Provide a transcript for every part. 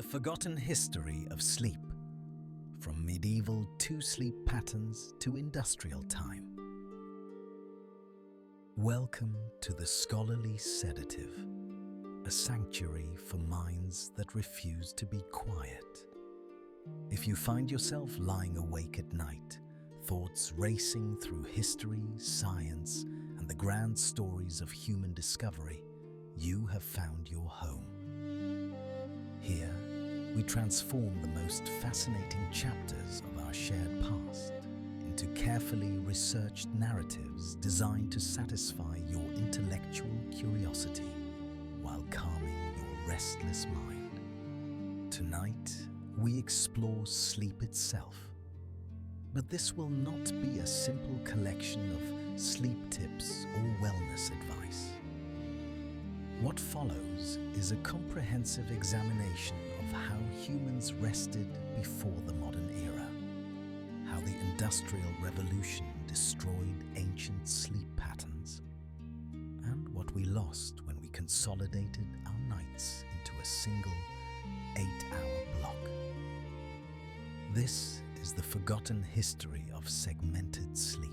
The forgotten history of sleep, from medieval two-sleep patterns to industrial time. Welcome to the Scholarly Sedative, a sanctuary for minds that refuse to be quiet. If you find yourself lying awake at night, thoughts racing through history, science, and the grand stories of human discovery, you have found your home. Here, we transform the most fascinating chapters of our shared past into carefully researched narratives designed to satisfy your intellectual curiosity while calming your restless mind. Tonight, we explore sleep itself. But this will not be a simple collection of sleep tips or wellness advice. What follows is a comprehensive examination of how humans rested before the modern era, how the Industrial Revolution destroyed ancient sleep patterns, and what we lost when we consolidated our nights into a single 8-hour block. This is the forgotten history of segmented sleep,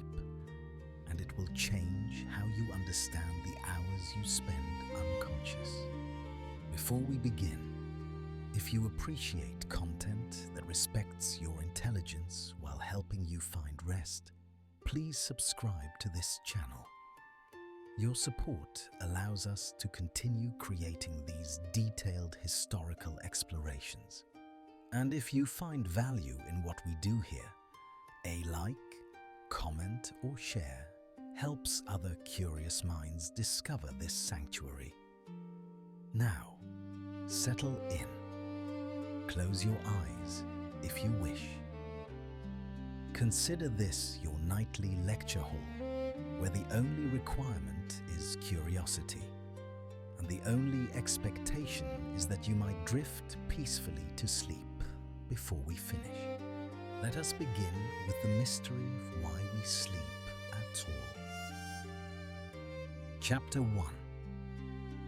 and it will change how you understand the hours you spend unconscious. Before we begin, if you appreciate content that respects your intelligence while helping you find rest, please subscribe to this channel. Your support allows us to continue creating these detailed historical explorations. And if you find value in what we do here, a like, comment, or share helps other curious minds discover this sanctuary. Now, settle in. Close your eyes if you wish. Consider this your nightly lecture hall, where the only requirement is curiosity, and the only expectation is that you might drift peacefully to sleep before we finish. Let us begin with the mystery of why we sleep at all. Chapter 1.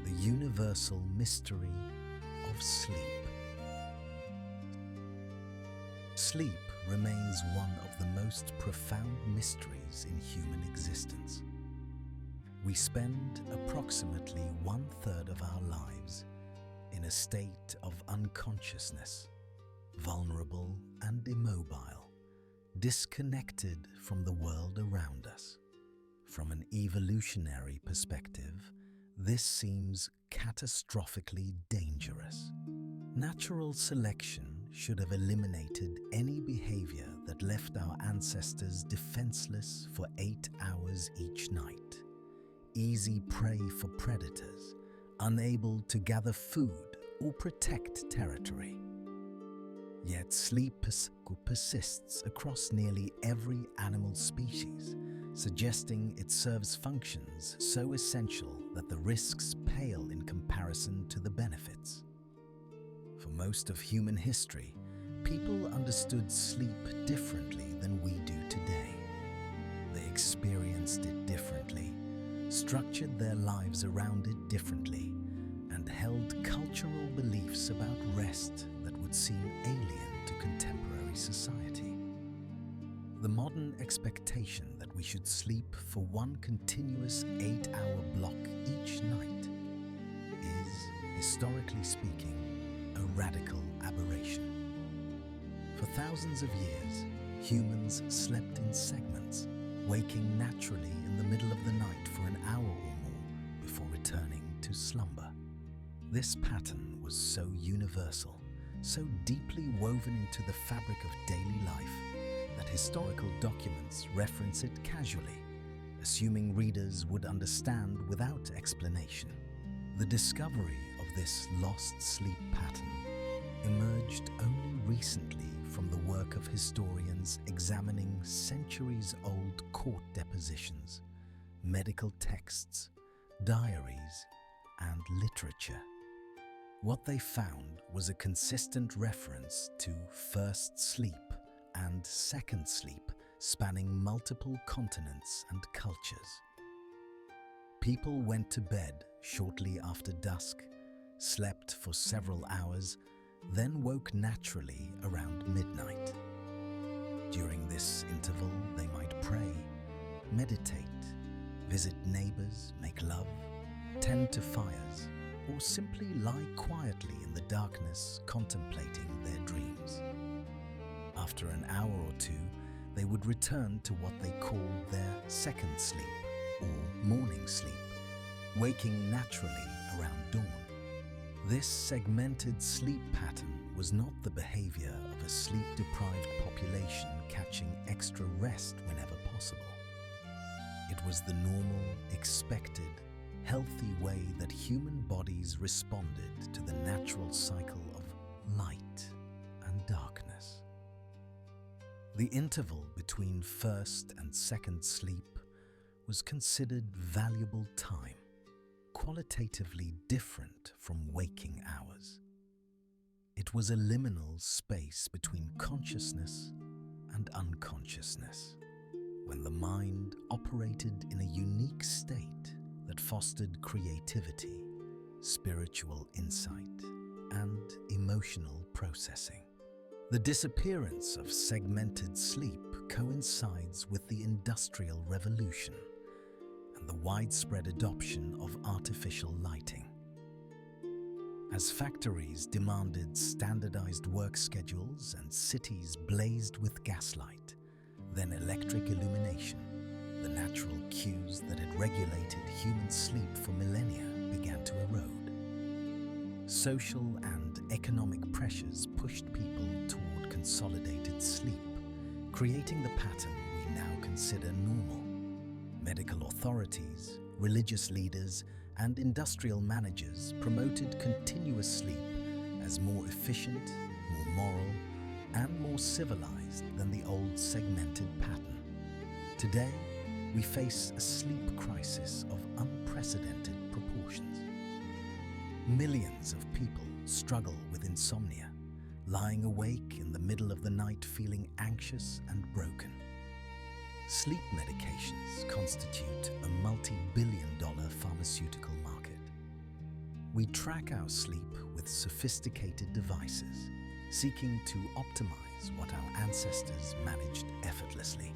The Universal Mystery of Sleep. Sleep remains one of the most profound mysteries in human existence. We spend approximately 1/3 of our lives in a state of unconsciousness, vulnerable and immobile, disconnected from the world around us. From an evolutionary perspective, this seems catastrophically dangerous. Natural selection should have eliminated any behavior that left our ancestors defenseless for 8 hours each night, easy prey for predators, unable to gather food or protect territory. Yet sleep persists across nearly every animal species, suggesting it serves functions so essential that the risks pale in comparison to the benefits. For most of human history, people understood sleep differently than we do today. They experienced it differently, structured their lives around it differently, and held cultural beliefs about rest that would seem alien to contemporary society. The modern expectation that we should sleep for one continuous 8-hour block each night is, historically speaking, a radical aberration. For thousands of years, humans slept in segments, waking naturally in the middle of the night for an hour or more before returning to slumber. This pattern was so universal, so deeply woven into the fabric of daily life, that historical documents reference it casually, assuming readers would understand without explanation. The discovery of this lost sleep pattern emerged only recently from the work of historians examining centuries-old court depositions, medical texts, diaries, and literature. What they found was a consistent reference to first sleep and second sleep spanning multiple continents and cultures. People went to bed shortly after dusk, slept for several hours, then woke naturally around midnight. During this interval, they might pray, meditate, visit neighbors, make love, tend to fires, or simply lie quietly in the darkness contemplating their dreams. After an hour or two, they would return to what they called their second sleep, or morning sleep, waking naturally around dawn. This segmented sleep pattern was not the behavior of a sleep-deprived population catching extra rest whenever possible. It was the normal, expected, healthy way that human bodies responded to the natural cycle of light and darkness. The interval between first and second sleep was considered valuable time, qualitatively different from waking hours. It was a liminal space between consciousness and unconsciousness, when the mind operated in a unique state that fostered creativity, spiritual insight, and emotional processing. The disappearance of segmented sleep coincides with the Industrial Revolution and the widespread adoption of artificial lighting. As factories demanded standardized work schedules and cities blazed with gaslight, then electric illumination, the natural cues that had regulated human sleep for millennia began to erode. Social and economic pressures pushed people toward consolidated sleep, creating the pattern we now consider normal. Medical authorities, religious leaders, and industrial managers promoted continuous sleep as more efficient, more moral, and more civilized than the old segmented pattern. Today, we face a sleep crisis of unprecedented proportions. Millions of people struggle with insomnia, lying awake in the middle of the night feeling anxious and broken. Sleep medications constitute a multi-billion-dollar pharmaceutical market. We track our sleep with sophisticated devices, seeking to optimize what our ancestors managed effortlessly.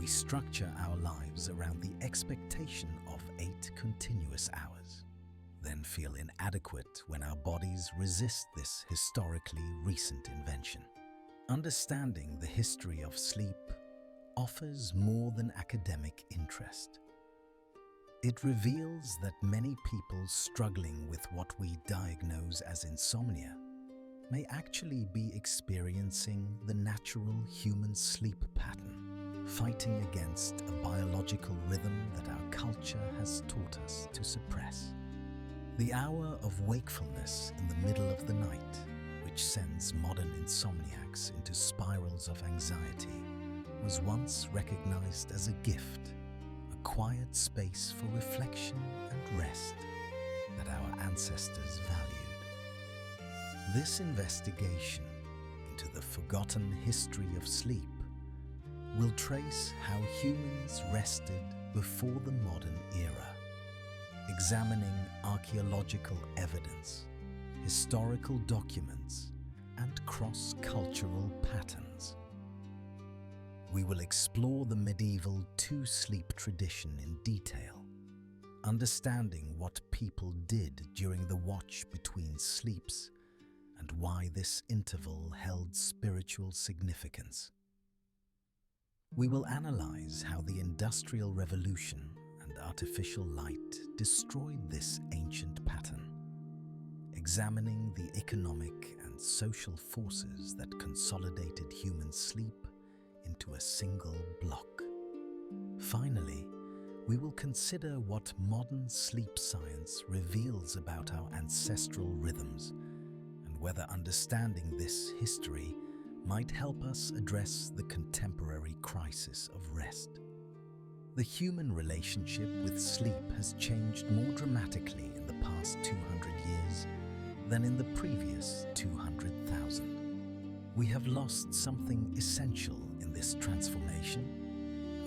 We structure our lives around the expectation of 8 continuous hours, then feel inadequate when our bodies resist this historically recent invention. Understanding the history of sleep offers more than academic interest. It reveals that many people struggling with what we diagnose as insomnia may actually be experiencing the natural human sleep pattern, fighting against a biological rhythm that our culture has taught us to suppress. The hour of wakefulness in the middle of the night, which sends modern insomniacs into spirals of anxiety, was once recognized as a gift, a quiet space for reflection and rest that our ancestors valued. This investigation into the forgotten history of sleep will trace how humans rested before the modern era, examining archaeological evidence, historical documents, and cross-cultural patterns. We will explore the medieval two-sleep tradition in detail, understanding what people did during the watch between sleeps and why this interval held spiritual significance. We will analyze how the Industrial Revolution and artificial light destroyed this ancient pattern, examining the economic and social forces that consolidated human sleep into a single block. Finally, we will consider what modern sleep science reveals about our ancestral rhythms and whether understanding this history might help us address the contemporary crisis of rest. The human relationship with sleep has changed more dramatically in the past 200 years than in the previous 200,000. We have lost something essential in this transformation,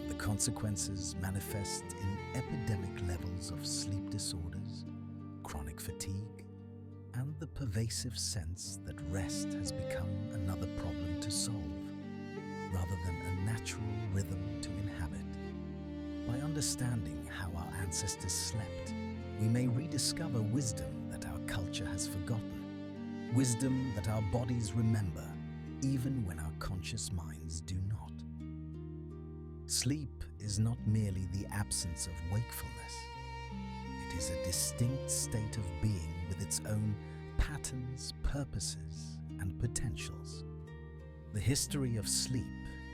and the consequences manifest in epidemic levels of sleep disorders, chronic fatigue, and the pervasive sense that rest has become another problem to solve, rather than a natural rhythm to inhabit. By understanding how our ancestors slept, we may rediscover wisdom that our culture has forgotten, wisdom that our bodies remember, even when our conscious minds do not. Sleep is not merely the absence of wakefulness. It is a distinct state of being with its own patterns, purposes, and potentials. The history of sleep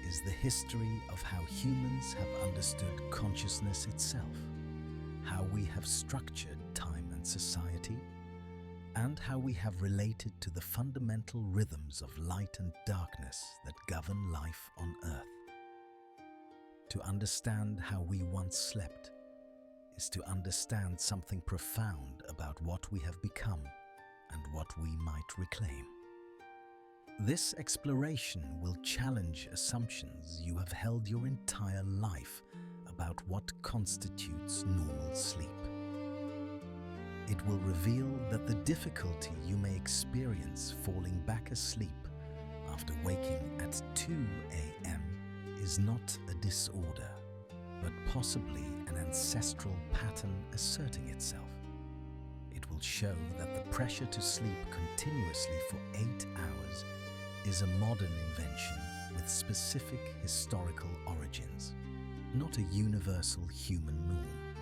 is the history of how humans have understood consciousness itself, how we have structured time and society, and how we have related to the fundamental rhythms of light and darkness that govern life on Earth. To understand how we once slept is to understand something profound about what we have become and what we might reclaim. This exploration will challenge assumptions you have held your entire life about what constitutes normal sleep. It will reveal that the difficulty you may experience falling back asleep after waking at 2 a.m. is not a disorder, but possibly an ancestral pattern asserting itself. It will show that the pressure to sleep continuously for 8 hours is a modern invention with specific historical origins, not a universal human norm.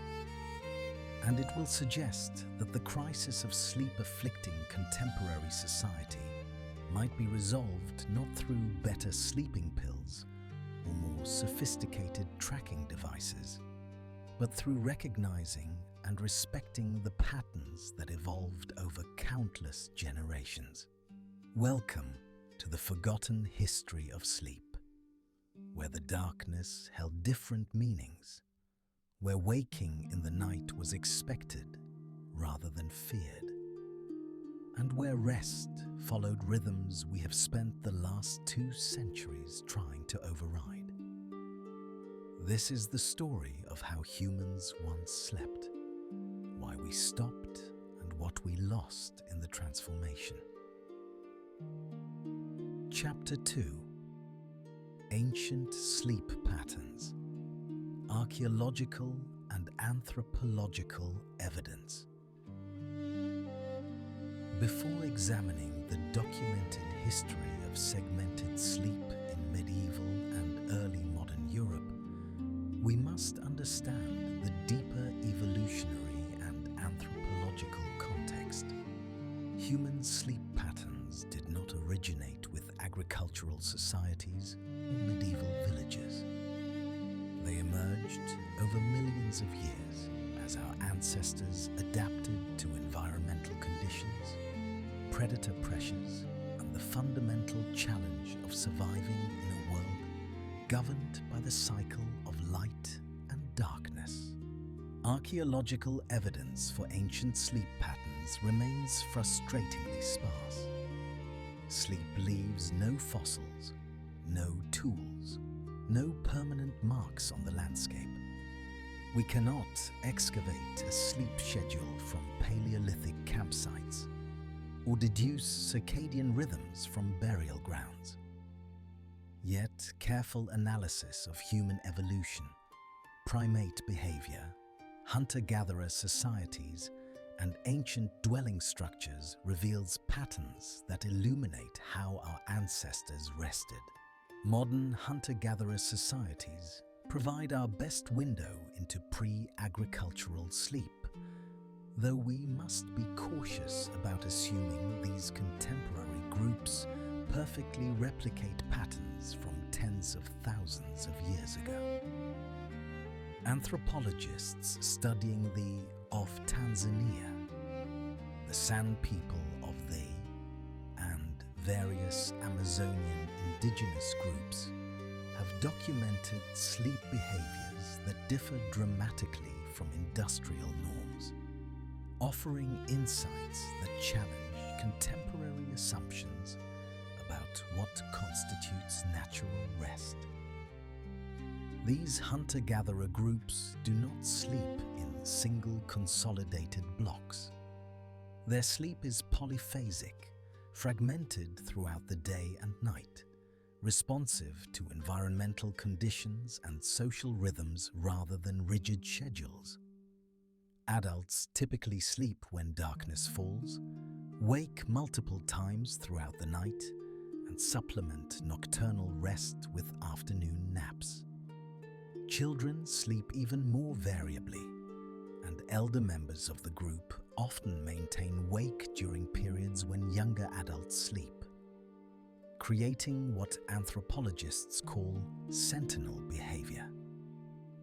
And it will suggest that the crisis of sleep afflicting contemporary society might be resolved not through better sleeping pills or more sophisticated tracking devices, but through recognizing and respecting the patterns that evolved over countless generations. Welcome to the forgotten history of sleep, where the darkness held different meanings, where waking in the night was expected rather than feared, and where rest followed rhythms we have spent the last 2 centuries trying to override. This is the story of how humans once slept, why we stopped, and what we lost in the transformation. Chapter 2: Ancient Sleep Patterns, Archaeological and Anthropological Evidence. Before examining the documented history of segmented sleep in medieval and early modern Europe, we must understand the deeper evolutionary and anthropological context. Human sleep patterns did not originate with agricultural societies or medieval villages. They emerged over millions of years as our ancestors adapted to environmental conditions, predator pressures, and the fundamental challenge of surviving in a world governed by the cycle of light and darkness. Archaeological evidence for ancient sleep patterns remains frustratingly sparse. Sleep leaves no fossils, no tools, no permanent marks on the landscape. We cannot excavate a sleep schedule from Paleolithic campsites or deduce circadian rhythms from burial grounds. Yet careful analysis of human evolution, primate behavior, hunter-gatherer societies, and ancient dwelling structures reveals patterns that illuminate how our ancestors rested. Modern hunter-gatherer societies provide our best window into pre-agricultural sleep, though we must be cautious about assuming these contemporary groups perfectly replicate patterns from tens of thousands of years ago. Anthropologists studying the of Tanzania, the San people of the, and various Amazonian indigenous groups have documented sleep behaviors that differ dramatically from industrial norms, offering insights that challenge contemporary assumptions about what constitutes natural rest. These hunter-gatherer groups do not sleep in single consolidated blocks. Their sleep is polyphasic, fragmented throughout the day and night, responsive to environmental conditions and social rhythms rather than rigid schedules. Adults typically sleep when darkness falls, wake multiple times throughout the night, and supplement nocturnal rest with afternoon naps. Children sleep even more variably, and elder members of the group often maintain wake during periods when younger adults sleep, creating what anthropologists call sentinel behavior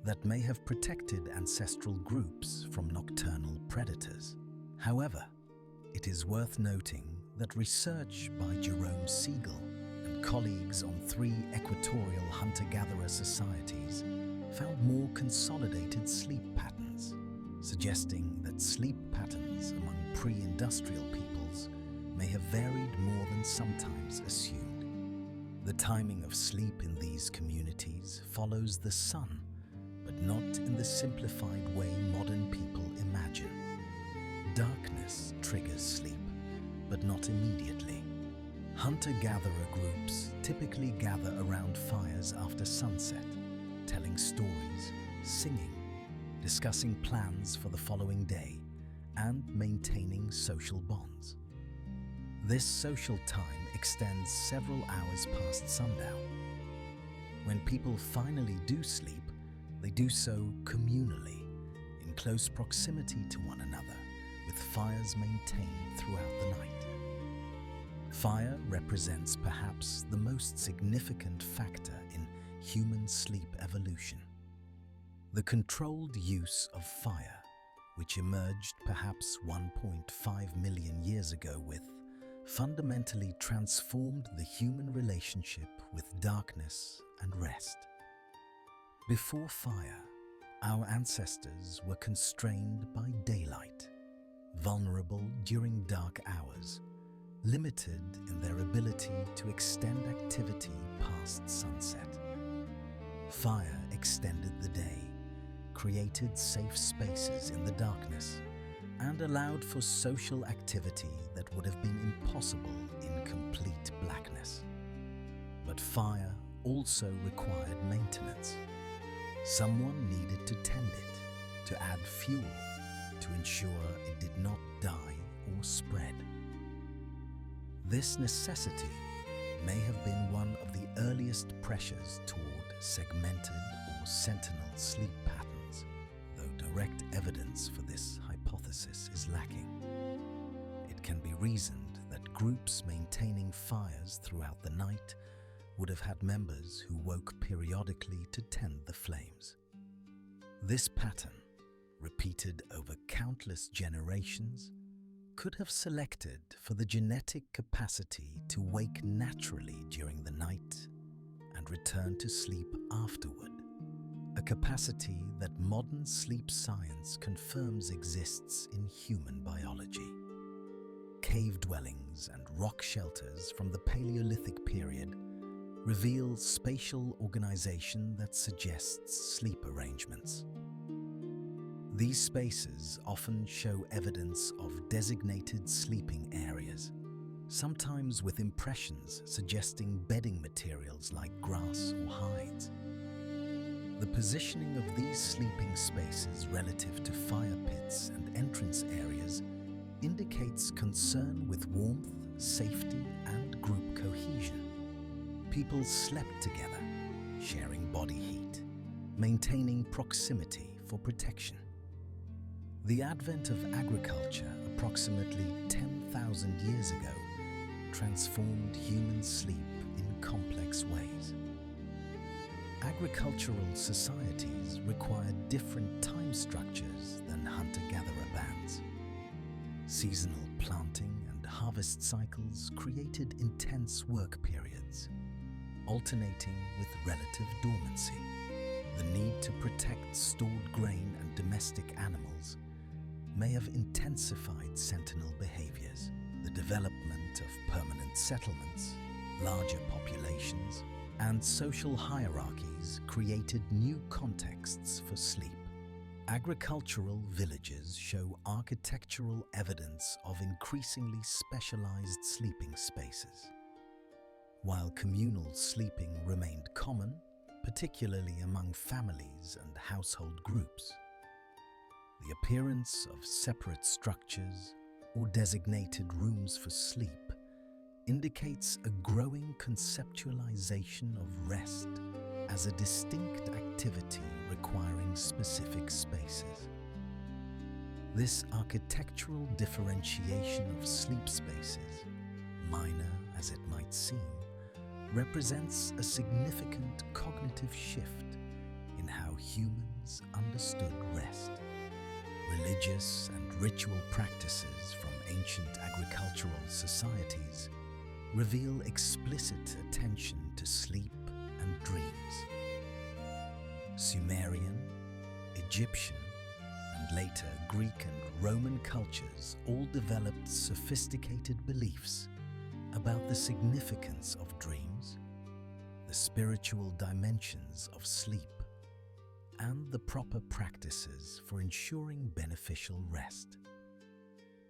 that may have protected ancestral groups from nocturnal predators. However, it is worth noting that research by Jerome Siegel and colleagues on 3 equatorial hunter-gatherer societies found more consolidated sleep patterns, suggesting that sleep patterns among pre-industrial peoples may have varied more than sometimes assumed. The timing of sleep in these communities follows the sun, but not in the simplified way modern people imagine. Darkness triggers sleep, but not immediately. Hunter-gatherer groups typically gather around fires after sunset, telling stories, singing, discussing plans for the following day, and maintaining social bonds. This social time extends several hours past sundown. When people finally do sleep, they do so communally, in close proximity to one another, with fires maintained throughout the night. Fire represents perhaps the most significant factor in human sleep evolution. The controlled use of fire, which emerged perhaps 1.5 million years ago fundamentally transformed the human relationship with darkness and rest. Before fire, our ancestors were constrained by daylight, vulnerable during dark hours, limited in their ability to extend activity past sunset. Fire extended the day, created safe spaces in the darkness, and allowed for social activity that would have been impossible in complete blackness. But fire also required maintenance. Someone needed to tend it, to add fuel, to ensure it did not die or spread. This necessity may have been one of the earliest pressures toward segmented or sentinel sleep patterns, though direct evidence for this hypothesis is lacking. It can be reasoned that groups maintaining fires throughout the night would have had members who woke periodically to tend the flames. This pattern, repeated over countless generations, could have selected for the genetic capacity to wake naturally during the night and return to sleep afterward, a capacity that modern sleep science confirms exists in human biology. Cave dwellings and rock shelters from the Paleolithic period reveal spatial organization that suggests sleep arrangements. These spaces often show evidence of designated sleeping areas, sometimes with impressions suggesting bedding materials like grass or hides. The positioning of these sleeping spaces relative to fire pits and entrance areas indicates concern with warmth, safety, and group cohesion. People slept together, sharing body heat, maintaining proximity for protection. The advent of agriculture approximately 10,000 years ago transformed human sleep in complex ways. Agricultural societies required different time structures than hunter-gatherer bands. Seasonal planting and harvest cycles created intense work periods, alternating with relative dormancy. The need to protect stored grain and domestic animals may have intensified sentinel behaviors. The development of permanent settlements, larger populations, and social hierarchies created new contexts for sleep. Agricultural villages show architectural evidence of increasingly specialized sleeping spaces. While communal sleeping remained common, particularly among families and household groups, the appearance of separate structures or designated rooms for sleep indicates a growing conceptualization of rest as a distinct activity requiring specific spaces. This architectural differentiation of sleep spaces, minor as it might seem, represents a significant cognitive shift in how humans understood rest. Religious and ritual practices from ancient agricultural societies reveal explicit attention to sleep and dreams. Sumerian, Egyptian, and later Greek and Roman cultures all developed sophisticated beliefs about the significance of dreams, the spiritual dimensions of sleep, and the proper practices for ensuring beneficial rest.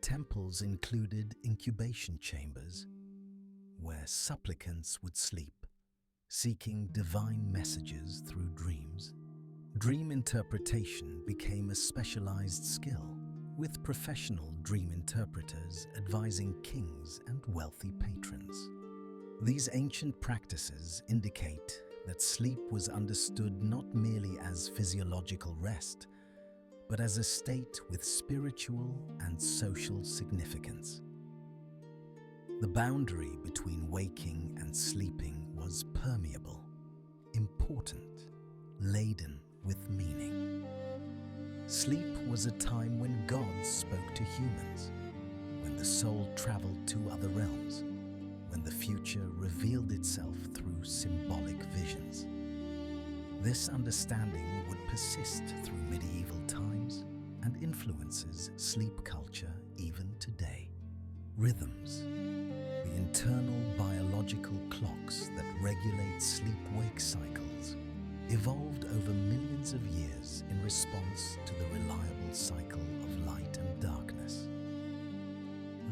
Temples included incubation chambers, where supplicants would sleep, seeking divine messages through dreams. Dream interpretation became a specialized skill, with professional dream interpreters advising kings and wealthy patrons. These ancient practices indicate that sleep was understood not merely as physiological rest, but as a state with spiritual and social significance. The boundary between waking and sleeping was permeable, important, laden with meaning. Sleep was a time when gods spoke to humans, when the soul traveled to other realms, when the future revealed itself through symbolic visions. This understanding would persist through medieval times and influences sleep culture even today. Rhythms, the internal biological clocks that regulate sleep-wake cycles, evolved over millions of years in response to the reliable cycle of light and darkness.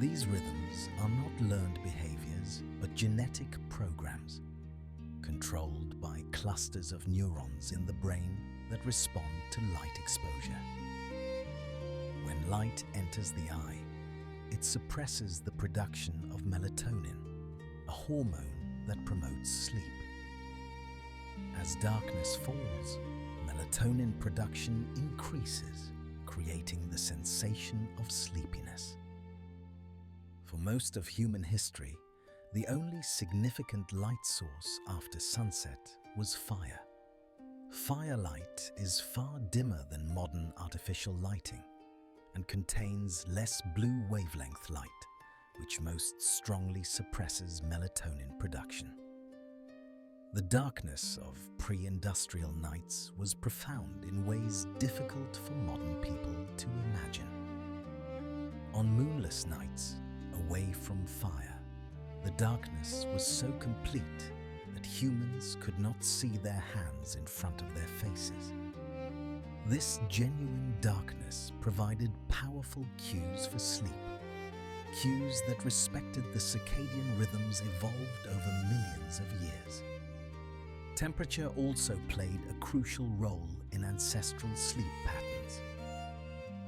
These rhythms are not learned behaviors, but genetic programs, controlled by clusters of neurons in the brain that respond to light exposure. When light enters the eye, it suppresses the production of melatonin, a hormone that promotes sleep. As darkness falls, melatonin production increases, creating the sensation of sleepiness. For most of human history, the only significant light source after sunset was fire. Firelight is far dimmer than modern artificial lighting and contains less blue wavelength light, which most strongly suppresses melatonin production. The darkness of pre-industrial nights was profound in ways difficult for modern people to imagine. On moonless nights, away from fire, the darkness was so complete that humans could not see their hands in front of their faces. This genuine darkness provided powerful cues for sleep, cues that respected the circadian rhythms evolved over millions of years. Temperature also played a crucial role in ancestral sleep patterns.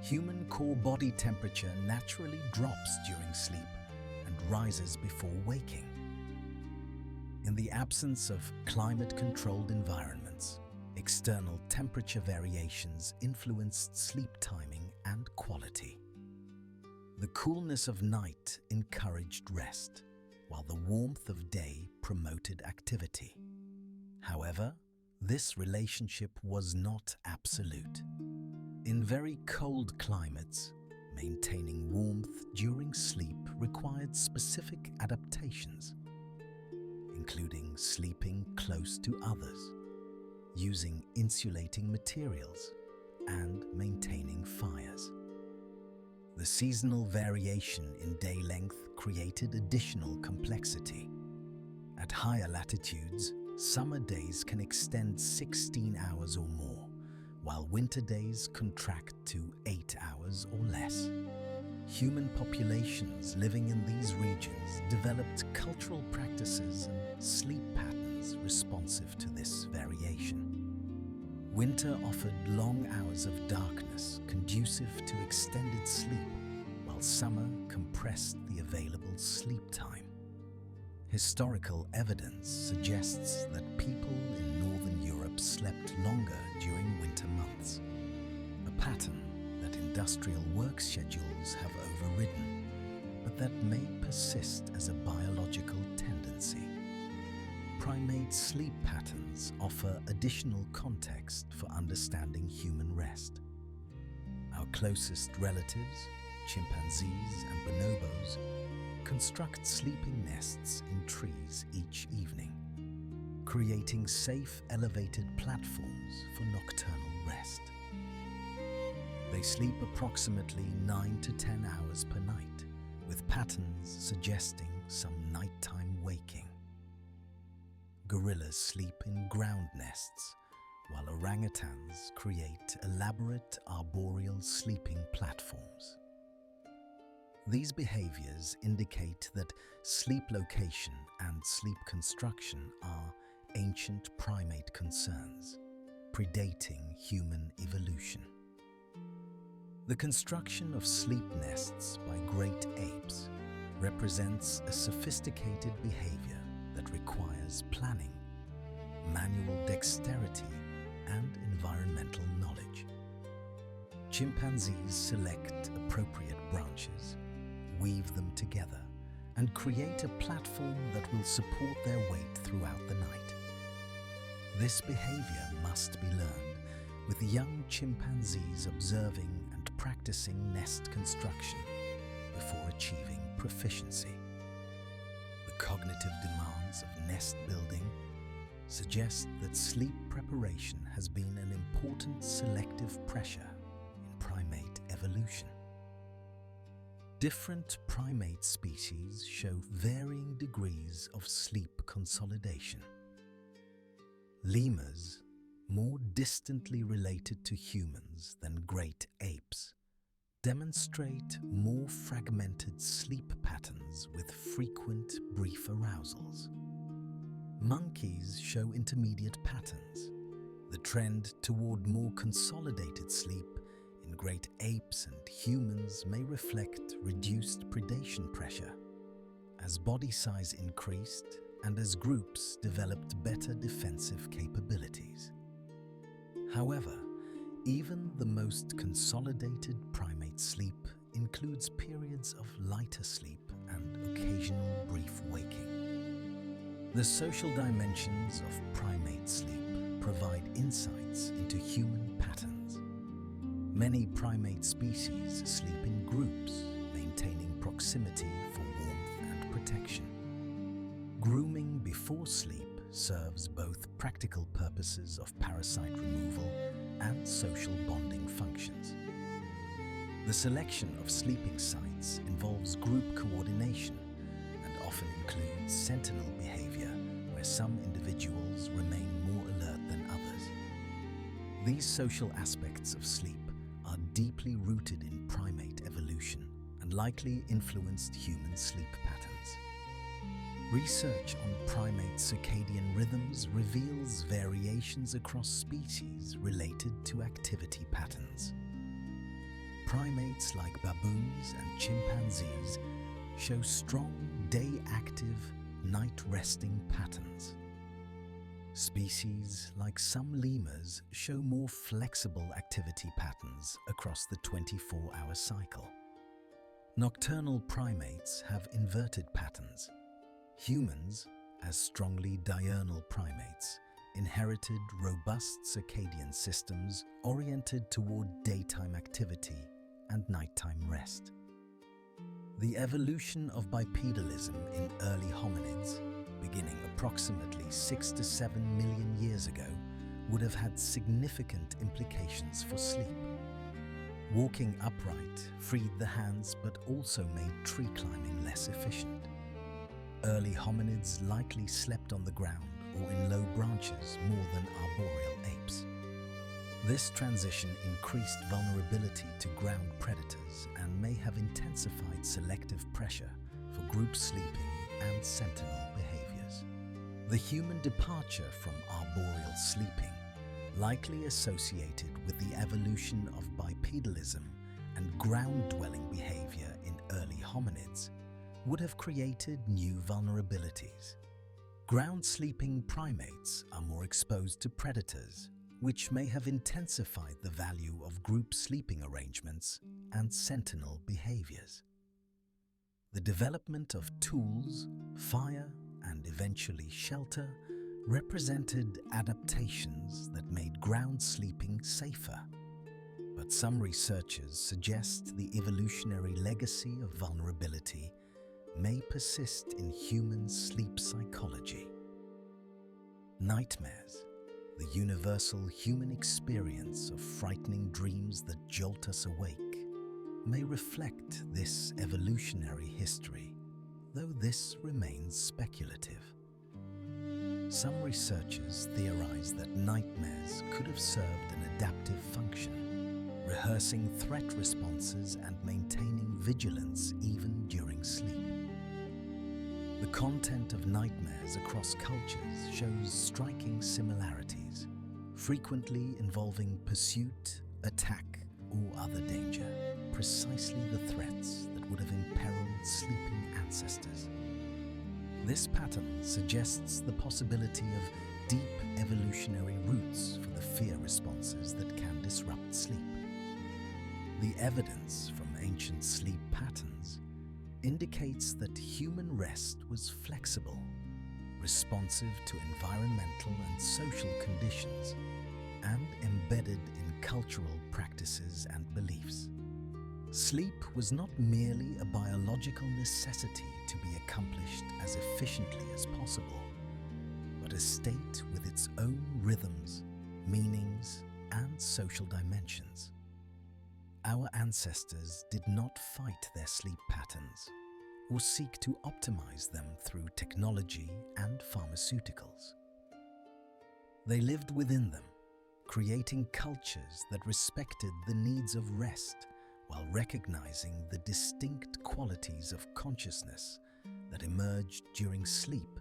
Human core body temperature naturally drops during sleep and rises before waking. In the absence of climate-controlled environments, external temperature variations influenced sleep timing and quality. The coolness of night encouraged rest, while the warmth of day promoted activity. However, this relationship was not absolute. In very cold climates, maintaining warmth during sleep required specific adaptations, including sleeping close to others, using insulating materials, and maintaining fires. The seasonal variation in day length created additional complexity. At higher latitudes, summer days can extend 16 hours or more, while winter days contract to 8 hours or less. Human populations living in these regions developed cultural practices and sleep patterns responsive to this variation. Winter offered long hours of darkness conducive to extended sleep, while summer compressed the available sleep time. Historical evidence suggests that people in Northern Europe slept longer during winter months, a pattern that industrial work schedules have overridden, but that may persist as a biological tendency. Primate sleep patterns offer additional context for understanding human rest. Our closest relatives, chimpanzees and bonobos, construct sleeping nests in trees each evening, creating safe elevated platforms for nocturnal rest. They sleep approximately 9 to 10 hours per night, with patterns suggesting some nighttime waking. Gorillas sleep in ground nests, while orangutans create elaborate arboreal sleeping platforms. These behaviors indicate that sleep location and sleep construction are ancient primate concerns, predating human evolution. The construction of sleep nests by great apes represents a sophisticated behavior that requires planning, manual dexterity, and environmental knowledge. Chimpanzees select appropriate branches, weave them together, and create a platform that will support their weight throughout the night. This behavior must be learned, with young chimpanzees observing and practicing nest construction before achieving proficiency. The cognitive demands of nest building suggest that sleep preparation has been an important selective pressure in primate evolution. Different primate species show varying degrees of sleep consolidation. Lemurs, more distantly related to humans than great apes, demonstrate more fragmented sleep patterns with frequent brief arousals. Monkeys show intermediate patterns. The trend toward more consolidated sleep in great apes and humans may reflect reduced predation pressure as body size increased and as groups developed better defensive capabilities. However, even the most consolidated primate sleep includes periods of lighter sleep and occasional brief waking. The social dimensions of primate sleep provide insights into human patterns. Many primate species sleep in groups, maintaining proximity for warmth and protection. Grooming before sleep serves both practical purposes of parasite removal and social bonding functions. The selection of sleeping sites involves group coordination and often includes sentinel behavior, where some individuals remain more alert than others. These social aspects of sleep are deeply rooted in primate evolution and likely influenced human sleep patterns. Research on primate circadian rhythms reveals variations across species related to activity patterns. Primates like baboons and chimpanzees show strong day-active, night-resting patterns. Species like some lemurs show more flexible activity patterns across the 24-hour cycle. Nocturnal primates have inverted patterns. Humans, as strongly diurnal primates, inherited robust circadian systems oriented toward daytime activity and nighttime rest. The evolution of bipedalism in early hominids, beginning approximately 6 to 7 million years ago, would have had significant implications for sleep. Walking upright freed the hands but also made tree climbing less efficient. Early hominids likely slept on the ground or in low branches more than arboreal apes. This transition increased vulnerability to ground predators and may have intensified selective pressure for group sleeping and sentinel behaviors. The human departure from arboreal sleeping, likely associated with the evolution of bipedalism and ground-dwelling behavior in early hominids, would have created new vulnerabilities. Ground-sleeping primates are more exposed to predators, which may have intensified the value of group sleeping arrangements and sentinel behaviors. The development of tools, fire, and eventually shelter represented adaptations that made ground sleeping safer. But some researchers suggest the evolutionary legacy of vulnerability may persist in human sleep psychology. Nightmares, the universal human experience of frightening dreams that jolt us awake, may reflect this evolutionary history, though this remains speculative. Some researchers theorize that nightmares could have served an adaptive function, rehearsing threat responses and maintaining vigilance even during sleep. The content of nightmares across cultures shows striking similarities, frequently involving pursuit, attack, or other danger, precisely the threats that would have imperiled sleeping ancestors. This pattern suggests the possibility of deep evolutionary roots for the fear responses that can disrupt sleep. The evidence from ancient sleep patterns indicates that human rest was flexible, responsive to environmental and social conditions, and embedded in cultural practices and beliefs. Sleep was not merely a biological necessity to be accomplished as efficiently as possible, but a state with its own rhythms, meanings, and social dimensions. Our ancestors did not fight their sleep patterns or seek to optimize them through technology and pharmaceuticals. They lived within them, creating cultures that respected the needs of rest while recognizing the distinct qualities of consciousness that emerged during sleep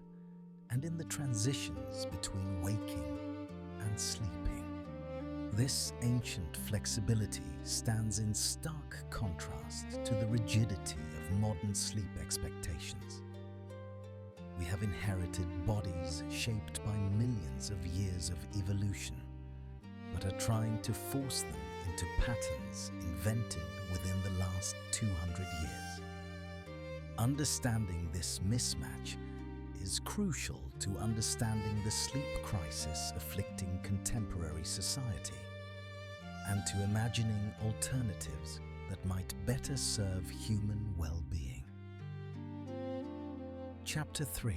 and in the transitions between waking and sleeping. This ancient flexibility stands in stark contrast to the rigidity of modern sleep expectations. We have inherited bodies shaped by millions of years of evolution, but are trying to force them into patterns invented within the last 200 years. Understanding this mismatch is crucial to understanding the sleep crisis afflicting contemporary society, and to imagining alternatives that might better serve human well-being. Chapter 3.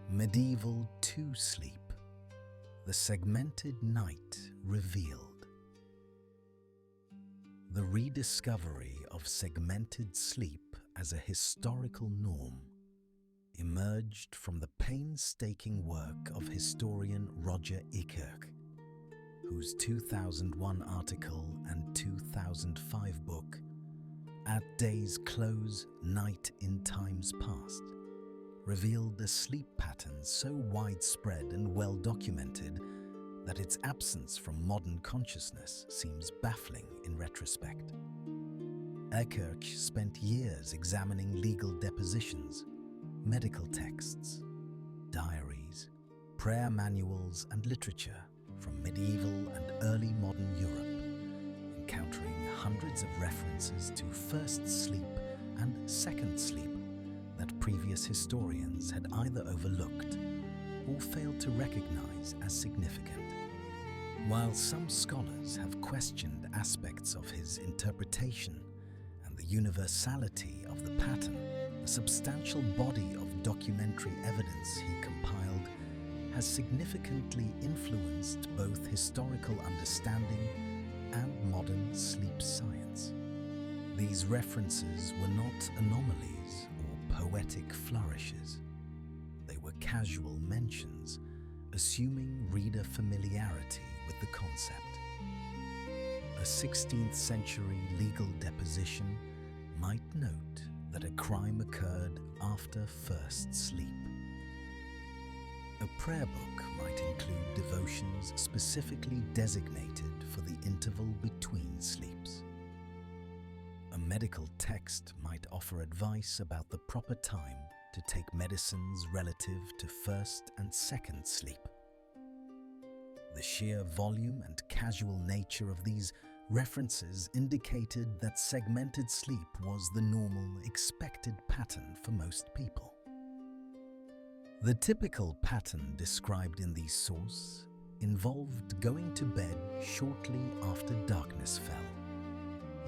Medieval sleep. The segmented night revealed. The rediscovery of segmented sleep as a historical norm emerged from the painstaking work of historian Roger Ekirch, whose 2001 article and 2005 book, At Day's Close, Night in Times Past, revealed a sleep pattern so widespread and well documented that its absence from modern consciousness seems baffling in retrospect. Ekirch spent years examining legal depositions, medical texts, diaries, prayer manuals, and literature from medieval and early modern Europe, encountering hundreds of references to first sleep and second sleep that previous historians had either overlooked or failed to recognize as significant. While some scholars have questioned aspects of his interpretation and the universality of the pattern, the substantial body of documentary evidence he compiled has significantly influenced both historical understanding and modern sleep science. These references were not anomalies or poetic flourishes. They were casual mentions, assuming reader familiarity with the concept. A 16th century legal deposition might note that a crime occurred after first sleep. A prayer book might include devotions specifically designated for the interval between sleeps. A medical text might offer advice about the proper time to take medicines relative to first and second sleep. The sheer volume and casual nature of these references indicated that segmented sleep was the normal, expected pattern for most people. The typical pattern described in these sources involved going to bed shortly after darkness fell,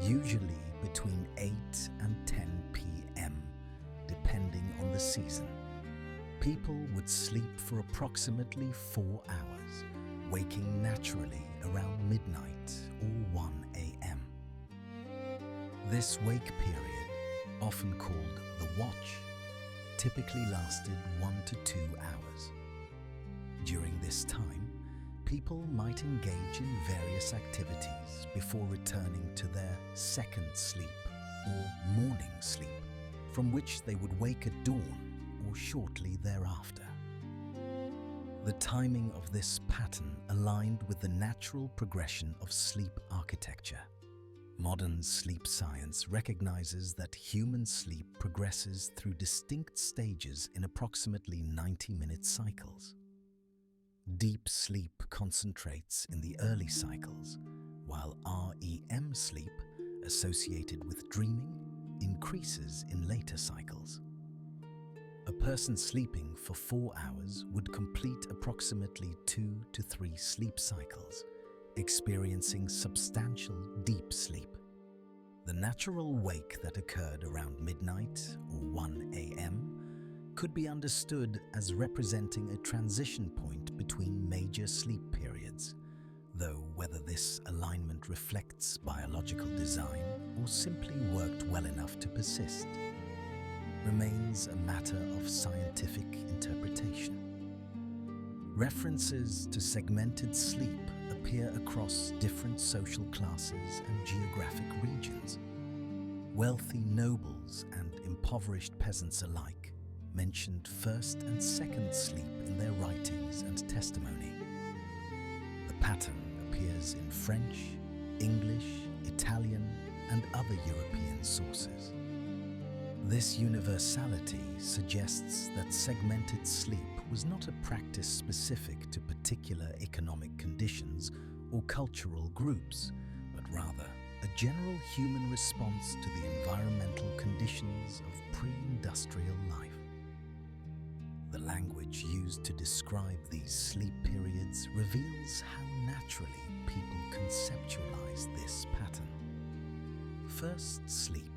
usually between 8 and 10 p.m., depending on the season. People would sleep for approximately 4 hours, waking naturally around midnight or 1 a.m. This wake period, often called the watch, typically lasted 1 to 2 hours. During this time, people might engage in various activities before returning to their second sleep or morning sleep, from which they would wake at dawn or shortly thereafter. The timing of this pattern aligned with the natural progression of sleep architecture. Modern sleep science recognizes that human sleep progresses through distinct stages in approximately 90-minute cycles. Deep sleep concentrates in the early cycles, while REM sleep, associated with dreaming, increases in later cycles. A person sleeping for 4 hours would complete approximately 2 to 3 sleep cycles, experiencing substantial deep sleep. The natural wake that occurred around midnight or 1 a.m. could be understood as representing a transition point between major sleep periods, though whether this alignment reflects biological design or simply worked well enough to persist remains a matter of scientific interpretation. References to segmented sleep appear across different social classes and geographic regions. Wealthy nobles and impoverished peasants alike mentioned first and second sleep in their writings and testimony. The pattern appears in French, English, Italian, and other European sources. This universality suggests that segmented sleep was not a practice specific to particular economic conditions or cultural groups, but rather a general human response to the environmental conditions of pre-industrial life. The language used to describe these sleep periods reveals how naturally people conceptualize this pattern. First sleep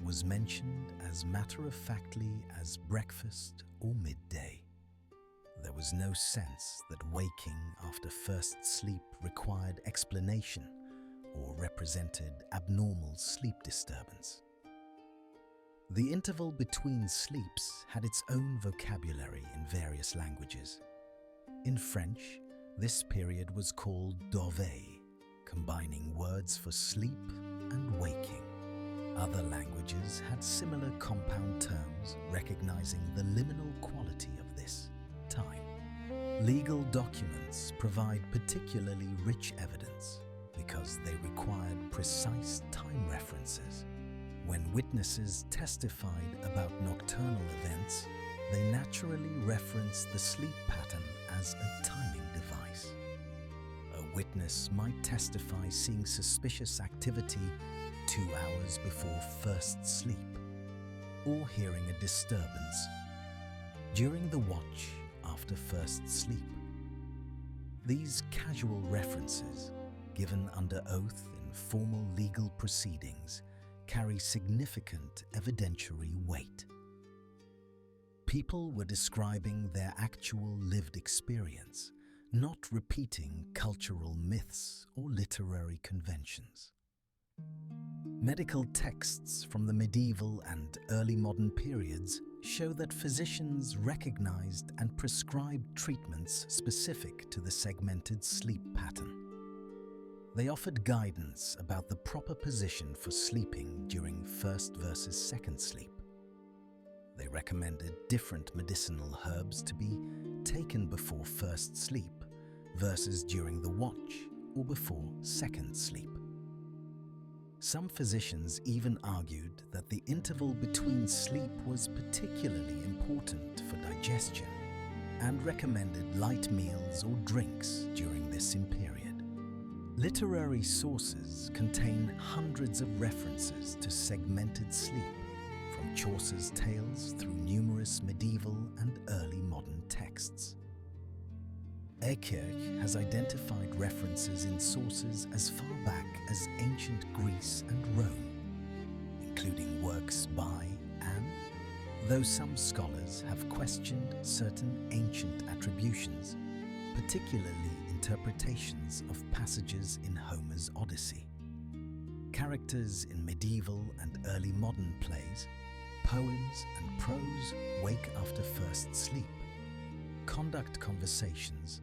was mentioned as matter-of-factly as breakfast or midday. There was no sense that waking after first sleep required explanation or represented abnormal sleep disturbance. The interval between sleeps had its own vocabulary in various languages. In French, this period was called dorveil, combining words for sleep and waking. Other languages had similar compound terms recognizing the liminal quality of this time. Legal documents provide particularly rich evidence because they required precise time references. When witnesses testified about nocturnal events, they naturally referenced the sleep pattern as a timing device. A witness might testify seeing suspicious activity 2 hours before first sleep, or hearing a disturbance during the watch after first sleep. These casual references, given under oath in formal legal proceedings, carry significant evidentiary weight. People were describing their actual lived experience, not repeating cultural myths or literary conventions. Medical texts from the medieval and early modern periods show that physicians recognized and prescribed treatments specific to the segmented sleep pattern. They offered guidance about the proper position for sleeping during first versus second sleep. They recommended different medicinal herbs to be taken before first sleep versus during the watch or before second sleep. Some physicians even argued that the interval between sleep was particularly important for digestion and recommended light meals or drinks during this period. Literary sources contain hundreds of references to segmented sleep, from Chaucer's tales through numerous medieval and early modern texts. Ekirch has identified references in sources as far back as ancient Greece and Rome, including works by and, though some scholars have questioned certain ancient attributions, particularly interpretations of passages in Homer's Odyssey. Characters in medieval and early modern plays, poems and prose wake after first sleep, conduct conversations,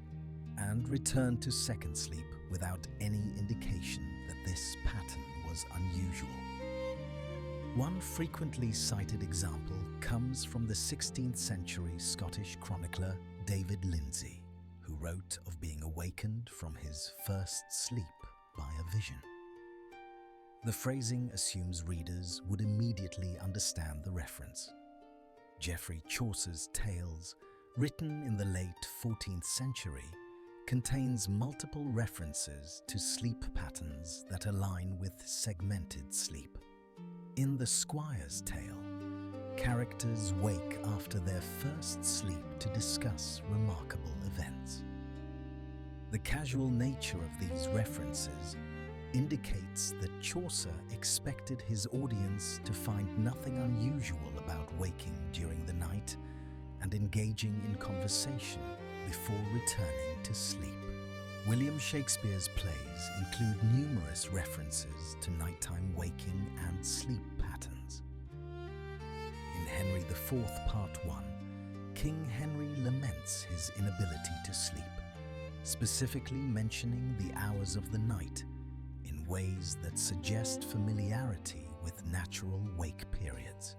and return to second sleep without any indication that this pattern was unusual. One frequently cited example comes from the 16th century Scottish chronicler David Lindsay, who wrote of being awakened from his first sleep by a vision. The phrasing assumes readers would immediately understand the reference. Geoffrey Chaucer's tales, written in the late 14th century, contains multiple references to sleep patterns that align with segmented sleep. In the Squire's tale, characters wake after their first sleep to discuss remarkable events. The casual nature of these references indicates that Chaucer expected his audience to find nothing unusual about waking during the night and engaging in conversation before returning to sleep. William Shakespeare's plays include numerous references to nighttime waking and sleep patterns. In Henry IV, Part 1, King Henry laments his inability to sleep, specifically mentioning the hours of the night in ways that suggest familiarity with natural wake periods.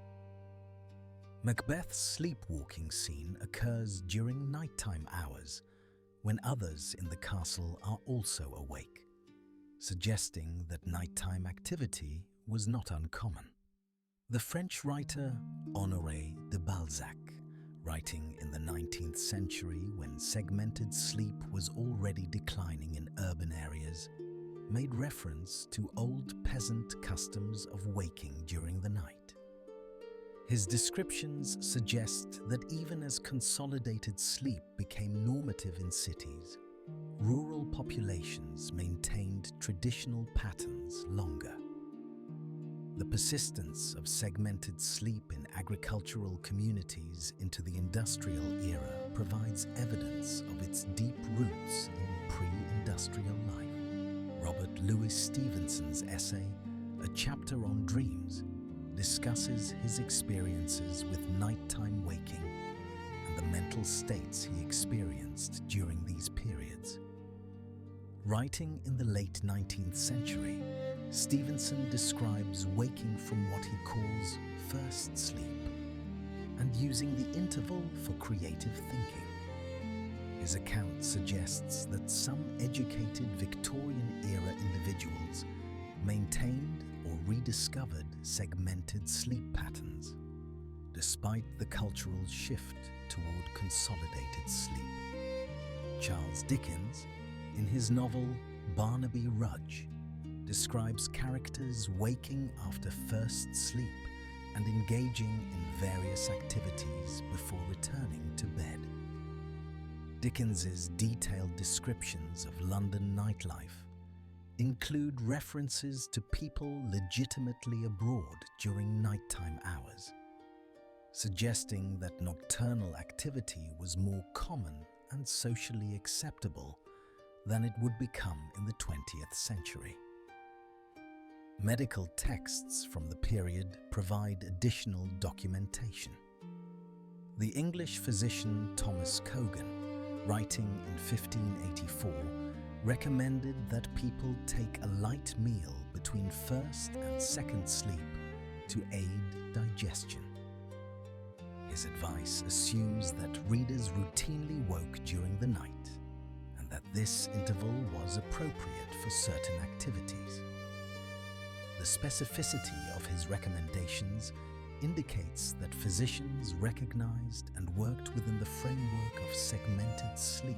Macbeth's sleepwalking scene occurs during nighttime hours when others in the castle are also awake, suggesting that nighttime activity was not uncommon. The French writer Honoré de Balzac, writing in the 19th century when segmented sleep was already declining in urban areas, made reference to old peasant customs of waking during the night. His descriptions suggest that even as consolidated sleep became normative in cities, rural populations maintained traditional patterns longer. The persistence of segmented sleep in agricultural communities into the industrial era provides evidence of its deep roots in pre-industrial life. Robert Louis Stevenson's essay, A Chapter on Dreams, discusses his experiences with nighttime waking and the mental states he experienced during these periods. Writing in the late 19th century, Stevenson describes waking from what he calls first sleep and using the interval for creative thinking. His account suggests that some educated Victorian-era individuals maintained or rediscovered segmented sleep patterns, despite the cultural shift toward consolidated sleep. Charles Dickens, in his novel Barnaby Rudge, describes characters waking after first sleep and engaging in various activities before returning to bed. Dickens's detailed descriptions of London nightlife include references to people legitimately abroad during nighttime hours, suggesting that nocturnal activity was more common and socially acceptable than it would become in the 20th century. Medical texts from the period provide additional documentation. The English physician Thomas Cogan, writing in 1584, recommended that people take a light meal between first and second sleep to aid digestion. His advice assumes that readers routinely woke during the night, and that this interval was appropriate for certain activities. The specificity of his recommendations indicates that physicians recognized and worked within the framework of segmented sleep,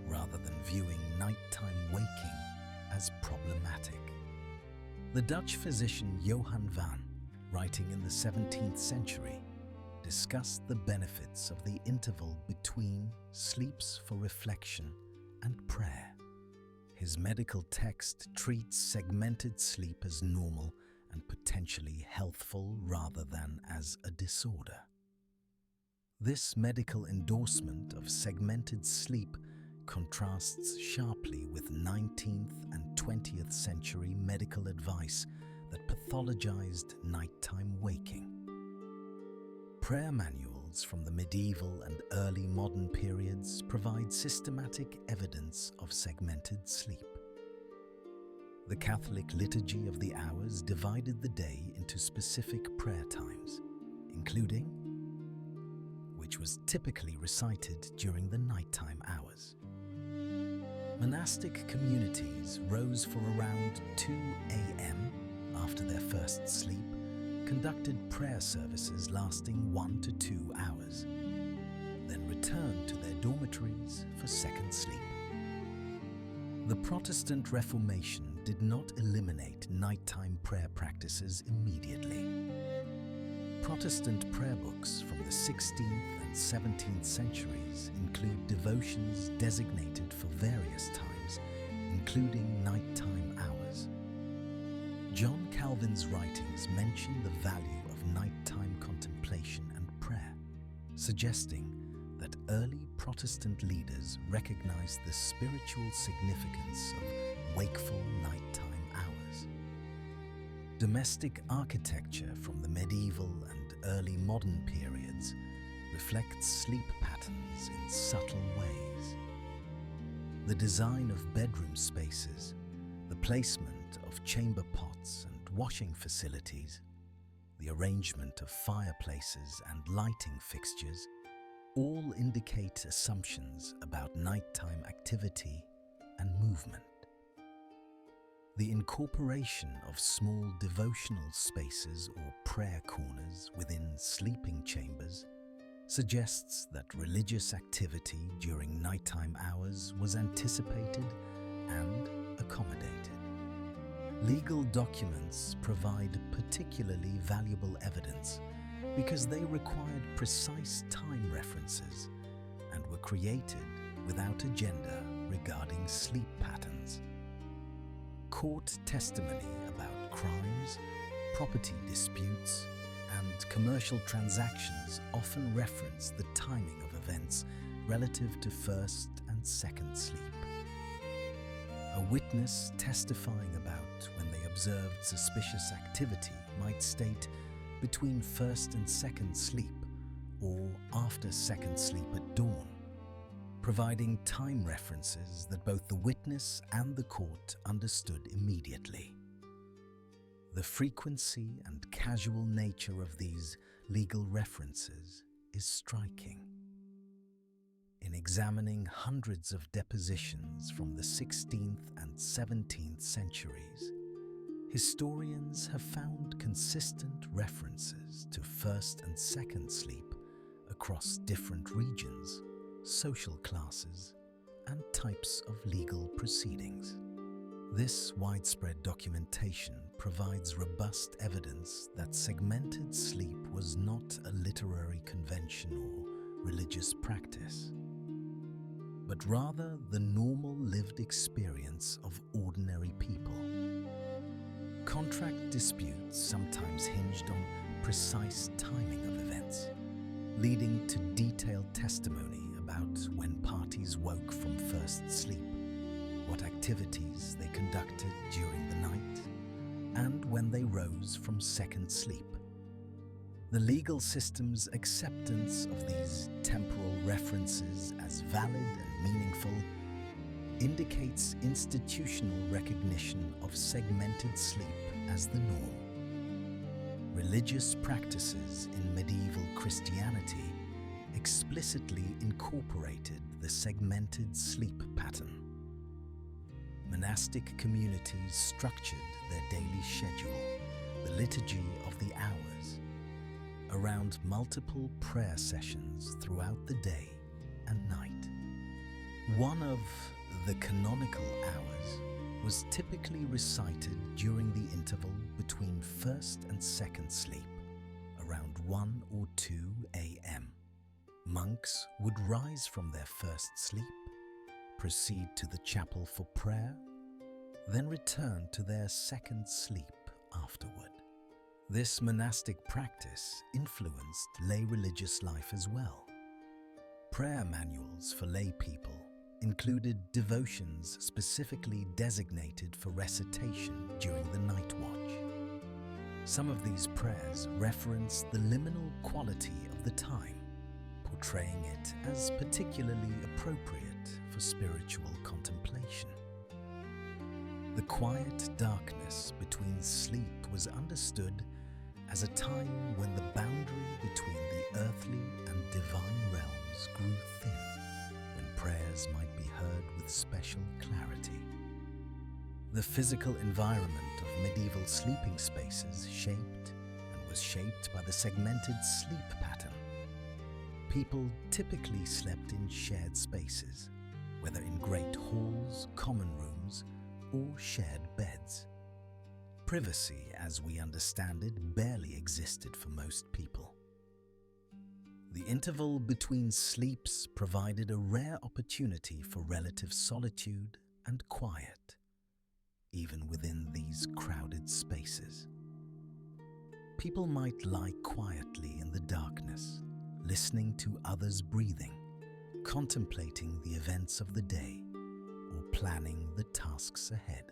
rather than viewing nighttime waking as problematic. The Dutch physician Johann van, writing in the 17th century, discussed the benefits of the interval between sleeps for reflection and prayer. His medical text treats segmented sleep as normal and potentially healthful rather than as a disorder. This medical endorsement of segmented sleep contrasts sharply with 19th and 20th century medical advice that pathologized nighttime waking. Prayer manuals from the medieval and early modern periods provide systematic evidence of segmented sleep. The Catholic Liturgy of the Hours divided the day into specific prayer times, including, which was typically recited during the nighttime hours. Monastic communities rose for around 2 a.m. after their first sleep, conducted prayer services lasting 1 to 2 hours, then returned to their dormitories for second sleep. The Protestant Reformation did not eliminate nighttime prayer practices immediately. Protestant prayer books from the 16th and 17th centuries include devotions designated for various times, including nighttime hours. John Calvin's writings mention the value of nighttime contemplation and prayer, suggesting that early Protestant leaders recognized the spiritual significance of wakeful nighttime hours. Domestic architecture from the medieval and early modern periods reflects sleep patterns in subtle ways. The design of bedroom spaces, the placement of chamber pots and washing facilities, the arrangement of fireplaces and lighting fixtures all indicate assumptions about nighttime activity and movement. The incorporation of small devotional spaces or prayer corners within sleeping chambers suggests that religious activity during nighttime hours was anticipated and accommodated. Legal documents provide particularly valuable evidence because they required precise time references and were created without agenda regarding sleep patterns. Court testimony about crimes, property disputes, and commercial transactions often reference the timing of events relative to first and second sleep. A witness testifying about when they observed suspicious activity might state between first and second sleep or after second sleep at dawn, providing time references that both the witness and the court understood immediately. The frequency and casual nature of these legal references is striking. In examining hundreds of depositions from the 16th and 17th centuries, historians have found consistent references to first and second sleep across different regions, social classes, and types of legal proceedings. This widespread documentation provides robust evidence that segmented sleep was not a literary convention or religious practice, but rather the normal lived experience of ordinary people. Contract disputes sometimes hinged on precise timing of events, leading to detailed testimony about when parties woke from first sleep, what activities they conducted during the night, and when they rose from second sleep. The legal system's acceptance of these temporal references as valid and meaningful indicates institutional recognition of segmented sleep as the norm. Religious practices in medieval Christianity explicitly incorporated the segmented sleep pattern. Monastic communities structured their daily schedule, the liturgy of the hours, around multiple prayer sessions throughout the day and night. One of the canonical hours was typically recited during the interval between first and second sleep, around 1 or 2 a.m. Monks would rise from their first sleep, proceed to the chapel for prayer, then return to their second sleep afterward. This monastic practice influenced lay religious life as well. Prayer manuals for lay people included devotions specifically designated for recitation during the night watch. Some of these prayers reference the liminal quality of the time, portraying it as particularly appropriate for spiritual contemplation. The quiet darkness between sleep was understood as a time when the boundary between the earthly and divine realms grew thin, when prayers might be heard with special clarity. The physical environment of medieval sleeping spaces was shaped by the segmented sleep pattern. People typically slept in shared spaces, whether in great halls, common rooms, or shared beds. Privacy, as we understand it, barely existed for most people. The interval between sleeps provided a rare opportunity for relative solitude and quiet, even within these crowded spaces. People might lie quietly in the darkness, listening to others' breathing, contemplating the events of the day, or planning the tasks ahead.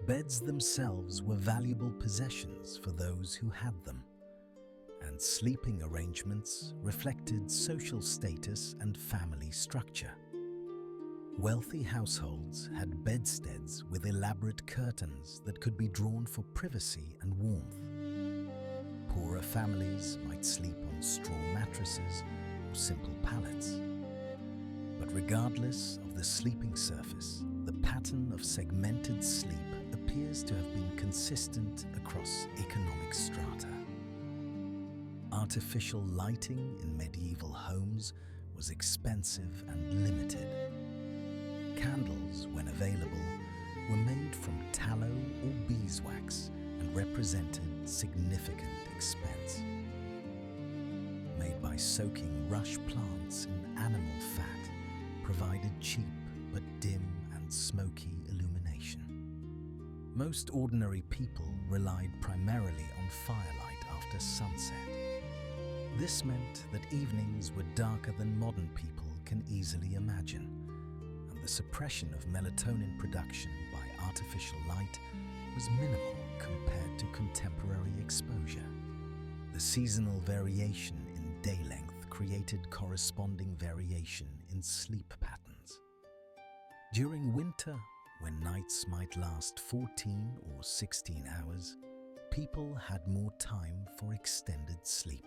Beds themselves were valuable possessions for those who had them, and sleeping arrangements reflected social status and family structure. Wealthy households had bedsteads with elaborate curtains that could be drawn for privacy and warmth. Poorer families might sleep on straw mattresses or simple pallets. But regardless of the sleeping surface, the pattern of segmented sleep appears to have been consistent across economic strata. Artificial lighting in medieval homes was expensive and limited. Candles, when available, were made from tallow or beeswax and represented significant expense. Made by soaking rush plants in animal fat, provided cheap but dim and smoky illumination. Most ordinary people relied primarily on firelight after sunset. This meant that evenings were darker than modern people can easily imagine, and the suppression of melatonin production by artificial light was minimal compared to contemporary exposure. The seasonal variation in day length created corresponding variation in sleep patterns. During winter, when nights might last 14 or 16 hours, people had more time for extended sleep.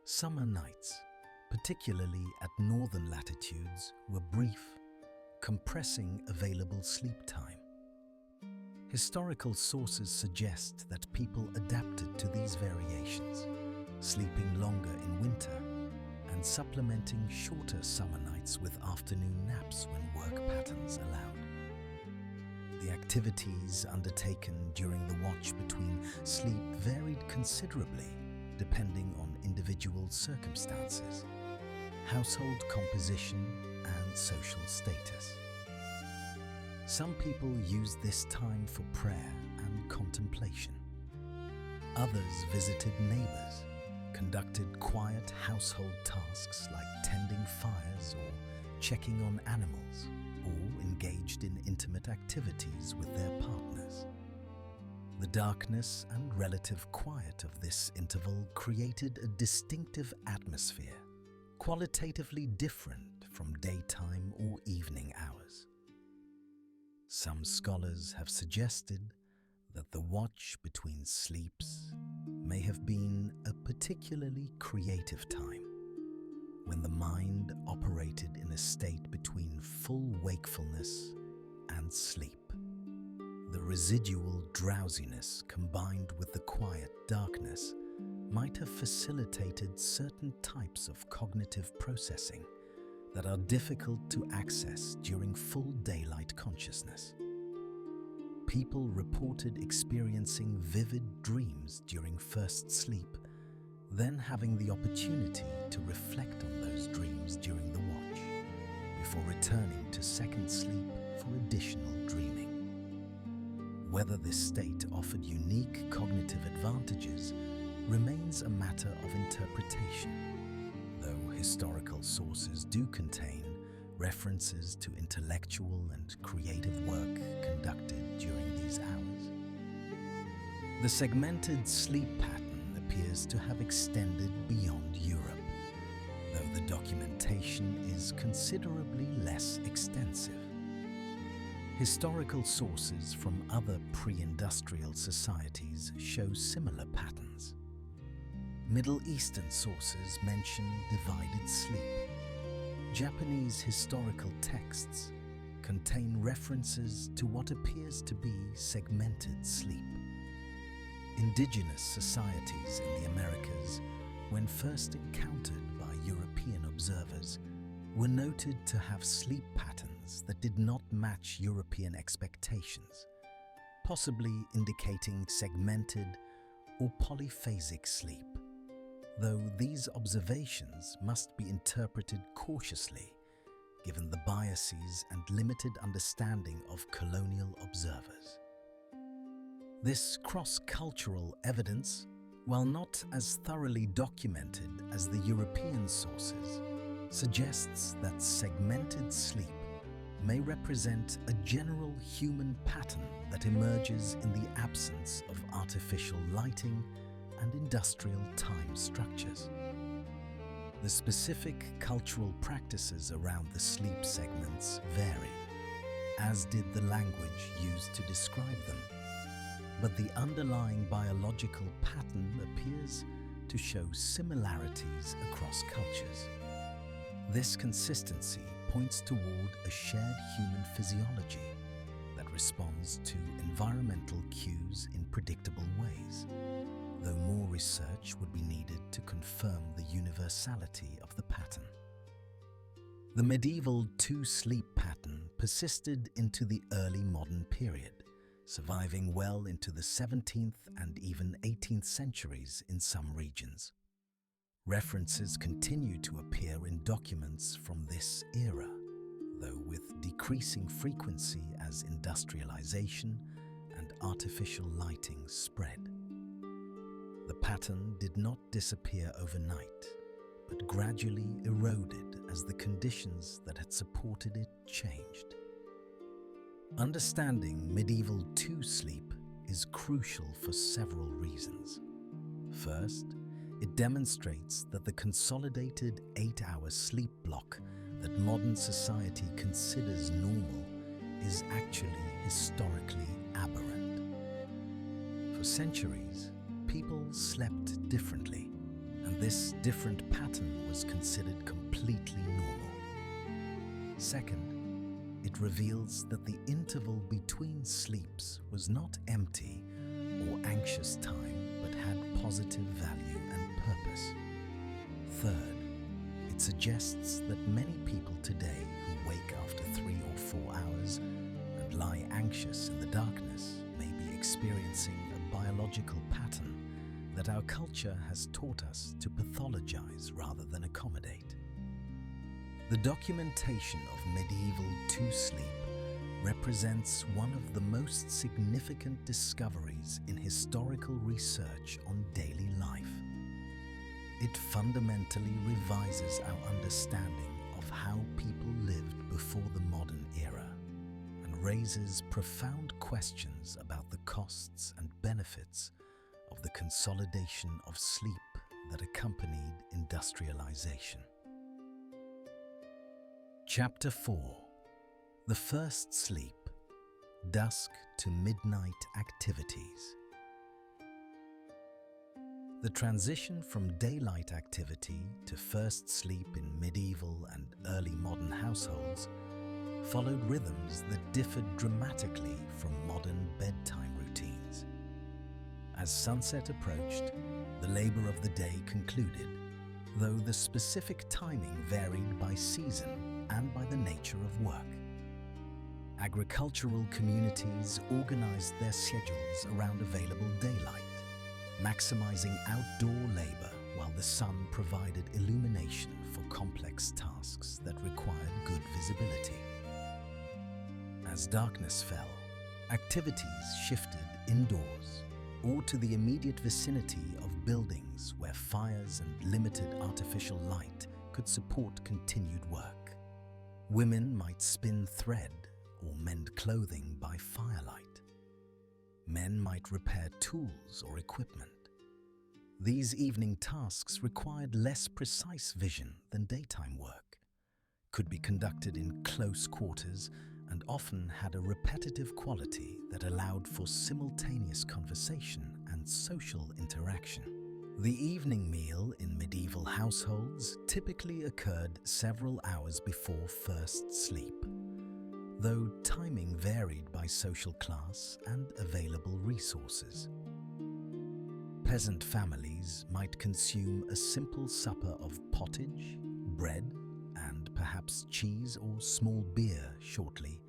Summer nights, particularly at northern latitudes, were brief, compressing available sleep time. Historical sources suggest that people adapted to these variations, sleeping longer in winter and supplementing shorter summer nights with afternoon naps when work patterns allowed. The activities undertaken during the watch between sleep varied considerably depending on individual circumstances, household composition, and social status. Some people used this time for prayer and contemplation. Others visited neighbors, conducted quiet household tasks like tending fires or checking on animals, or engaged in intimate activities with their partners. The darkness and relative quiet of this interval created a distinctive atmosphere, qualitatively different from daytime or evening hours. Some scholars have suggested that the watch between sleeps may have been a particularly creative time, when the mind operated in a state between full wakefulness and sleep. The residual drowsiness combined with the quiet darkness might have facilitated certain types of cognitive processing that are difficult to access during full daylight consciousness. People reported experiencing vivid dreams during first sleep, then having the opportunity to reflect on those dreams during the watch, before returning to second sleep for additional dreaming. Whether this state offered unique cognitive advantages remains a matter of interpretation, though historical sources do contain references to intellectual and creative work conducted during these hours. The segmented sleep pattern appears to have extended beyond Europe, though the documentation is considerably less extensive. Historical sources from other pre-industrial societies show similar patterns. Middle Eastern sources mention divided sleep. Japanese historical texts contain references to what appears to be segmented sleep. Indigenous societies in the Americas, when first encountered by European observers, were noted to have sleep patterns that did not match European expectations, possibly indicating segmented or polyphasic sleep, though these observations must be interpreted cautiously given the biases and limited understanding of colonial observers. This cross-cultural evidence, while not as thoroughly documented as the European sources, suggests that segmented sleep may represent a general human pattern that emerges in the absence of artificial lighting and industrial time structures. The specific cultural practices around the sleep segments vary, as did the language used to describe them, but the underlying biological pattern appears to show similarities across cultures. This consistency points toward a shared human physiology that responds to environmental cues in predictable ways, though more research would be needed to confirm the universality of the pattern. The medieval two-sleep pattern persisted into the early modern period, surviving well into the 17th and even 18th centuries in some regions. References continue to appear in documents from this era, though with decreasing frequency as industrialization and artificial lighting spread. The pattern did not disappear overnight, but gradually eroded as the conditions that had supported it changed. Understanding medieval two-sleep is crucial for several reasons. First, it demonstrates that the consolidated 8-hour sleep block that modern society considers normal is actually historically aberrant. For centuries, people slept differently, and this different pattern was considered completely normal. Second, it reveals that the interval between sleeps was not empty or anxious time, but had positive value and purpose. Third, it suggests that many people today who wake after 3 or 4 hours and lie anxious in the darkness may be experiencing a biological pattern that our culture has taught us to pathologize rather than accommodate. The documentation of medieval two-sleep represents one of the most significant discoveries in historical research on daily life. It fundamentally revises our understanding of how people lived before the modern era and raises profound questions about the costs and benefits of the consolidation of sleep that accompanied industrialization. Chapter 4. The First Sleep. Dusk to Midnight Activities. The transition from daylight activity to first sleep in medieval and early modern households followed rhythms that differed dramatically from modern bedtime routines. As sunset approached, the labor of the day concluded, though the specific timing varied by season and by the nature of work. Agricultural communities organized their schedules around available daylight, maximizing outdoor labor while the sun provided illumination for complex tasks that required good visibility. As darkness fell, activities shifted indoors or to the immediate vicinity of buildings where fires and limited artificial light could support continued work. Women might spin thread or mend clothing by firelight. Men might repair tools or equipment. These evening tasks required less precise vision than daytime work, could be conducted in close quarters, and often had a repetitive quality that allowed for simultaneous conversation and social interaction. The evening meal in medieval households typically occurred several hours before first sleep, though timing varied by social class and available resources. Peasant families might consume a simple supper of pottage, bread, and perhaps cheese or small beer shortly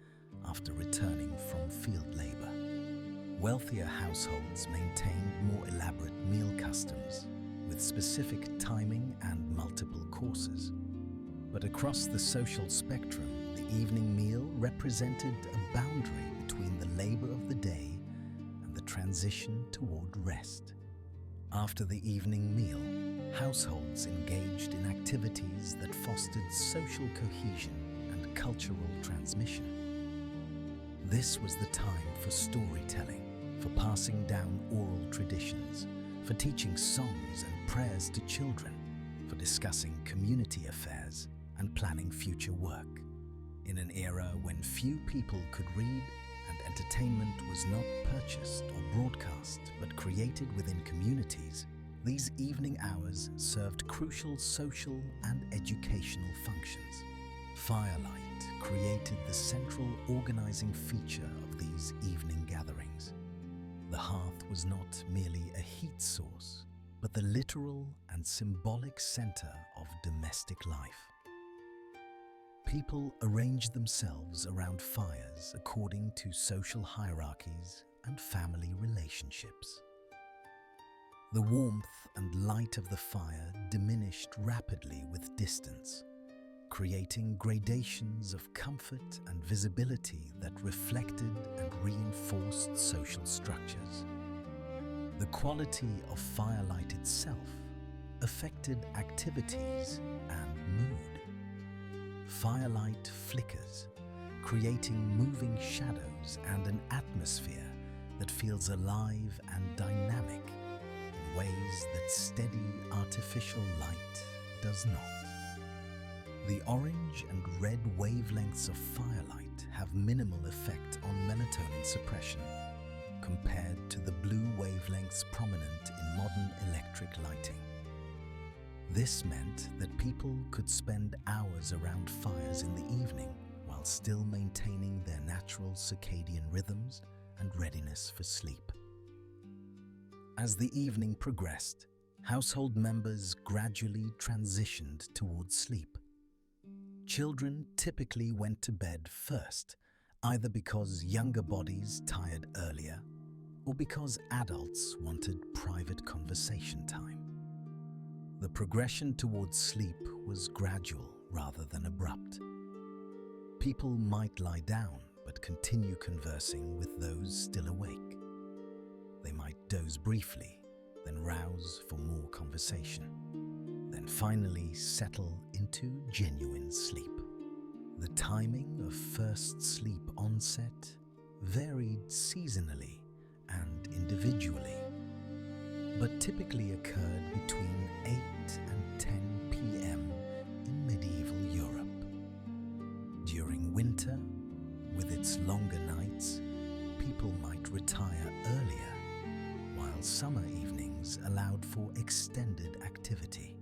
after returning from field labor. Wealthier households maintained more elaborate meal customs with specific timing and multiple courses. But across the social spectrum, the evening meal represented a boundary between the labor of the day and the transition toward rest. After the evening meal, households engaged in activities that fostered social cohesion and cultural transmission. This was the time for storytelling, for passing down oral traditions, for teaching songs and prayers to children, for discussing community affairs and planning future work. In an era when few people could read and entertainment was not purchased or broadcast but created within communities, these evening hours served crucial social and educational functions. Firelight created the central organizing feature of these evening gatherings. The hearth was not merely a heat source, but the literal and symbolic center of domestic life. People arranged themselves around fires according to social hierarchies and family relationships. The warmth and light of the fire diminished rapidly with distance, creating gradations of comfort and visibility that reflected and reinforced social structures. The quality of firelight itself affected activities and mood. Firelight flickers, creating moving shadows and an atmosphere that feels alive and dynamic in ways that steady artificial light does not. The orange and red wavelengths of firelight have minimal effect on melatonin suppression compared to the blue wavelengths prominent in modern electric lighting. This meant that people could spend hours around fires in the evening while still maintaining their natural circadian rhythms and readiness for sleep. As the evening progressed, household members gradually transitioned towards sleep. Children typically went to bed first, either because younger bodies tired earlier or because adults wanted private conversation time. The progression towards sleep was gradual rather than abrupt. People might lie down but continue conversing with those still awake. They might doze briefly, then rouse for more conversation, then finally settle into genuine sleep. The timing of first sleep onset varied seasonally and individually, but typically occurred between 8 and 10 p.m. in medieval Europe. longer nights, people might retire earlier, while summer evenings allowed for extended activity.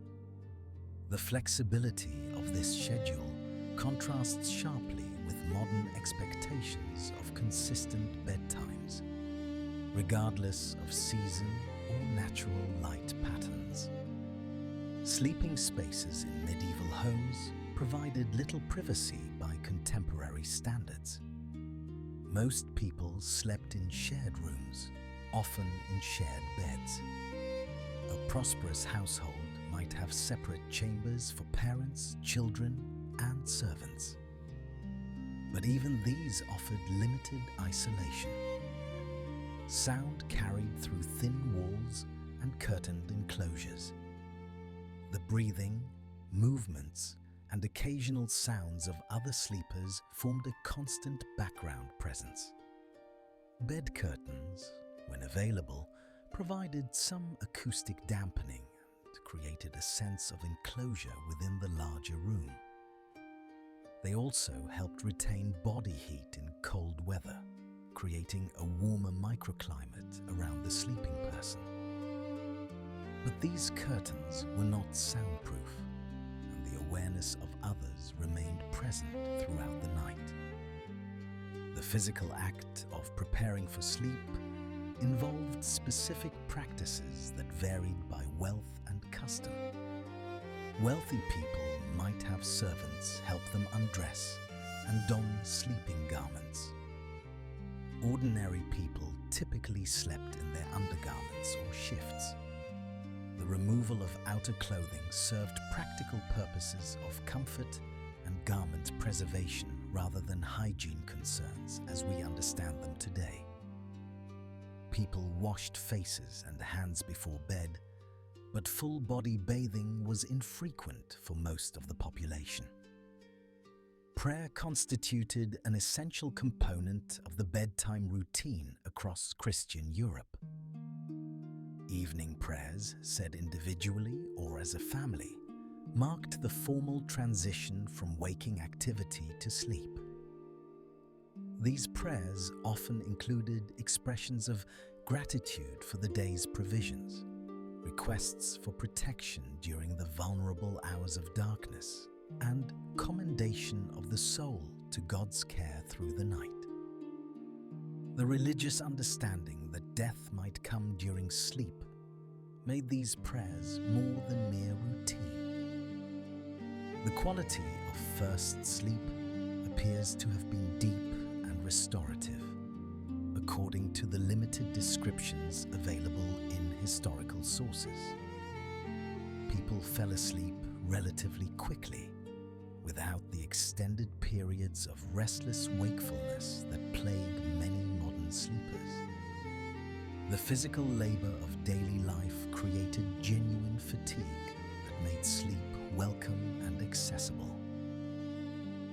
The flexibility of this schedule contrasts sharply with modern expectations of consistent bedtimes, regardless of season or natural light patterns. Sleeping spaces in medieval homes provided little privacy by contemporary standards. Most people slept in shared rooms, often in shared beds. A prosperous household might have separate chambers for parents, children, and servants. But even these offered limited isolation. Sound carried through thin walls and curtained enclosures. The breathing, movements, and occasional sounds of other sleepers formed a constant background presence. Bed curtains, when available, provided some acoustic dampening and created a sense of enclosure within the larger room. They also helped retain body heat in cold weather, creating a warmer microclimate around the sleeping person. But these curtains were not soundproof, and the awareness of others remained present throughout the night. The physical act of preparing for sleep involved specific practices that varied by wealth and custom. Wealthy people might have servants help them undress and don sleeping garments. Ordinary people typically slept in their undergarments or shifts. The removal of outer clothing served practical purposes of comfort and garment preservation rather than hygiene concerns as we understand them today. People washed faces and hands before bed, but full-body bathing was infrequent for most of the population. Prayer constituted an essential component of the bedtime routine across Christian Europe. Evening prayers, said individually or as a family, marked the formal transition from waking activity to sleep. These prayers often included expressions of gratitude for the day's provisions, requests for protection during the vulnerable hours of darkness, and commendation of the soul to God's care through the night. The religious understanding that death might come during sleep made these prayers more than mere routine. The quality of first sleep appears to have been deep and restorative, according to the limited descriptions available in historical sources. People fell asleep relatively quickly, without the extended periods of restless wakefulness that plague many modern sleepers. The physical labor of daily life created genuine fatigue that made sleep welcome and accessible.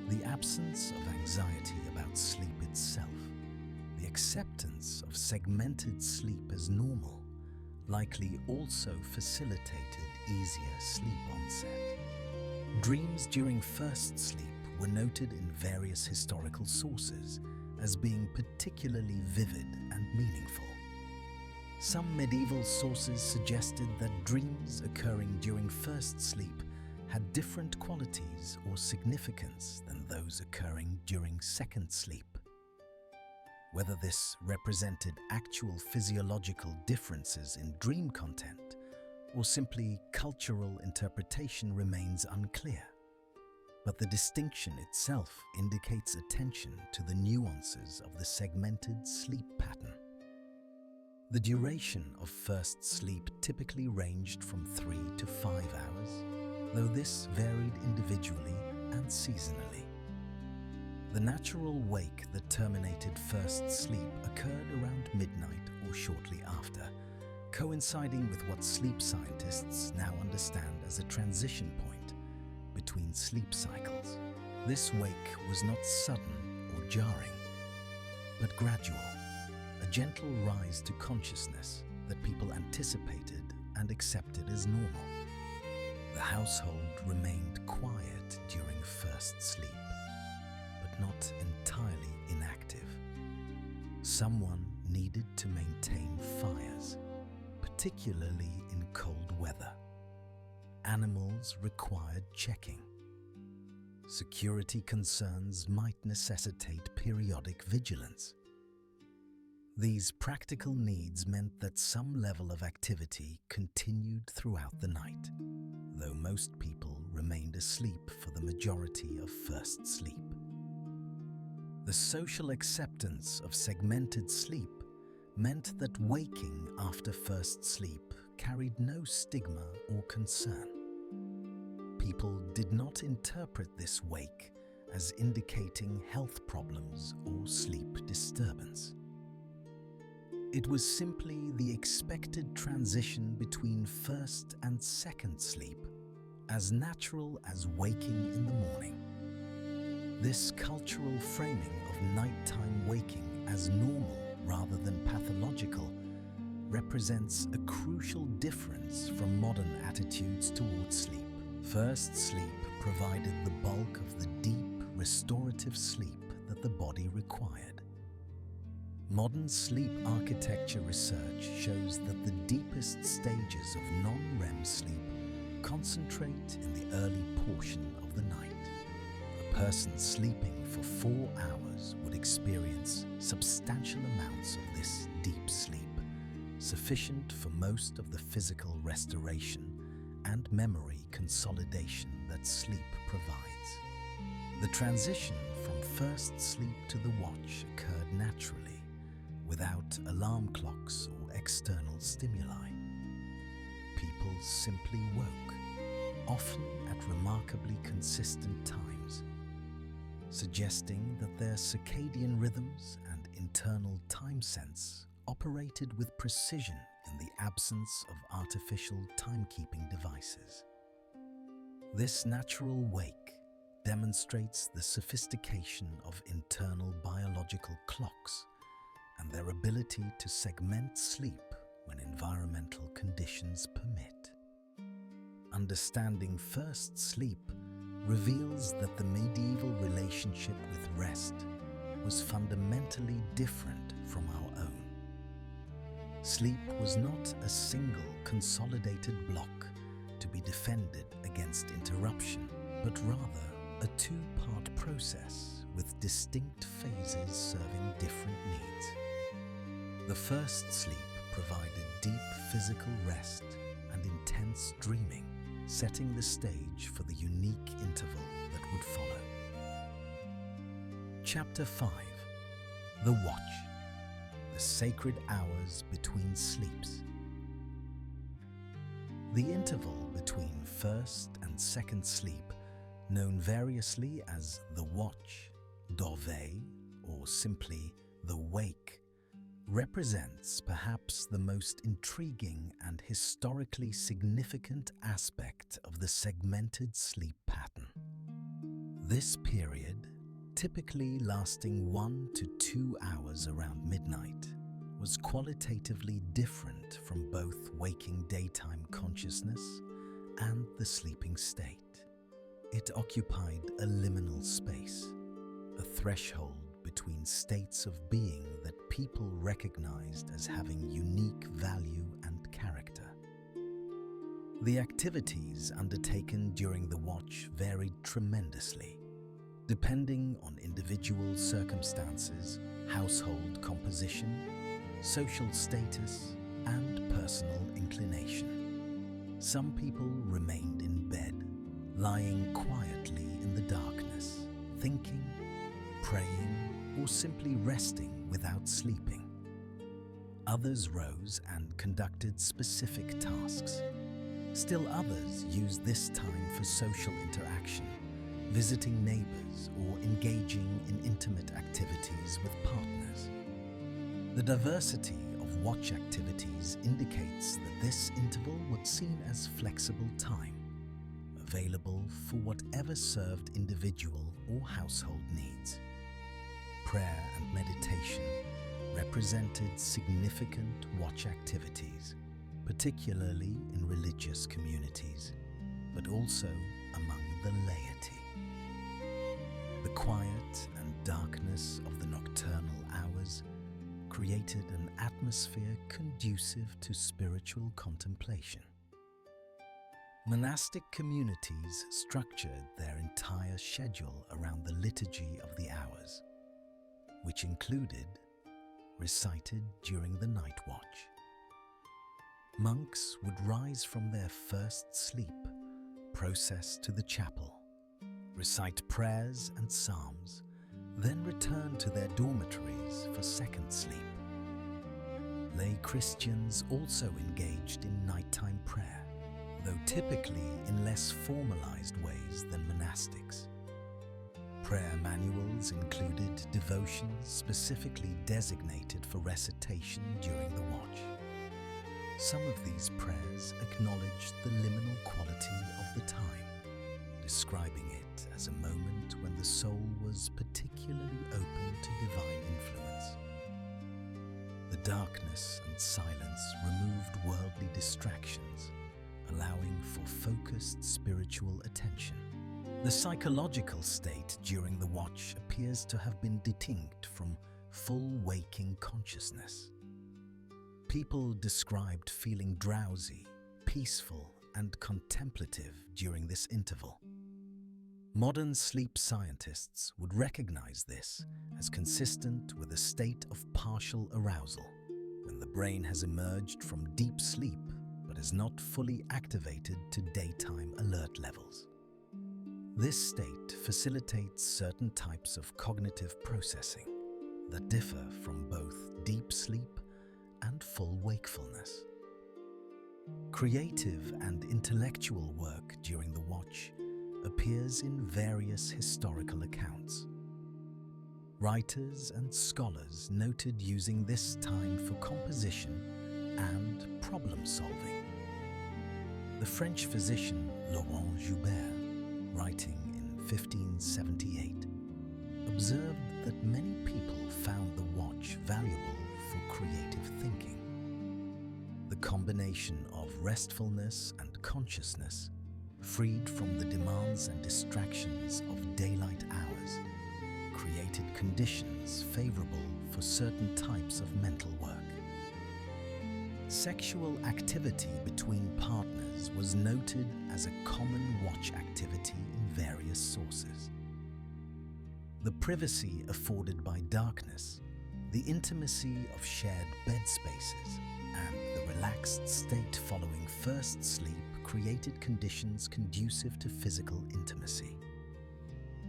The absence of anxiety about sleep itself, the acceptance of segmented sleep as normal, likely also facilitated easier sleep onset. Dreams during first sleep were noted in various historical sources as being particularly vivid and meaningful. Some medieval sources suggested that dreams occurring during first sleep had different qualities or significance than those occurring during second sleep. Whether this represented actual physiological differences in dream content or simply cultural interpretation remains unclear, but the distinction itself indicates attention to the nuances of the segmented sleep pattern. The duration of first sleep typically ranged from 3 to 5 hours, though this varied individually and seasonally. The natural wake that terminated first sleep occurred around midnight or shortly after, coinciding with what sleep scientists now understand as a transition point between sleep cycles. This wake was not sudden or jarring, but gradual, a gentle rise to consciousness that people anticipated and accepted as normal. The household remained quiet during first sleep, but not entirely inactive. Someone needed to maintain fires, particularly in cold weather. Animals required checking. Security concerns might necessitate periodic vigilance. These practical needs meant that some level of activity continued throughout the night, though most people remained asleep for the majority of first sleep. The social acceptance of segmented sleep meant that waking after first sleep carried no stigma or concern. People did not interpret this wake as indicating health problems or sleep disturbance. It was simply the expected transition between first and second sleep, as natural as waking in the morning. This cultural framing of nighttime waking as normal rather than pathological represents a crucial difference from modern attitudes towards sleep. First sleep provided the bulk of the deep, restorative sleep that the body required. Modern sleep architecture research shows that the deepest stages of non-REM sleep concentrate in the early portion of the night. A person sleeping for 4 hours would experience substantial amounts of this deep sleep, sufficient for most of the physical restoration and memory consolidation that sleep provides. The transition from first sleep to the watch occurred naturally, without alarm clocks or external stimuli. People simply woke, often at remarkably consistent times, suggesting that their circadian rhythms and internal time sense operated with precision in the absence of artificial timekeeping devices. This natural wake demonstrates the sophistication of internal biological clocks and their ability to segment sleep when environmental conditions permit. Understanding first sleep reveals that the medieval relationship with rest was fundamentally different from our own. Sleep was not a single consolidated block to be defended against interruption, but rather a two-part process with distinct phases serving different needs. The first sleep provided deep physical rest and intense dreaming, setting the stage for the unique interval that would follow. Chapter 5. The Watch. The sacred hours between sleeps. The interval between first and second sleep, known variously as the watch, dorveille, or simply the wake, represents perhaps the most intriguing and historically significant aspect of the segmented sleep pattern. This period, typically lasting 1 to 2 hours around midnight, was qualitatively different from both waking daytime consciousness and the sleeping state. It occupied a liminal space, a threshold between states of being that people recognized as having unique value and character. The activities undertaken during the watch varied tremendously, depending on individual circumstances, household composition, social status, and personal inclination. Some people remained in bed, lying quietly in the darkness, thinking, praying, or simply resting without sleeping. Others rose and conducted specific tasks. Still others used this time for social interaction, visiting neighbors or engaging in intimate activities with partners. The diversity of watch activities indicates that this interval was seen as flexible time, available for whatever served individual or household needs. Prayer and meditation represented significant watch activities, particularly in religious communities, but also among the laity. The quiet and darkness of the nocturnal hours created an atmosphere conducive to spiritual contemplation. Monastic communities structured their entire schedule around the liturgy of the hours, which included recited during the night watch. Monks would rise from their first sleep, process to the chapel, recite prayers and psalms, then return to their dormitories for second sleep. Lay Christians also engaged in nighttime prayer, though typically in less formalized ways than monastics. Prayer manuals included devotions specifically designated for recitation during the watch. Some of these prayers acknowledged the liminal quality of the time, describing it as a moment when the soul was particularly open to divine influence. The darkness and silence removed worldly distractions, allowing for focused spiritual attention. The psychological state during the watch appears to have been distinct from full waking consciousness. People described feeling drowsy, peaceful, and contemplative during this interval. Modern sleep scientists would recognize this as consistent with a state of partial arousal, when the brain has emerged from deep sleep but is not fully activated to daytime alert levels. This state facilitates certain types of cognitive processing that differ from both deep sleep and full wakefulness. Creative and intellectual work during the watch appears in various historical accounts. Writers and scholars noted using this time for composition and problem-solving. The French physician Laurent Joubert, writing in 1578, observed that many people found the watch valuable for creative thinking. The combination of restfulness and consciousness, freed from the demands and distractions of daylight hours, created conditions favorable for certain types of mental work. Sexual activity between partners was noted as a common watch activity in various sources. The privacy afforded by darkness, the intimacy of shared bed spaces, and the relaxed state following first sleep created conditions conducive to physical intimacy.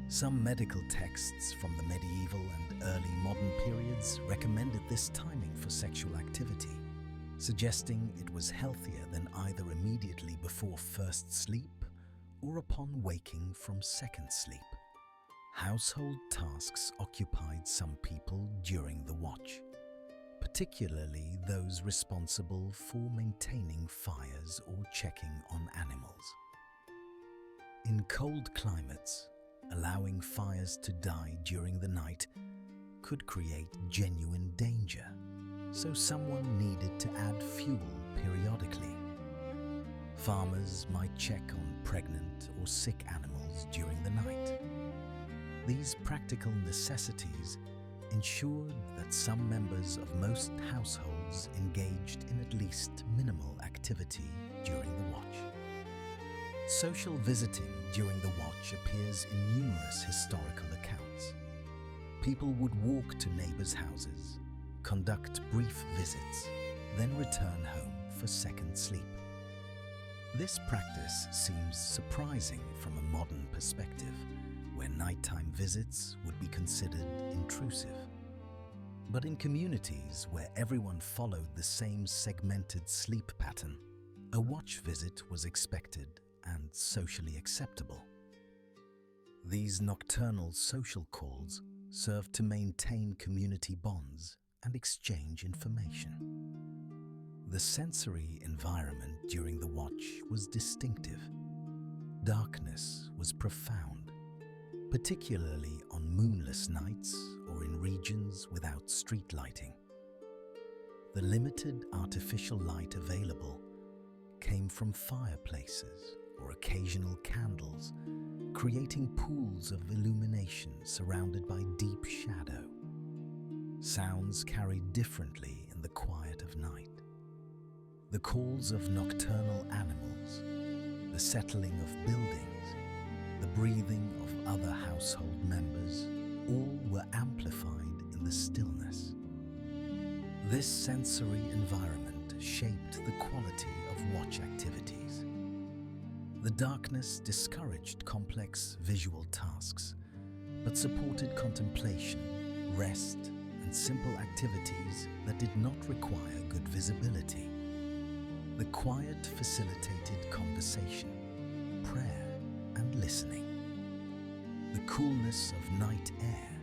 Some medical texts from the medieval and early modern periods recommended this timing for sexual activity, suggesting it was healthier than either immediately before first sleep or upon waking from second sleep. Household tasks occupied some people during the watch, particularly those responsible for maintaining fires or checking on animals. In cold climates, allowing fires to die during the night could create genuine danger, so someone needed to add fuel periodically. Farmers might check on pregnant or sick animals during the night. These practical necessities ensured that some members of most households engaged in at least minimal activity during the watch. Social visiting during the watch appears in numerous historical accounts. People would walk to neighbors' houses, conduct brief visits, then return home for second sleep. This practice seems surprising from a modern perspective, where nighttime visits would be considered intrusive. But in communities where everyone followed the same segmented sleep pattern, a watch visit was expected and socially acceptable. These nocturnal social calls served to maintain community bonds and exchange information. The sensory environment during the watch was distinctive. Darkness was profound, particularly on moonless nights or in regions without street lighting. The limited artificial light available came from fireplaces or occasional candles, creating pools of illumination surrounded by deep shadow. Sounds carried differently in the quiet of night. The calls of nocturnal animals, the settling of buildings, the breathing of other household members, all were amplified in the stillness. This sensory environment shaped the quality of watch activities. The darkness discouraged complex visual tasks, but supported contemplation, rest, and simple activities that did not require good visibility. The quiet facilitated conversation, prayer, and listening. The coolness of night air,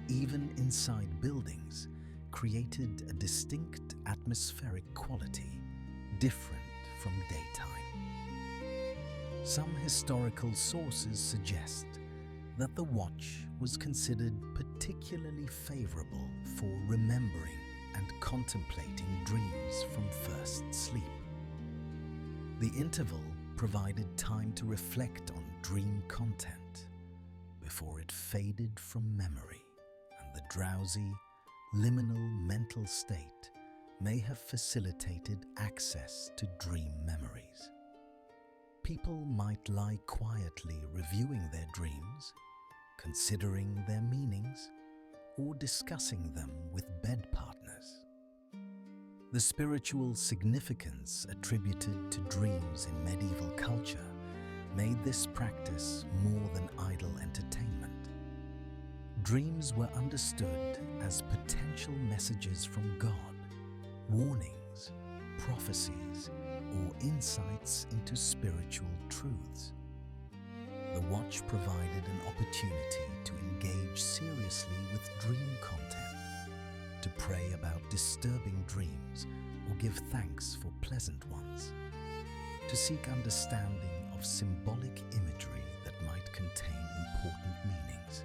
even inside buildings, created a distinct atmospheric quality, different from daytime. Some historical sources suggest that the watch was considered particularly favorable for remembering and contemplating dreams from first sleep. The interval provided time to reflect on dream content before it faded from memory, and the drowsy, liminal mental state may have facilitated access to dream memories. People might lie quietly reviewing their dreams, considering their meanings, or discussing them with bed partners. The spiritual significance attributed to dreams in medieval culture made this practice more than idle entertainment. Dreams were understood as potential messages from God, warnings, prophecies, or insights into spiritual truths. The watch provided an opportunity to engage seriously with dream content, to pray about disturbing dreams or give thanks for pleasant ones, to seek understanding of symbolic imagery that might contain important meanings.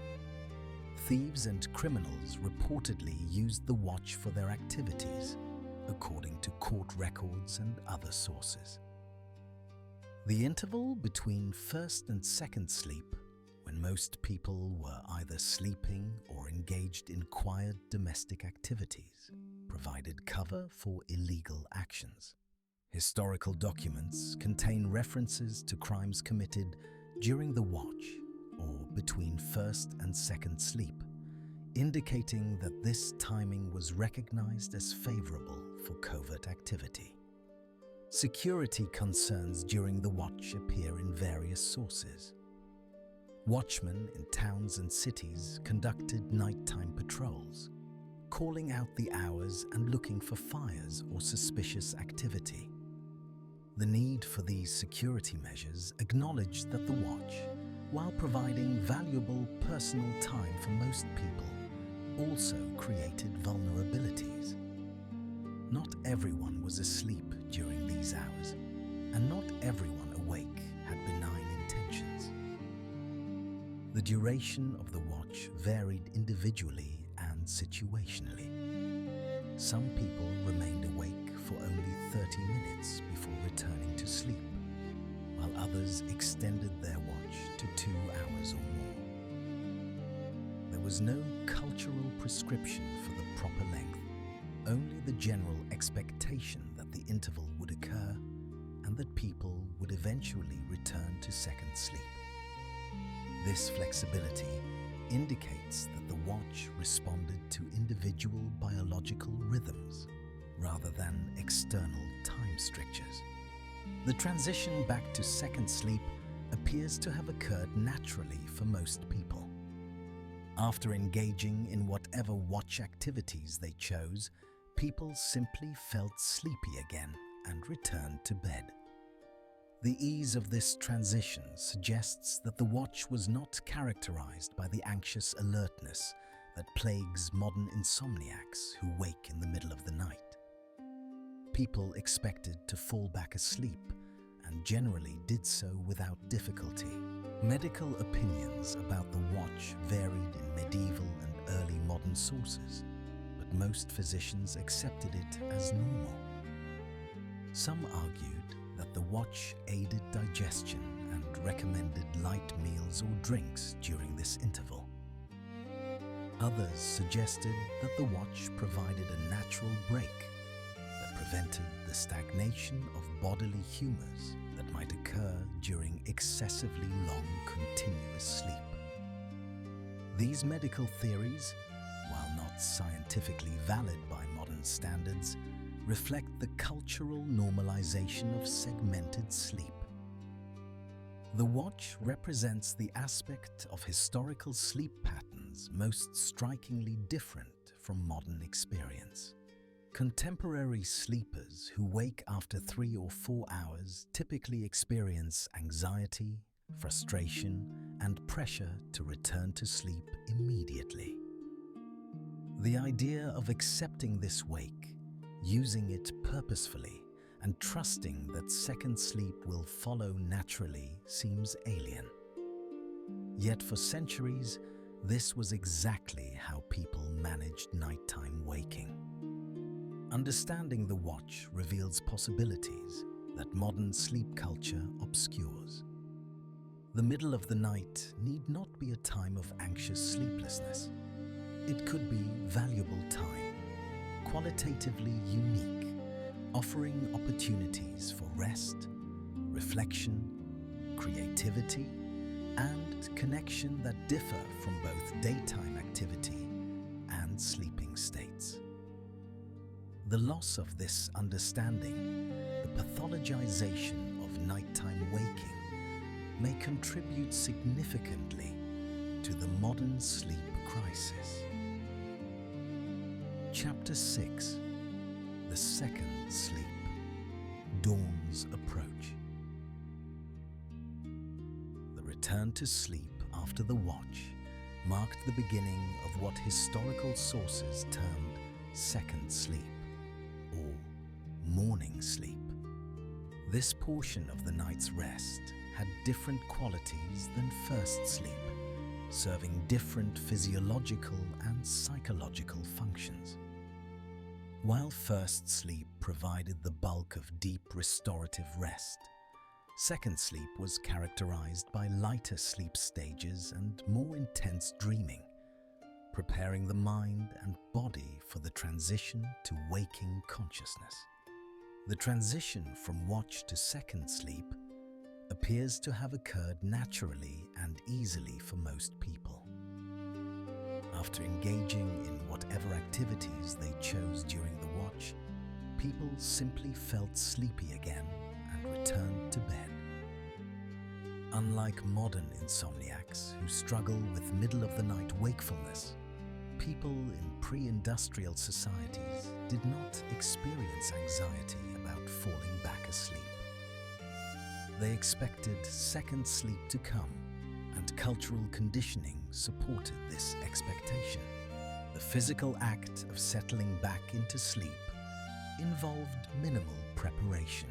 Thieves and criminals reportedly used the watch for their activities, according to court records and other sources. The interval between first and second sleep, when most people were either sleeping or engaged in quiet domestic activities, provided cover for illegal actions. Historical documents contain references to crimes committed during the watch or between first and second sleep, indicating that this timing was recognized as favorable for covert activity. Security concerns during the watch appear in various sources. Watchmen in towns and cities conducted nighttime patrols, calling out the hours and looking for fires or suspicious activity. The need for these security measures acknowledged that the watch, while providing valuable personal time for most people, also created vulnerabilities. Not everyone was asleep during these hours, and not everyone awake had benign intentions. The duration of the watch varied individually and situationally. Some people remained awake for only 30 minutes before returning to sleep, while others extended their watch to 2 hours or more. There was no cultural prescription for the proper length, only the general expectation that the interval would occur and that people would eventually return to second sleep. This flexibility indicates that the watch responded to individual biological rhythms rather than external time strictures. The transition back to second sleep appears to have occurred naturally for most people. After engaging in whatever watch activities they chose, people simply felt sleepy again and returned to bed. The ease of this transition suggests that the watch was not characterized by the anxious alertness that plagues modern insomniacs who wake in the middle of the night. People expected to fall back asleep and generally did so without difficulty. Medical opinions about the watch varied in medieval and early modern sources, but most physicians accepted it as normal. Some argued that the watch aided digestion and recommended light meals or drinks during this interval. Others suggested that the watch provided a natural break that prevented the stagnation of bodily humors that might occur during excessively long continuous sleep. These medical theories, while not scientifically valid by modern standards, reflect the cultural normalization of segmented sleep. The watch represents the aspect of historical sleep patterns most strikingly different from modern experience. Contemporary sleepers who wake after 3 or 4 hours typically experience anxiety, frustration, and pressure to return to sleep immediately. The idea of accepting this wake, using it purposefully, and trusting that second sleep will follow naturally seems alien. Yet for centuries, this was exactly how people managed nighttime waking. Understanding the watch reveals possibilities that modern sleep culture obscures. The middle of the night need not be a time of anxious sleeplessness. It could be valuable time, qualitatively unique, offering opportunities for rest, reflection, creativity, and connection that differ from both daytime activity and sleeping states. The loss of this understanding, the pathologization of nighttime waking, may contribute significantly to the modern sleep crisis. Chapter 6: The Second Sleep. Dawn's Approach. The return to sleep after the watch marked the beginning of what historical sources termed second sleep, or morning sleep. This portion of the night's rest had different qualities than first sleep, serving different physiological and psychological functions. While first sleep provided the bulk of deep restorative rest, second sleep was characterized by lighter sleep stages and more intense dreaming, preparing the mind and body for the transition to waking consciousness. The transition from watch to second sleep appears to have occurred naturally and easily for most people. After engaging in whatever activities they chose during the watch, people simply felt sleepy again and returned to bed. Unlike modern insomniacs who struggle with middle-of-the-night wakefulness, people in pre-industrial societies did not experience anxiety about falling back asleep. They expected second sleep to come, and cultural conditioning supported this expectation. The physical act of settling back into sleep involved minimal preparation.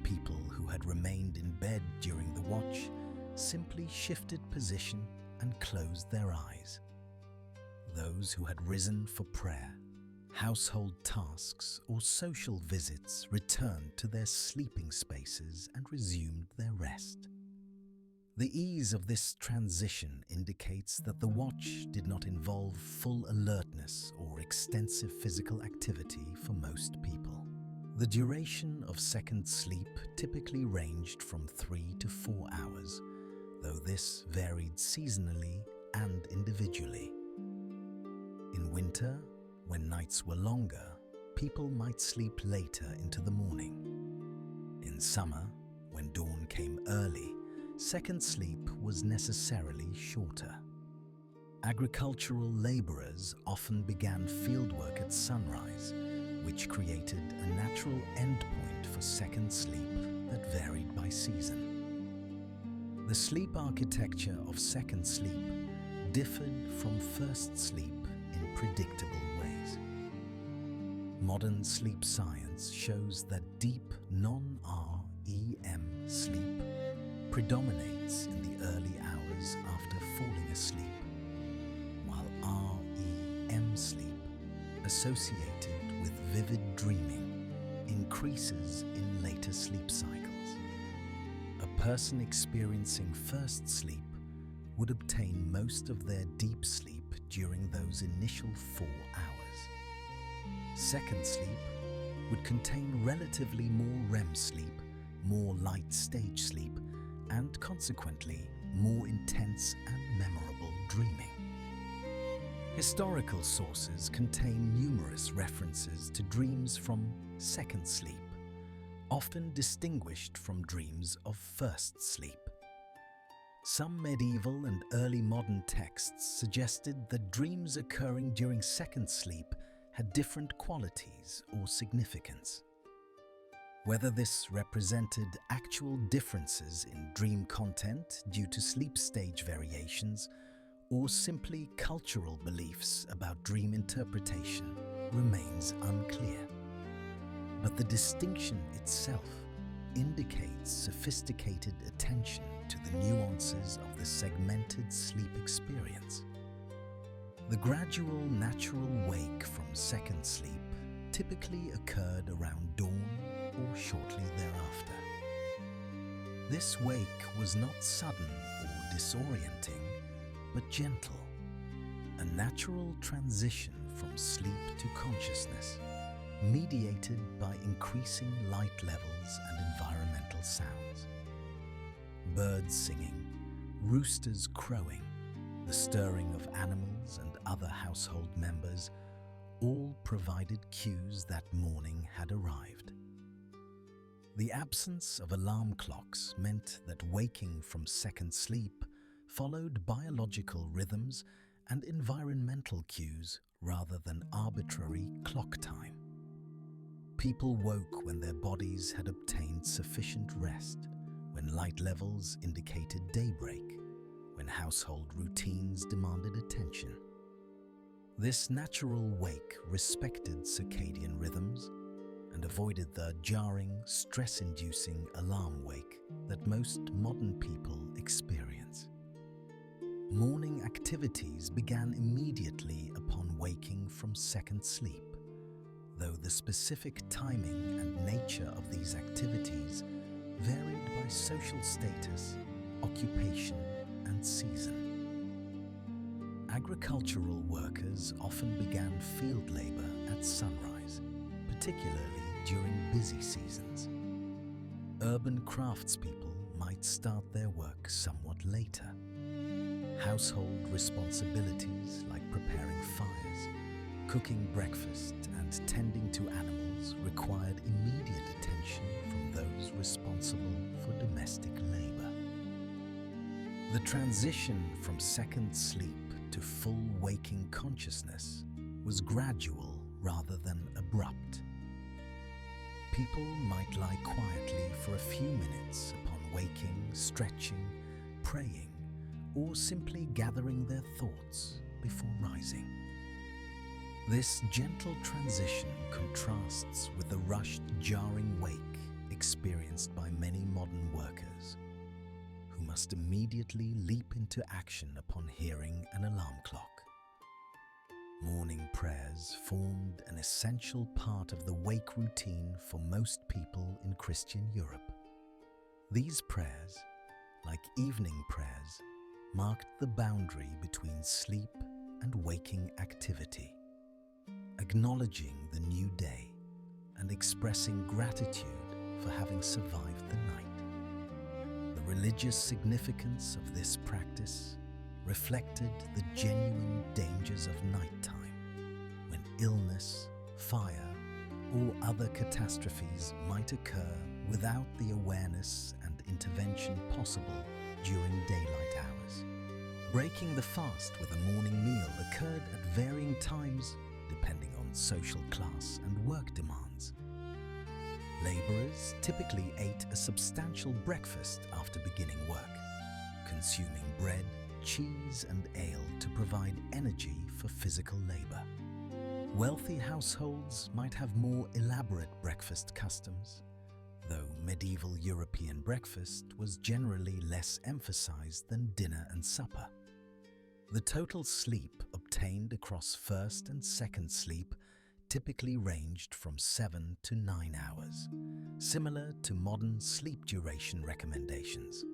People who had remained in bed during the watch simply shifted position and closed their eyes. Those who had risen for prayer, household tasks, or social visits returned to their sleeping spaces and resumed their rest. The ease of this transition indicates that the watch did not involve full alertness or extensive physical activity for most people. The duration of second sleep typically ranged from 3 to 4 hours, though this varied seasonally and individually. In winter, when nights were longer, people might sleep later into the morning. In summer, when dawn came early, second sleep was necessarily shorter. Agricultural laborers often began fieldwork at sunrise, which created a natural endpoint for second sleep that varied by season. The sleep architecture of second sleep differed from first sleep in predictable ways. Modern sleep science shows that deep non-REM sleep predominates in the early hours after falling asleep, while REM sleep, associated with vivid dreaming, increases in later sleep cycles. A person experiencing first sleep would obtain most of their deep sleep during those initial 4 hours. Second sleep would contain relatively more REM sleep, more light stage sleep, and consequently more intense and memorable dreaming. Historical sources contain numerous references to dreams from second sleep, often distinguished from dreams of first sleep. Some medieval and early modern texts suggested that dreams occurring during second sleep had different qualities or significance. Whether this represented actual differences in dream content due to sleep stage variations or simply cultural beliefs about dream interpretation remains unclear. But the distinction itself indicates sophisticated attention to the nuances of the segmented sleep experience. The gradual natural wake from second sleep typically occurred around dawn or shortly thereafter. This wake was not sudden or disorienting, but gentle, a natural transition from sleep to consciousness, mediated by increasing light levels and environmental sounds. Birds singing, roosters crowing, the stirring of animals and other household members all provided cues that morning had arrived. The absence of alarm clocks meant that waking from second sleep followed biological rhythms and environmental cues rather than arbitrary clock time. People woke when their bodies had obtained sufficient rest, when light levels indicated daybreak, when household routines demanded attention. This natural wake respected circadian rhythms and avoided the jarring, stress-inducing alarm wake that most modern people experience. Morning activities began immediately upon waking from second sleep, though the specific timing and nature of these activities varied by social status, occupation, and season. Agricultural workers often began field labor at sunrise, particularly during busy seasons. Urban craftspeople might start their work somewhat later. Household responsibilities like preparing fires, cooking breakfast, and tending to animals required immediate attention from those responsible for domestic labor. The transition from second sleep to full waking consciousness was gradual rather than abrupt. People might lie quietly for a few minutes upon waking, stretching, praying, or simply gathering their thoughts before rising. This gentle transition contrasts with the rushed, jarring wake experienced by many modern workers, who must immediately leap into action upon hearing an alarm clock. Morning prayers formed an essential part of the wake routine for most people in Christian Europe. These prayers, like evening prayers, marked the boundary between sleep and waking activity, acknowledging the new day and expressing gratitude for having survived the night. The religious significance of this practice reflected the genuine dangers of nighttime, when illness, fire, or other catastrophes might occur without the awareness and intervention possible during daylight hours. Breaking the fast with a morning meal occurred at varying times depending on social class and work demands. Laborers typically ate a substantial breakfast after beginning work, consuming bread, cheese, and ale to provide energy for physical labor. Wealthy households might have more elaborate breakfast customs, though medieval European breakfast was generally less emphasized than dinner and supper. The total sleep obtained across first and second sleep typically ranged from 7 to 9 hours, similar to modern sleep duration recommendations.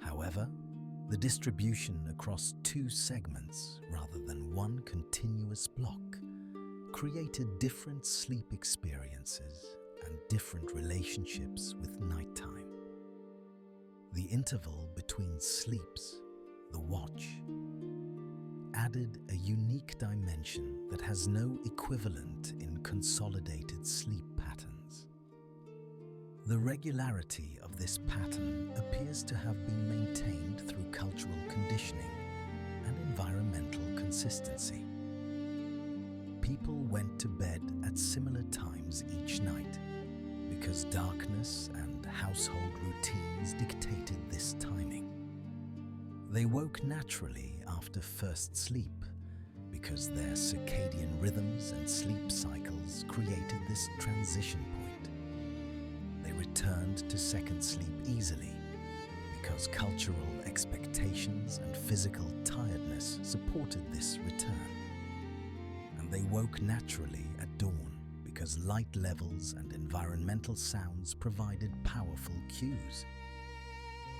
However, the distribution across 2 segments rather than one continuous block created different sleep experiences and different relationships with nighttime. The interval between sleeps, the watch, added a unique dimension that has no equivalent in consolidated sleep patterns. The regularity of this pattern appears to have been maintained through cultural conditioning and environmental consistency. People went to bed at similar times each night because darkness and household routines dictated this timing. They woke naturally after first sleep because their circadian rhythms and sleep cycles created this transition point. They returned to second sleep easily because cultural expectations and physical tiredness supported this return. And they woke naturally at dawn because light levels and environmental sounds provided powerful cues.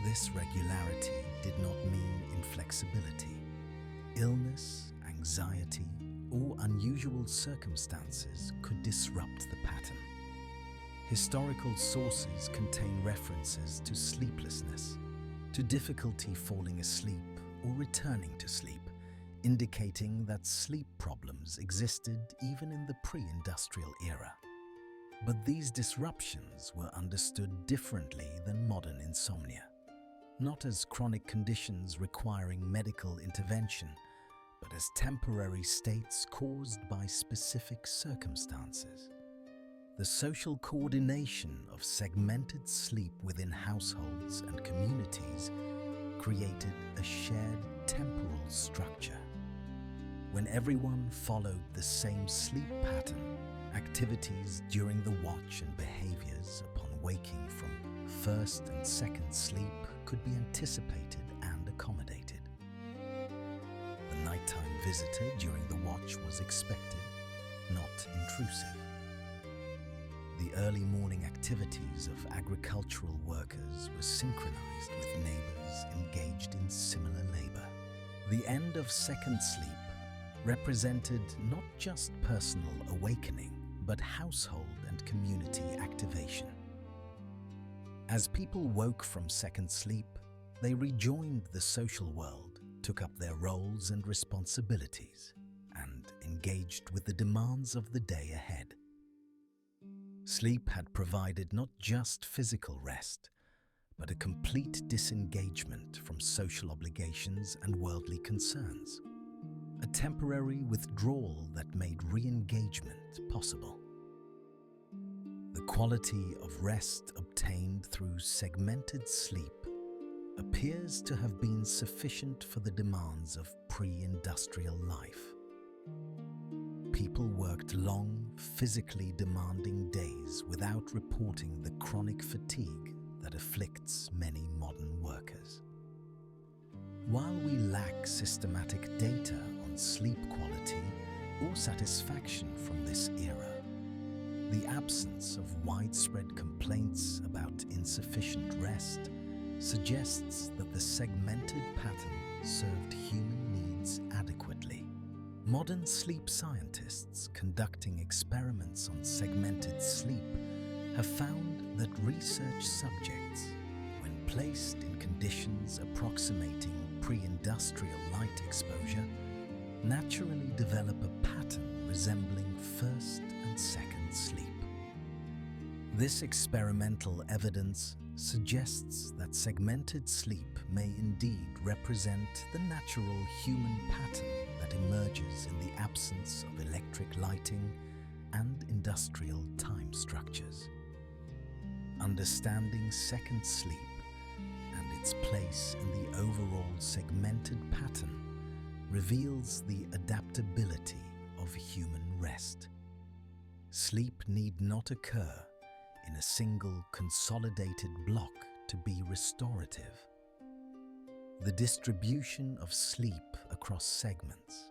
This regularity did not mean inflexibility. Illness, anxiety, or unusual circumstances could disrupt the pattern. Historical sources contain references to sleeplessness, to difficulty falling asleep or returning to sleep, indicating that sleep problems existed even in the pre-industrial era. But these disruptions were understood differently than modern insomnia, not as chronic conditions requiring medical intervention, but as temporary states caused by specific circumstances. The social coordination of segmented sleep within households and communities created a shared temporal structure. When everyone followed the same sleep pattern, activities during the watch and behaviors upon waking from first and second sleep could be anticipated and accommodated. The nighttime visitor during the watch was expected, not intrusive. The early morning activities of agricultural workers were synchronized with neighbors engaged in similar labor. The end of second sleep represented not just personal awakening, but household and community activation. As people woke from second sleep, they rejoined the social world, took up their roles and responsibilities, and engaged with the demands of the day ahead. Sleep had provided not just physical rest, but a complete disengagement from social obligations and worldly concerns, a temporary withdrawal that made re-engagement possible. The quality of rest obtained through segmented sleep appears to have been sufficient for the demands of pre-industrial life. People worked long, physically demanding days without reporting the chronic fatigue that afflicts many modern workers. While we lack systematic data on sleep quality or satisfaction from this era, the absence of widespread complaints about insufficient rest suggests that the segmented pattern served human needs adequately. Modern sleep scientists conducting experiments on segmented sleep have found that research subjects, when placed in conditions approximating pre-industrial light exposure, naturally develop a pattern resembling first and second sleep. This experimental evidence suggests that segmented sleep may indeed represent the natural human pattern that emerges in the absence of electric lighting and industrial time structures. Understanding second sleep and its place in the overall segmented pattern reveals the adaptability of human rest. Sleep need not occur in a single consolidated block to be restorative. The distribution of sleep across segments,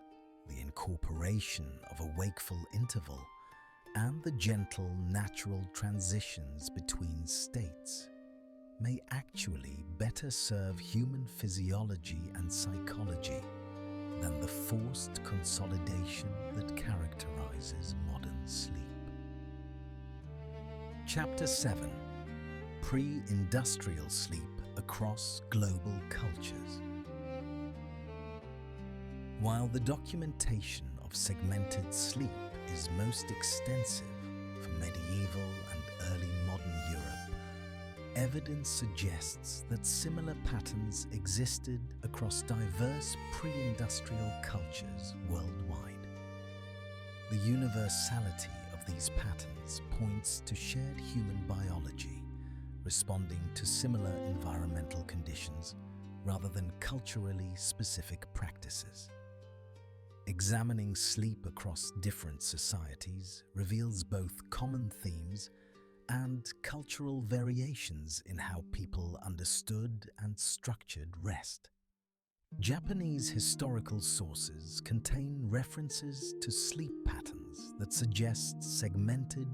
the incorporation of a wakeful interval, and the gentle natural transitions between states may actually better serve human physiology and psychology than the forced consolidation that characterizes modern sleep. Chapter 7: Pre-industrial sleep across global cultures. While the documentation of segmented sleep is most extensive for medieval and early modern Europe, evidence suggests that similar patterns existed across diverse pre-industrial cultures worldwide. The universality of these patterns points to shared human biology responding to similar environmental conditions rather than culturally specific practices. Examining sleep across different societies reveals both common themes and cultural variations in how people understood and structured rest. Japanese historical sources contain references to sleep patterns that suggest segmented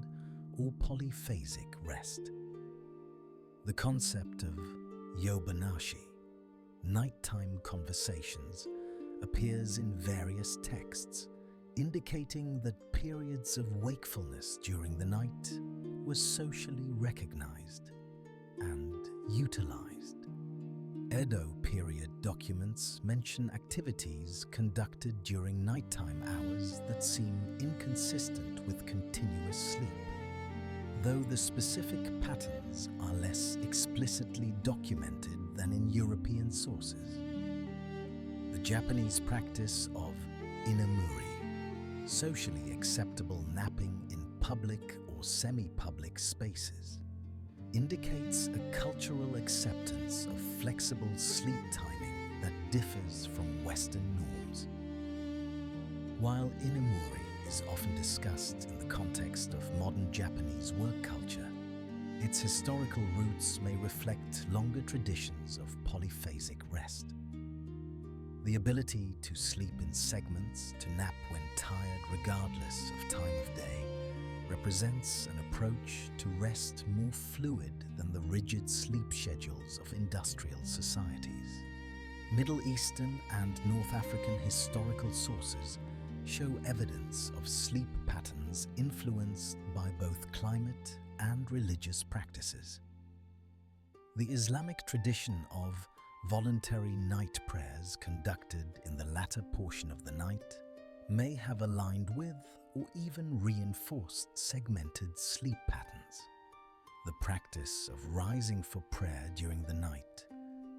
or polyphasic rest. The concept of yobanashi, nighttime conversations, appears in various texts, indicating that periods of wakefulness during the night were socially recognized and utilized. Edo period documents mention activities conducted during nighttime hours that seem inconsistent with continuous sleep, though the specific patterns are less explicitly documented than in European sources. The Japanese practice of inamuri, socially acceptable napping in public or semi-public spaces, indicates a cultural acceptance of flexible sleep timing that differs from Western norms. While inamuri is often discussed in the context of modern Japanese work culture, its historical roots may reflect longer traditions of polyphasic rest. The ability to sleep in segments, to nap when tired regardless of time of day, represents an approach to rest more fluid than the rigid sleep schedules of industrial societies. Middle Eastern and North African historical sources show evidence of sleep patterns influenced by both climate and religious practices. The Islamic tradition of voluntary night prayers conducted in the latter portion of the night may have aligned with or even reinforced segmented sleep patterns. The practice of rising for prayer during the night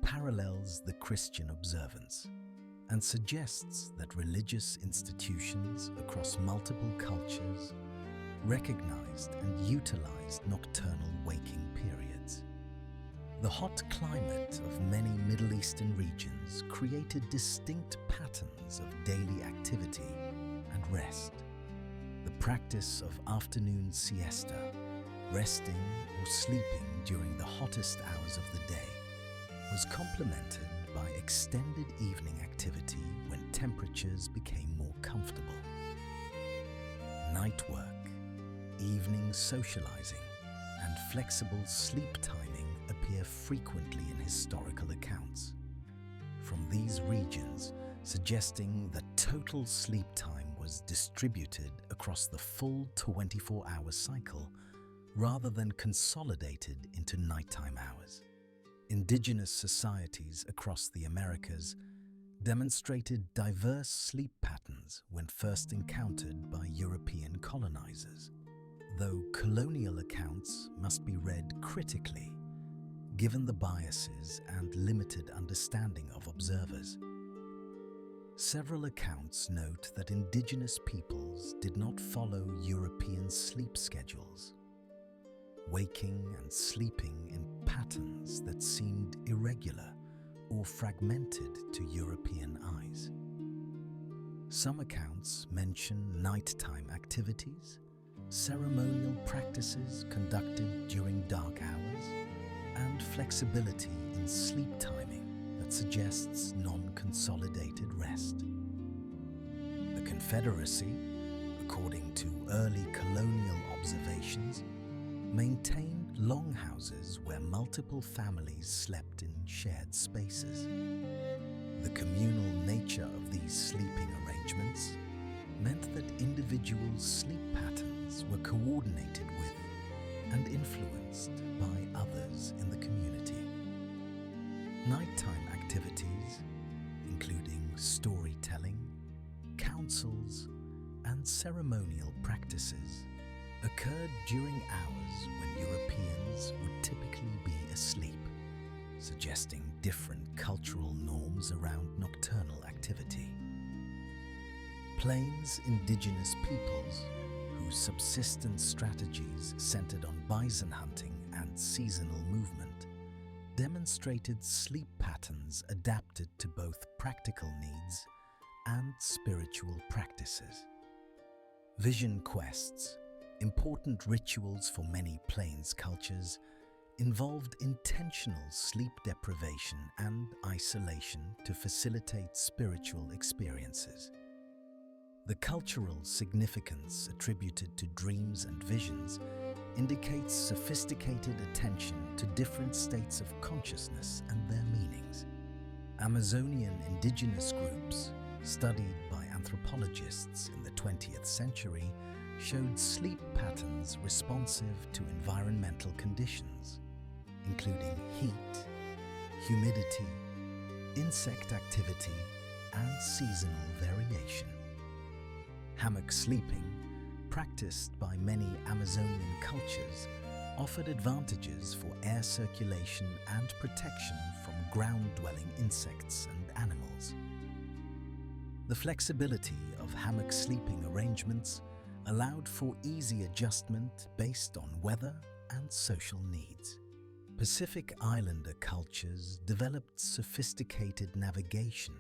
parallels the Christian observance and suggests that religious institutions across multiple cultures recognized and utilized nocturnal waking periods. The hot climate of many Middle Eastern regions created distinct patterns of daily activity and rest. The practice of afternoon siesta, resting or sleeping during the hottest hours of the day, was complemented by extended evening activity when temperatures became more comfortable. Night work, evening socializing, and flexible sleep timing appear frequently in historical accounts. From these regions, suggesting that total sleep time was distributed across the full 24-hour cycle rather than consolidated into nighttime hours. Indigenous societies across the Americas demonstrated diverse sleep patterns when first encountered by European colonizers, though colonial accounts must be read critically, given the biases and limited understanding of observers. Several accounts note that indigenous peoples did not follow European sleep schedules, waking and sleeping in patterns that seemed irregular or fragmented to European eyes. Some accounts mention nighttime activities, ceremonial practices conducted during dark hours, and flexibility in sleep timing that suggests non-consolidated rest. The Confederacy, a according to early colonial observations, maintained longhouses where multiple families slept in shared spaces. The communal nature of these sleeping arrangements meant that individuals' sleep patterns were coordinated with and influenced by others in the community. Nighttime activities, including storytelling, councils, and ceremonial practices, occurred during hours when Europeans would typically be asleep, suggesting different cultural norms around nocturnal activity. Plains indigenous peoples, whose subsistence strategies centered on bison hunting and seasonal movement, demonstrated sleep patterns adapted to both practical needs and spiritual practices. Vision quests, important rituals for many plains cultures, involved intentional sleep deprivation and isolation to facilitate spiritual experiences. The cultural significance attributed to dreams and visions indicates sophisticated attention to different states of consciousness and their meanings. Amazonian indigenous groups, studied by anthropologists in the 20th century, showed sleep patterns responsive to environmental conditions, including heat, humidity, insect activity, and seasonal variation. Hammock sleeping, practiced by many Amazonian cultures, offered advantages for air circulation and protection from ground-dwelling insects and animals. The flexibility of hammock sleeping arrangements allowed for easy adjustment based on weather and social needs. Pacific Islander cultures developed sophisticated navigation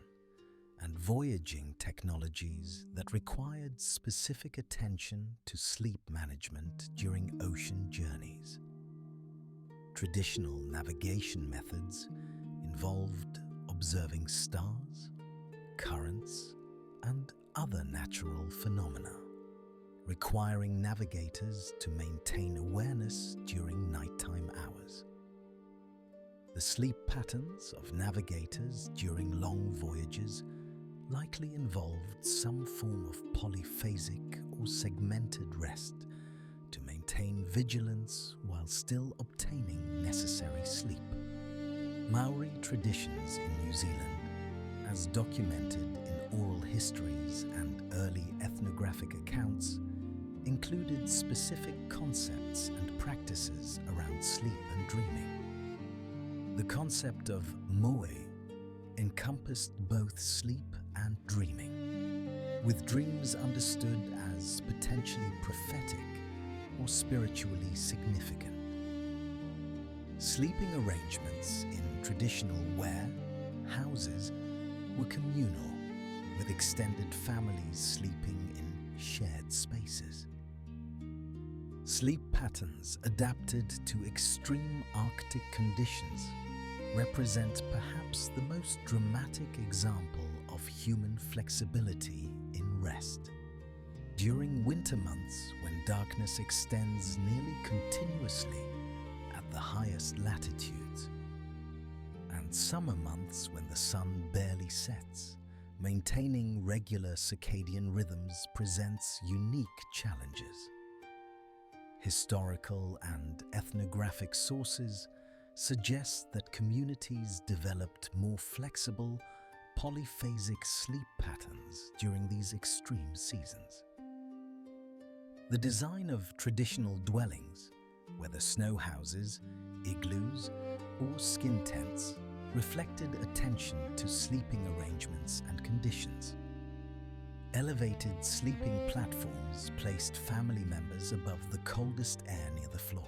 and voyaging technologies that required specific attention to sleep management during ocean journeys. Traditional navigation methods involved observing stars, currents, and other natural phenomena, requiring navigators to maintain awareness during nighttime hours. The sleep patterns of navigators during long voyages likely involved some form of polyphasic or segmented rest to maintain vigilance while still obtaining necessary sleep. Maori traditions in New Zealand, as documented in oral histories and early ethnographic accounts, included specific concepts and practices around sleep and dreaming. The concept of moe encompassed both sleep and dreaming, with dreams understood as potentially prophetic or spiritually significant. Sleeping arrangements in traditional ware houses were communal, with extended families sleeping in shared spaces. Sleep patterns adapted to extreme Arctic conditions represent perhaps the most dramatic example of human flexibility in rest. During winter months, when darkness extends nearly continuously at the highest latitudes, and summer months when the sun barely sets, maintaining regular circadian rhythms presents unique challenges. Historical and ethnographic sources suggest that communities developed more flexible, polyphasic sleep patterns during these extreme seasons. The design of traditional dwellings, whether snow houses, igloos, or skin tents, reflected attention to sleeping arrangements and conditions. Elevated sleeping platforms placed family members above the coldest air near the floor.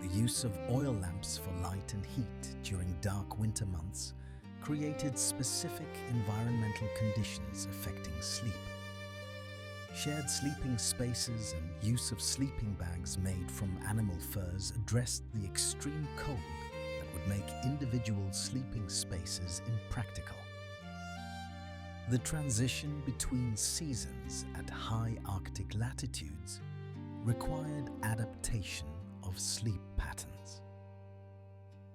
The use of oil lamps for light and heat during dark winter months created specific environmental conditions affecting sleep. Shared sleeping spaces and use of sleeping bags made from animal furs addressed the extreme cold that would make individual sleeping spaces impractical. The transition between seasons at high Arctic latitudes required adaptation of sleep patterns.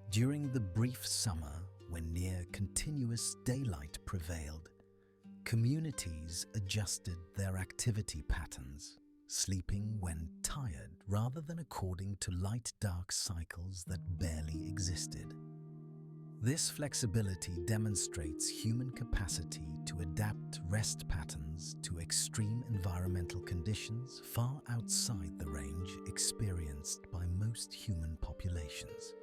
During the brief summer when near continuous daylight prevailed, communities adjusted their activity patterns, sleeping when tired rather than according to light-dark cycles that barely existed. This flexibility demonstrates human capacity to adapt rest patterns to extreme environmental conditions far outside the range experienced by most human populations.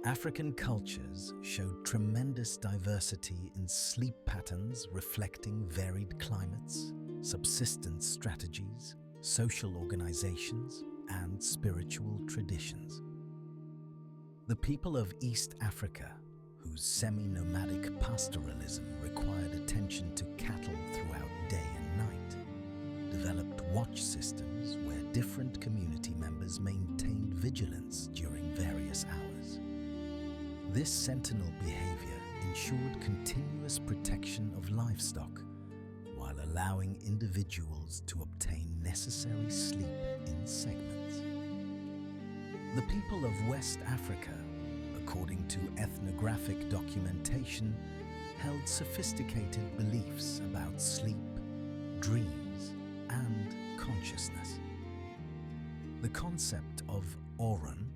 African cultures showed tremendous diversity in sleep patterns reflecting varied climates, subsistence strategies, social organizations, and spiritual traditions. The people of East Africa, whose semi-nomadic pastoralism required attention to cattle throughout day and night, developed watch systems where different community members maintained vigilance during various hours. This sentinel behavior ensured continuous protection of livestock while allowing individuals to obtain necessary sleep in segments. The people of West Africa, according to ethnographic documentation, held sophisticated beliefs about sleep, dreams, and consciousness. The concept of Orun,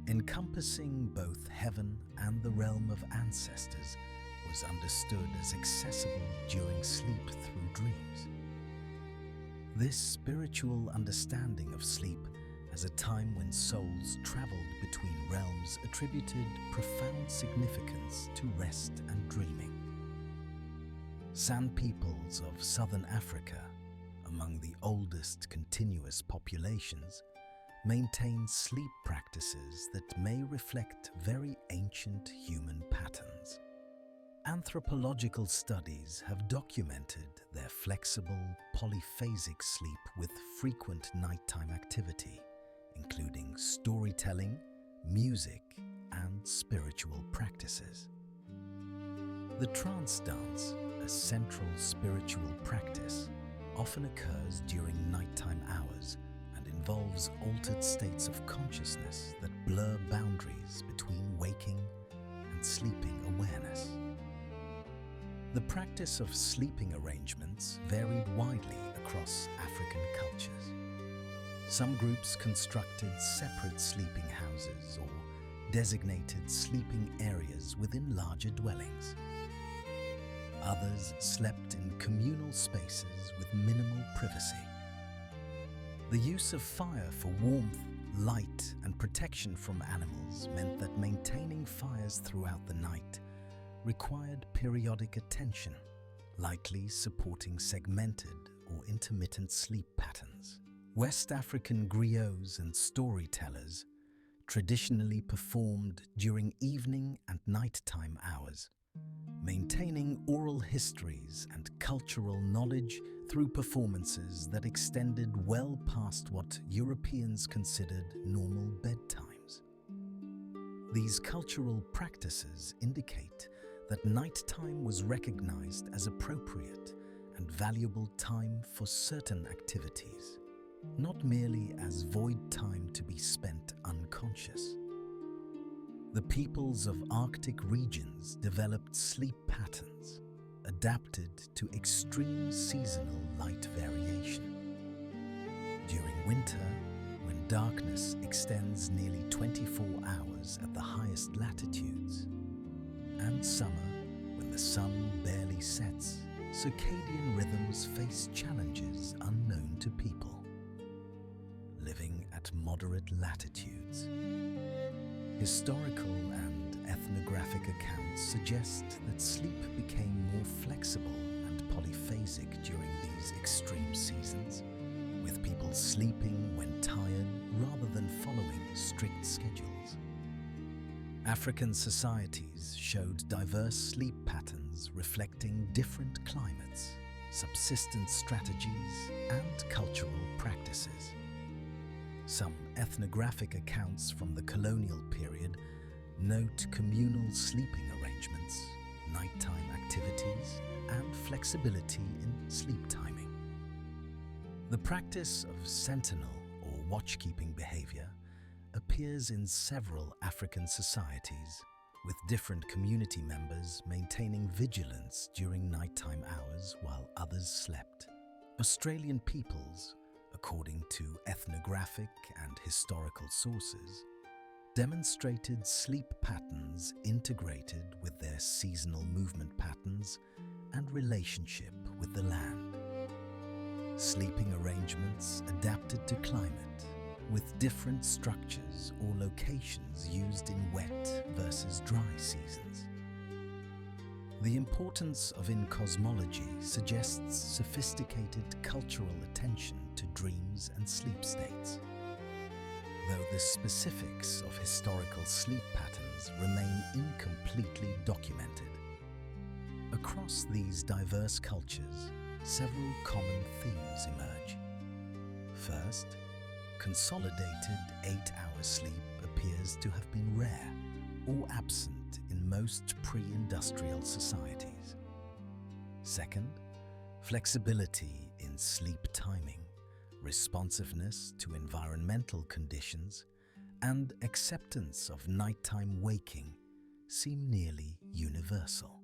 encompassing both heaven and the realm of ancestors, was understood as accessible during sleep through dreams. This spiritual understanding of sleep as a time when souls traveled between realms attributed profound significance to rest and dreaming. San peoples of southern Africa, among the oldest continuous populations, maintain sleep practices that may reflect very ancient human patterns. Anthropological studies have documented their flexible, polyphasic sleep with frequent nighttime activity, including storytelling, music, and spiritual practices. The trance dance, a central spiritual practice, often occurs during nighttime hours and involves altered states of consciousness that blur boundaries between waking and sleeping awareness. The practice of sleeping arrangements varied widely across African cultures. Some groups constructed separate sleeping houses or designated sleeping areas within larger dwellings. Others slept in communal spaces with minimal privacy. The use of fire for warmth, light, and protection from animals meant that maintaining fires throughout the night required periodic attention, likely supporting segmented or intermittent sleep patterns. West African griots and storytellers traditionally performed during evening and nighttime hours, maintaining oral histories and cultural knowledge through performances that extended well past what Europeans considered normal bedtimes. These cultural practices indicate that nighttime was recognized as appropriate and valuable time for certain activities, not merely as void time to be spent unconscious. The peoples of Arctic regions developed sleep patterns adapted to extreme seasonal light variation. During winter, when darkness extends nearly 24 hours at the highest latitudes, and summer, when the sun barely sets, circadian rhythms face challenges unknown to people living at moderate latitudes. Historical and ethnographic accounts suggest that sleep became more flexible and polyphasic during these extreme seasons, with people sleeping when tired rather than following strict schedules. African societies showed diverse sleep patterns reflecting different climates, subsistence strategies, and cultural practices. Some ethnographic accounts from the colonial period note communal sleeping arrangements, nighttime activities, and flexibility in sleep timing. The practice of sentinel or watchkeeping behavior appears in several African societies, with different community members maintaining vigilance during nighttime hours while others slept. Australian peoples, according to ethnographic and historical sources, demonstrated sleep patterns integrated with their seasonal movement patterns and relationship with the land. Sleeping arrangements adapted to climate, with different structures or locations used in wet versus dry seasons. The importance of in-cosmology suggests sophisticated cultural attention to dreams and sleep states, though the specifics of historical sleep patterns remain incompletely documented. Across these diverse cultures, several common themes emerge. First, consolidated 8-hour sleep appears to have been rare or absent in most pre-industrial societies. Second, flexibility in sleep timing, responsiveness to environmental conditions, and acceptance of nighttime waking seem nearly universal.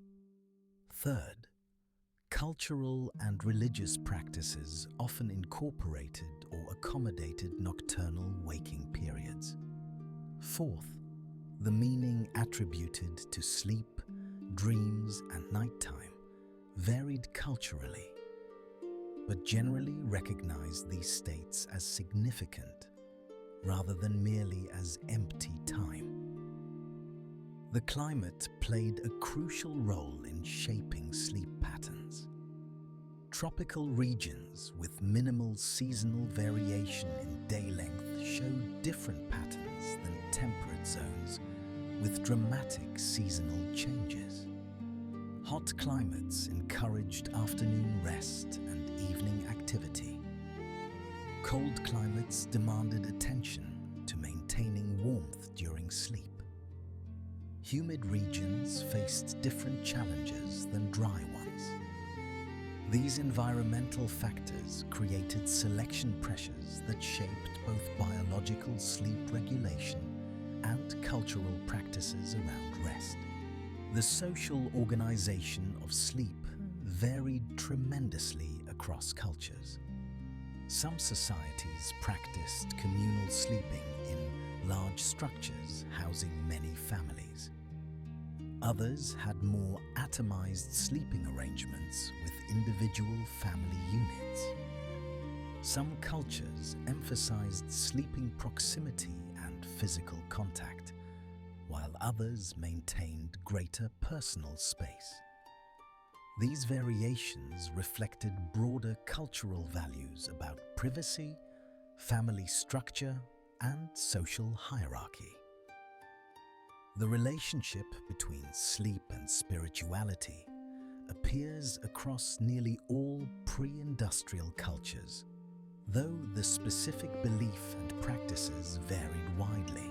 Third, cultural and religious practices often incorporated or accommodated nocturnal waking periods. Fourth, the meaning attributed to sleep, dreams, and nighttime varied culturally, but generally recognized these states as significant rather than merely as empty time. The climate played a crucial role in shaping sleep patterns. Tropical regions with minimal seasonal variation in day length showed different patterns than temperate zones with dramatic seasonal changes. Hot climates encouraged afternoon rest and evening activity. Cold climates demanded attention to maintaining warmth during sleep. Humid regions faced different challenges than dry ones. These environmental factors created selection pressures that shaped both biological sleep regulation and cultural practices around rest. The social organization of sleep varied tremendously across cultures. Some societies practiced communal sleeping in large structures housing many families. Others had more atomized sleeping arrangements with individual family units. Some cultures emphasized sleeping proximity and physical contact, while others maintained greater personal space. These variations reflected broader cultural values about privacy, family structure, and social hierarchy. The relationship between sleep and spirituality appears across nearly all pre-industrial cultures, though the specific belief and practices varied widely.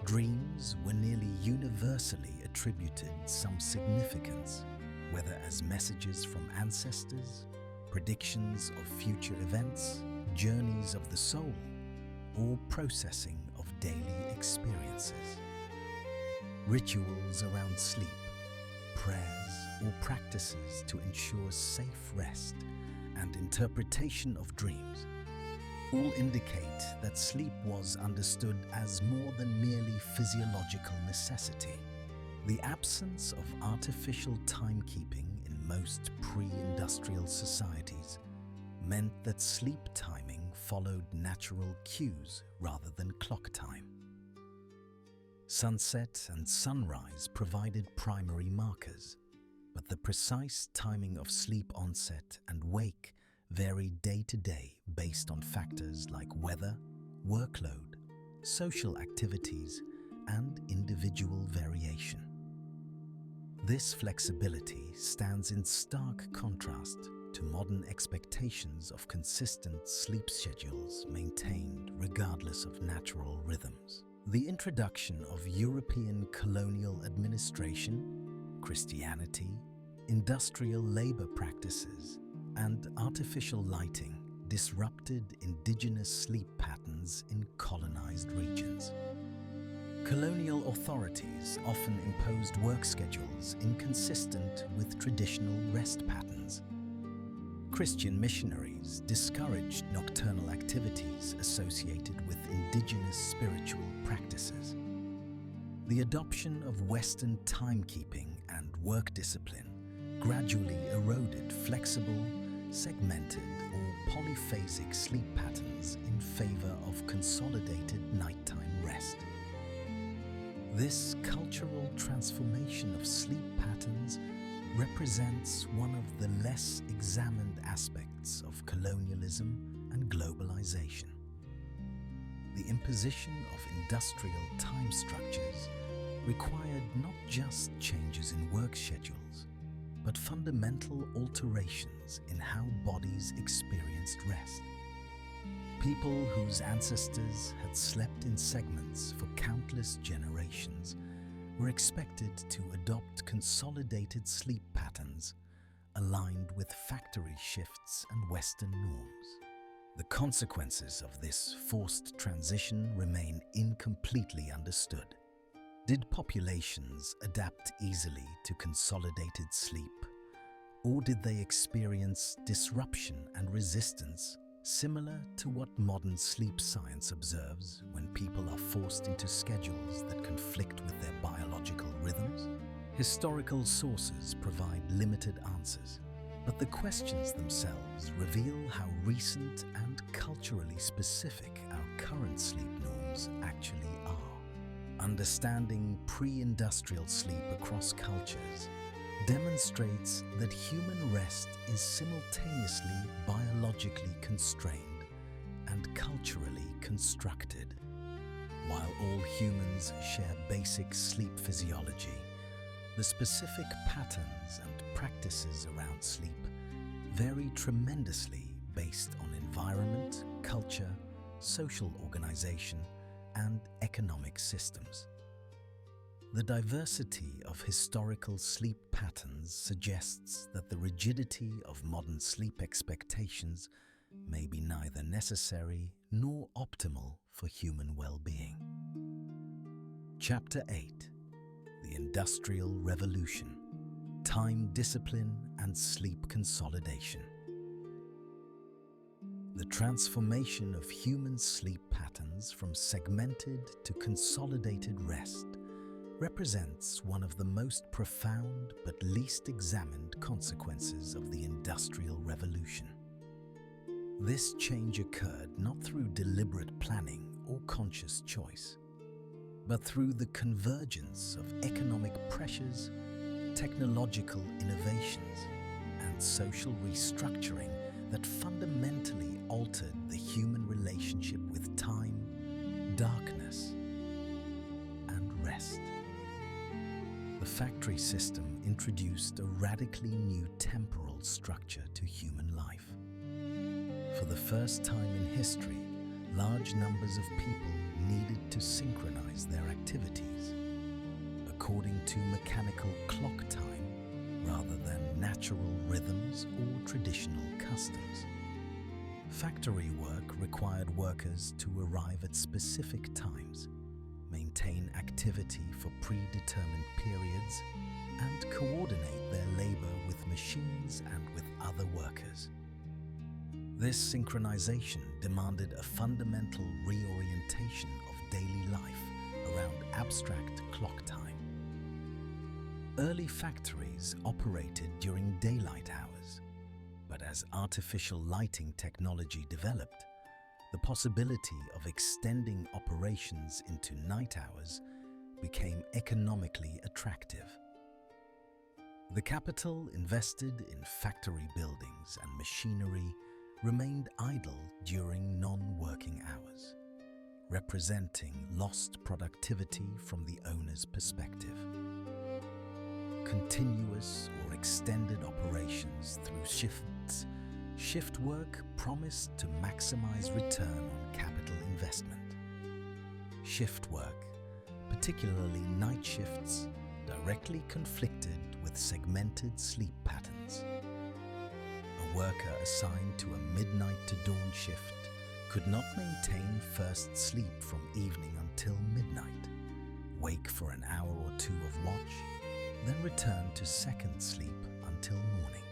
Dreams were nearly universally attributed some significance, whether as messages from ancestors, predictions of future events, journeys of the soul, or processing of daily experiences. Rituals around sleep, prayers, or practices to ensure safe rest and interpretation of dreams all indicate that sleep was understood as more than merely physiological necessity. The absence of artificial timekeeping in most pre-industrial societies meant that sleep timing followed natural cues rather than clock time. Sunset and sunrise provided primary markers, but the precise timing of sleep onset and wake varied day to day based on factors like weather, workload, social activities, and individual variation. This flexibility stands in stark contrast to modern expectations of consistent sleep schedules maintained regardless of natural rhythms. The introduction of European colonial administration, Christianity, industrial labor practices, and artificial lighting disrupted indigenous sleep patterns in colonized regions. Colonial authorities often imposed work schedules inconsistent with traditional rest patterns. Christian missionaries discouraged nocturnal activities associated with indigenous spiritual practices. The adoption of Western timekeeping and work discipline gradually eroded flexible, segmented, or polyphasic sleep patterns in favor of consolidated nighttime rest. This cultural transformation of sleep patterns represents one of the less examined aspects of colonialism and globalization. The imposition of industrial time structures required not just changes in work schedules, but fundamental alterations in how bodies experienced rest. People whose ancestors had slept in segments for countless generations were expected to adopt consolidated sleep patterns aligned with factory shifts and Western norms. The consequences of this forced transition remain incompletely understood. Did populations adapt easily to consolidated sleep, or did they experience disruption and resistance similar to what modern sleep science observes when people are forced into schedules that conflict with their biological rhythms? Historical sources provide limited answers, but the questions themselves reveal how recent and culturally specific our current sleep norms actually are. Understanding pre-industrial sleep across cultures demonstrates that human rest is simultaneously biologically constrained and culturally constructed. While all humans share basic sleep physiology, the specific patterns and practices around sleep vary tremendously based on environment, culture, social organization, and economic systems. The diversity of historical sleep patterns suggests that the rigidity of modern sleep expectations may be neither necessary nor optimal for human well-being. Chapter 8: The Industrial Revolution: Time Discipline and Sleep Consolidation. The transformation of human sleep patterns from segmented to consolidated rest represents one of the most profound but least examined consequences of the Industrial Revolution. This change occurred not through deliberate planning or conscious choice, but through the convergence of economic pressures, technological innovations, and social restructuring that fundamentally altered the human relationship with time, darkness, and rest. The factory system introduced a radically new temporal structure to human life. For the first time in history, large numbers of people needed to synchronize their activities according to mechanical clock time rather than natural rhythms or traditional customs. Factory work required workers to arrive at specific times, maintain activity for predetermined periods, and coordinate their labor with machines and with other workers. This synchronization demanded a fundamental reorientation of daily life around abstract clock time. Early factories operated during daylight hours, but as artificial lighting technology developed, the possibility of extending operations into night hours became economically attractive. The capital invested in factory buildings and machinery remained idle during non-working hours, representing lost productivity from the owner's perspective. Continuous or extended operations through shift work promised to maximize return on capital investment. Shift work, particularly night shifts, directly conflicted with segmented sleep patterns. A worker assigned to a midnight to dawn shift could not maintain first sleep from evening until midnight, wake for an hour or two of watch, then return to second sleep until morning.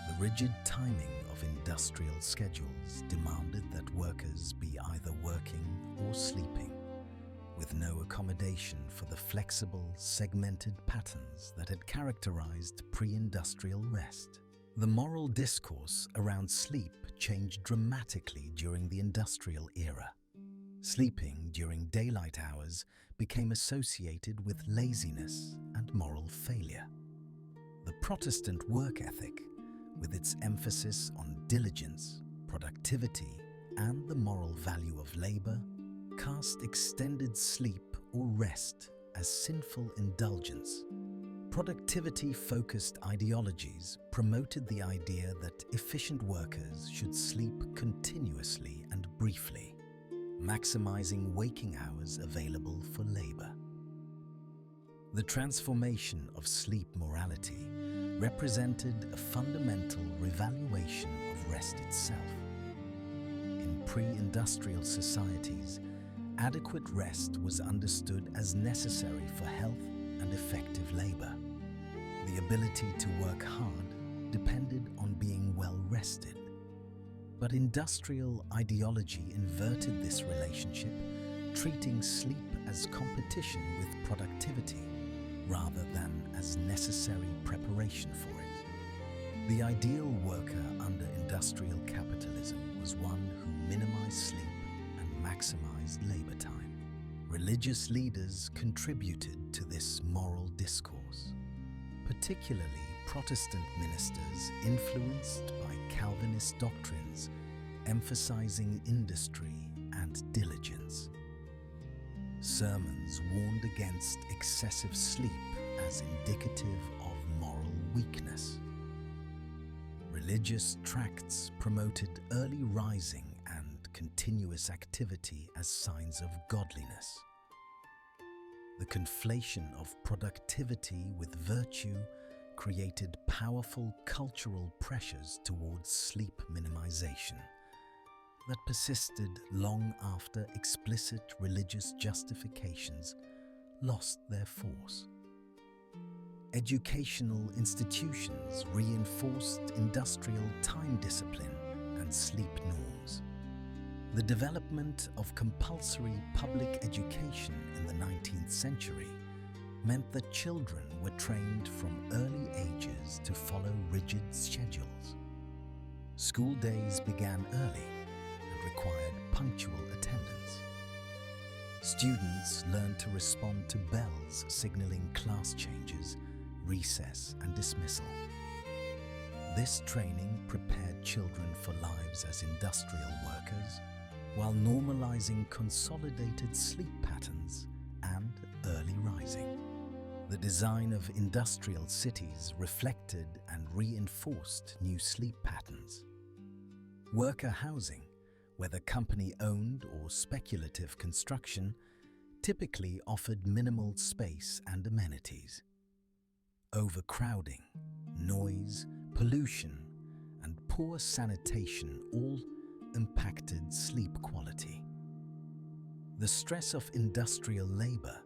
The rigid timing of industrial schedules demanded that workers be either working or sleeping, with no accommodation for the flexible, segmented patterns that had characterized pre-industrial rest. The moral discourse around sleep changed dramatically during the industrial era. Sleeping during daylight hours became associated with laziness and moral failure. The Protestant work ethic, with its emphasis on diligence, productivity, and the moral value of labor, cast extended sleep or rest as sinful indulgence. Productivity-focused ideologies promoted the idea that efficient workers should sleep continuously and briefly, maximizing waking hours available for labor. The transformation of sleep morality represented a fundamental revaluation of rest itself. In pre-industrial societies, adequate rest was understood as necessary for health and effective labor. The ability to work hard depended on being well rested. But industrial ideology inverted this relationship, treating sleep as competition with productivity rather than as necessary preparation for it. The ideal worker under industrial capitalism was one who minimized sleep and maximized labor time. Religious leaders contributed to this moral discourse, particularly Protestant ministers influenced by Calvinist doctrines emphasizing industry and diligence. Sermons warned against excessive sleep as indicative of moral weakness. Religious tracts promoted early rising and continuous activity as signs of godliness. The conflation of productivity with virtue created powerful cultural pressures towards sleep minimization that persisted long after explicit religious justifications lost their force. Educational institutions reinforced industrial time discipline and sleep norms. The development of compulsory public education in the 19th century meant that children were trained from early ages to follow rigid schedules. School days began early and required punctual attendance. Students learned to respond to bells signaling class changes, recess, and dismissal. This training prepared children for lives as industrial workers, while normalizing consolidated sleep patterns and early rising. The design of industrial cities reflected and reinforced new sleep patterns. Worker housing, whether company-owned or speculative construction, typically offered minimal space and amenities. Overcrowding, noise, pollution, and poor sanitation all impacted sleep quality. The stress of industrial labor,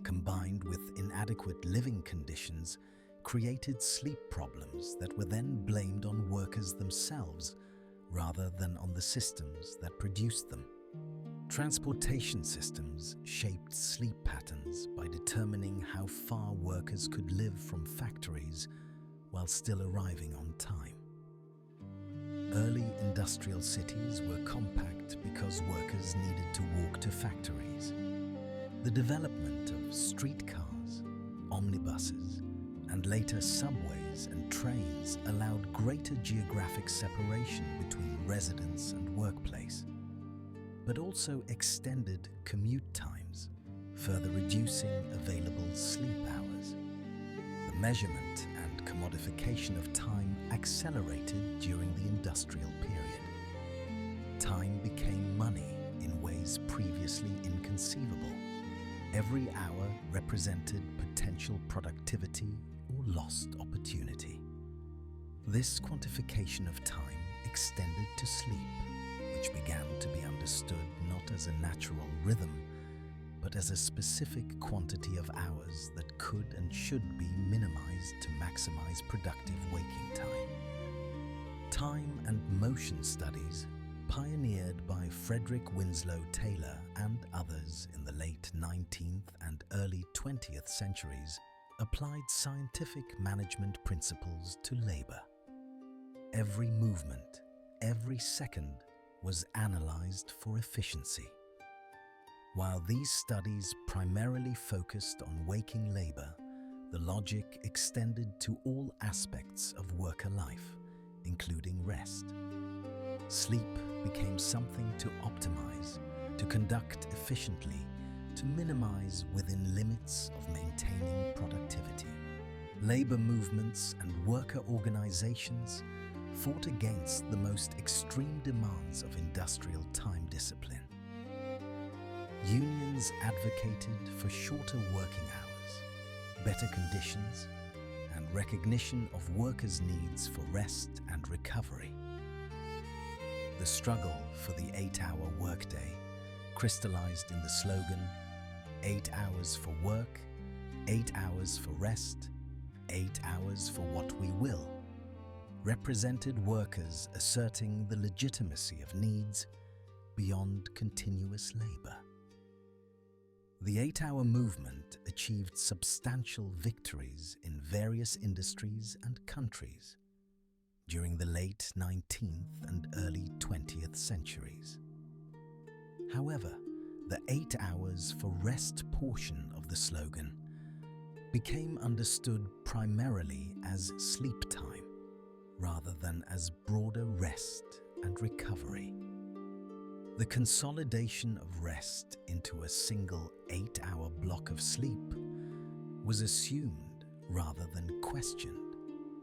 combined with inadequate living conditions, created sleep problems that were then blamed on workers themselves rather than on the systems that produced them. Transportation systems shaped sleep patterns by determining how far workers could live from factories while still arriving on time. Early industrial cities were compact because workers needed to walk to factories. The development of streetcars, omnibuses, and later subways and trains allowed greater geographic separation between residence and workplace, but also extended commute times, further reducing available sleep hours. The measurement and commodification of time accelerated during the industrial period. Time became money in ways previously inconceivable. Every hour represented potential productivity or lost opportunity. This quantification of time extended to sleep, which began to be understood not as a natural rhythm, but as a specific quantity of hours that could and should be minimized to maximize productive waking time. Time and motion studies, pioneered by Frederick Winslow Taylor and others in the late 19th and early 20th centuries, applied scientific management principles to labor. Every movement, every second, was analyzed for efficiency. While these studies primarily focused on waking labor, the logic extended to all aspects of worker life, including rest. Sleep became something to optimize, to conduct efficiently, to minimize within limits of maintaining productivity. Labor movements and worker organizations fought against the most extreme demands of industrial time discipline. Unions advocated for shorter working hours, better conditions, and recognition of workers' needs for rest and recovery. The struggle for the 8-hour workday crystallized in the slogan, 8 hours for work, 8 hours for rest, 8 hours for what we will, represented workers asserting the legitimacy of needs beyond continuous labor. The 8-hour movement achieved substantial victories in various industries and countries during the late 19th and early 20th centuries. However, the 8 hours for rest portion of the slogan became understood primarily as sleep time, rather than as broader rest and recovery. The consolidation of rest into a single 8-hour block of sleep was assumed rather than questioned,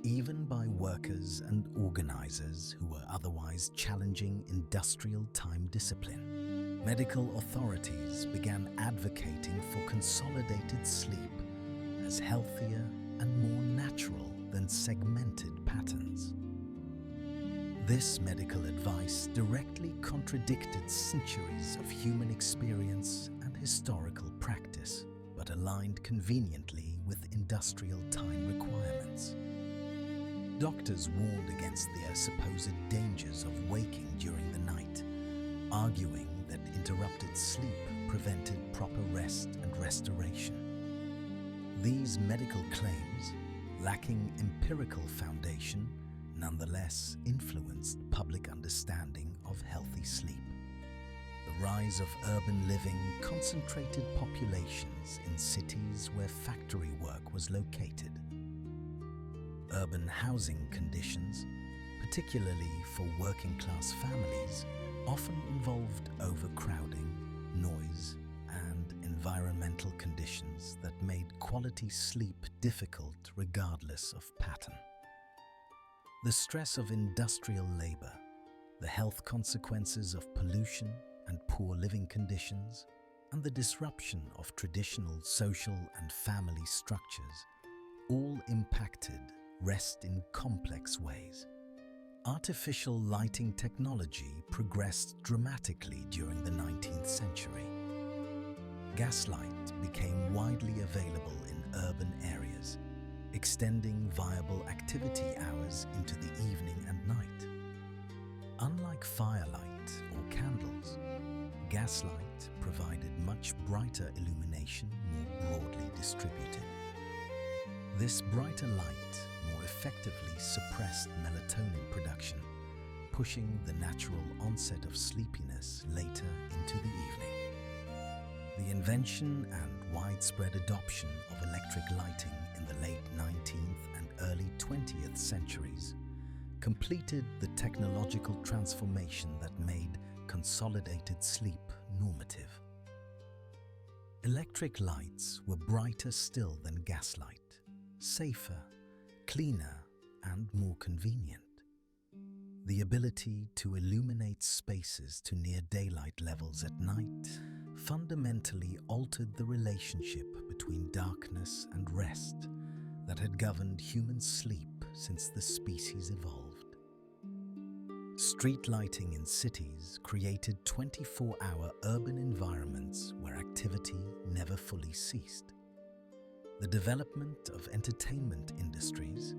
even by workers and organizers who were otherwise challenging industrial time discipline. Medical authorities began advocating for consolidated sleep as healthier and more natural than segmented patterns. This medical advice directly contradicted centuries of human experience and historical practice, but aligned conveniently with industrial time requirements. Doctors warned against their supposed dangers of waking during the night, arguing that interrupted sleep prevented proper rest and restoration. These medical claims, lacking empirical foundation, nonetheless influenced public understanding of healthy sleep. The rise of urban living concentrated populations in cities where factory work was located. Urban housing conditions, particularly for working-class families, often involved overcrowding, noise, and environmental conditions that made quality sleep difficult regardless of pattern. The stress of industrial labor, the health consequences of pollution and poor living conditions, and the disruption of traditional social and family structures all impacted rest in complex ways. Artificial lighting technology progressed dramatically during the 19th century. Gaslight became widely available in urban areas, extending viable activity hours into the evening and night. Unlike firelight or candles, gaslight provided much brighter illumination more broadly distributed. This brighter light more effectively suppressed melatonin production, pushing the natural onset of sleepiness later into the evening. The invention and widespread adoption of electric lighting in the late 19th and early 20th centuries completed the technological transformation that made consolidated sleep normative. Electric lights were brighter still than gaslight, safer, cleaner, and more convenient. The ability to illuminate spaces to near daylight levels at night fundamentally altered the relationship between darkness and rest that that had governed human sleep since the species evolved. Street lighting in cities created 24-hour urban environments where activity never fully ceased. The development of entertainment industries,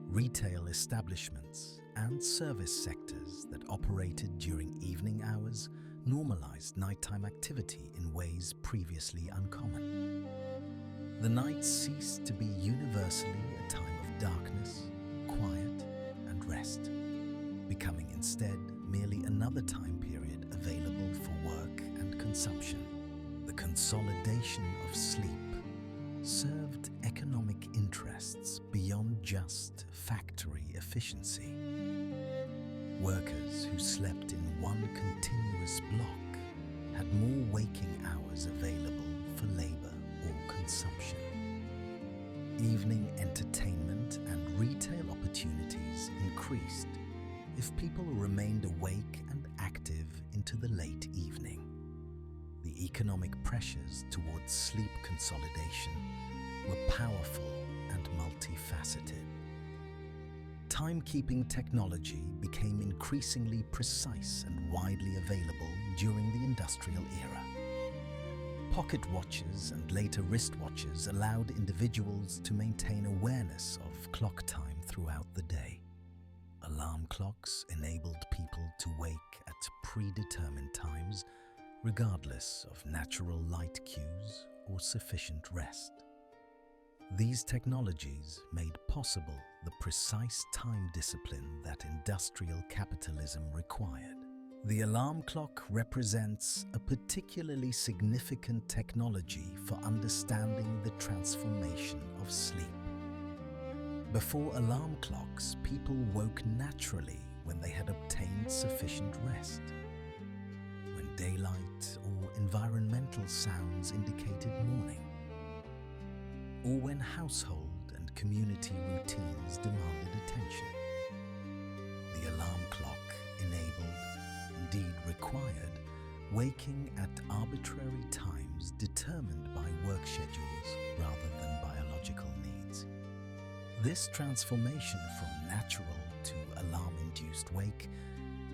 retail establishments, and service sectors that operated during evening hours normalized nighttime activity in ways previously uncommon. The night ceased to be universally a time of darkness, quiet, and rest, becoming instead merely another time period available for work and consumption. The consolidation of sleep served economic interests beyond just factory efficiency. Workers who slept in one continuous block had more waking hours available for labor or consumption. Evening entertainment and retail opportunities increased if people remained awake and active into the late evening. The economic pressures towards sleep consolidation were powerful and multifaceted. Timekeeping technology became increasingly precise and widely available during the industrial era. Pocket watches and later wristwatches allowed individuals to maintain awareness of clock time throughout the day. Alarm clocks enabled people to wake at predetermined times, regardless of natural light cues or sufficient rest. These technologies made possible the precise time discipline that industrial capitalism required. The alarm clock represents a particularly significant technology for understanding the transformation of sleep. Before alarm clocks, people woke naturally when they had obtained sufficient rest, when daylight or environmental sounds indicated morning, or when household and community routines demanded attention. The alarm clock enabled, indeed required, waking at arbitrary times determined by work schedules rather than biological needs. This transformation from natural to alarm-induced wake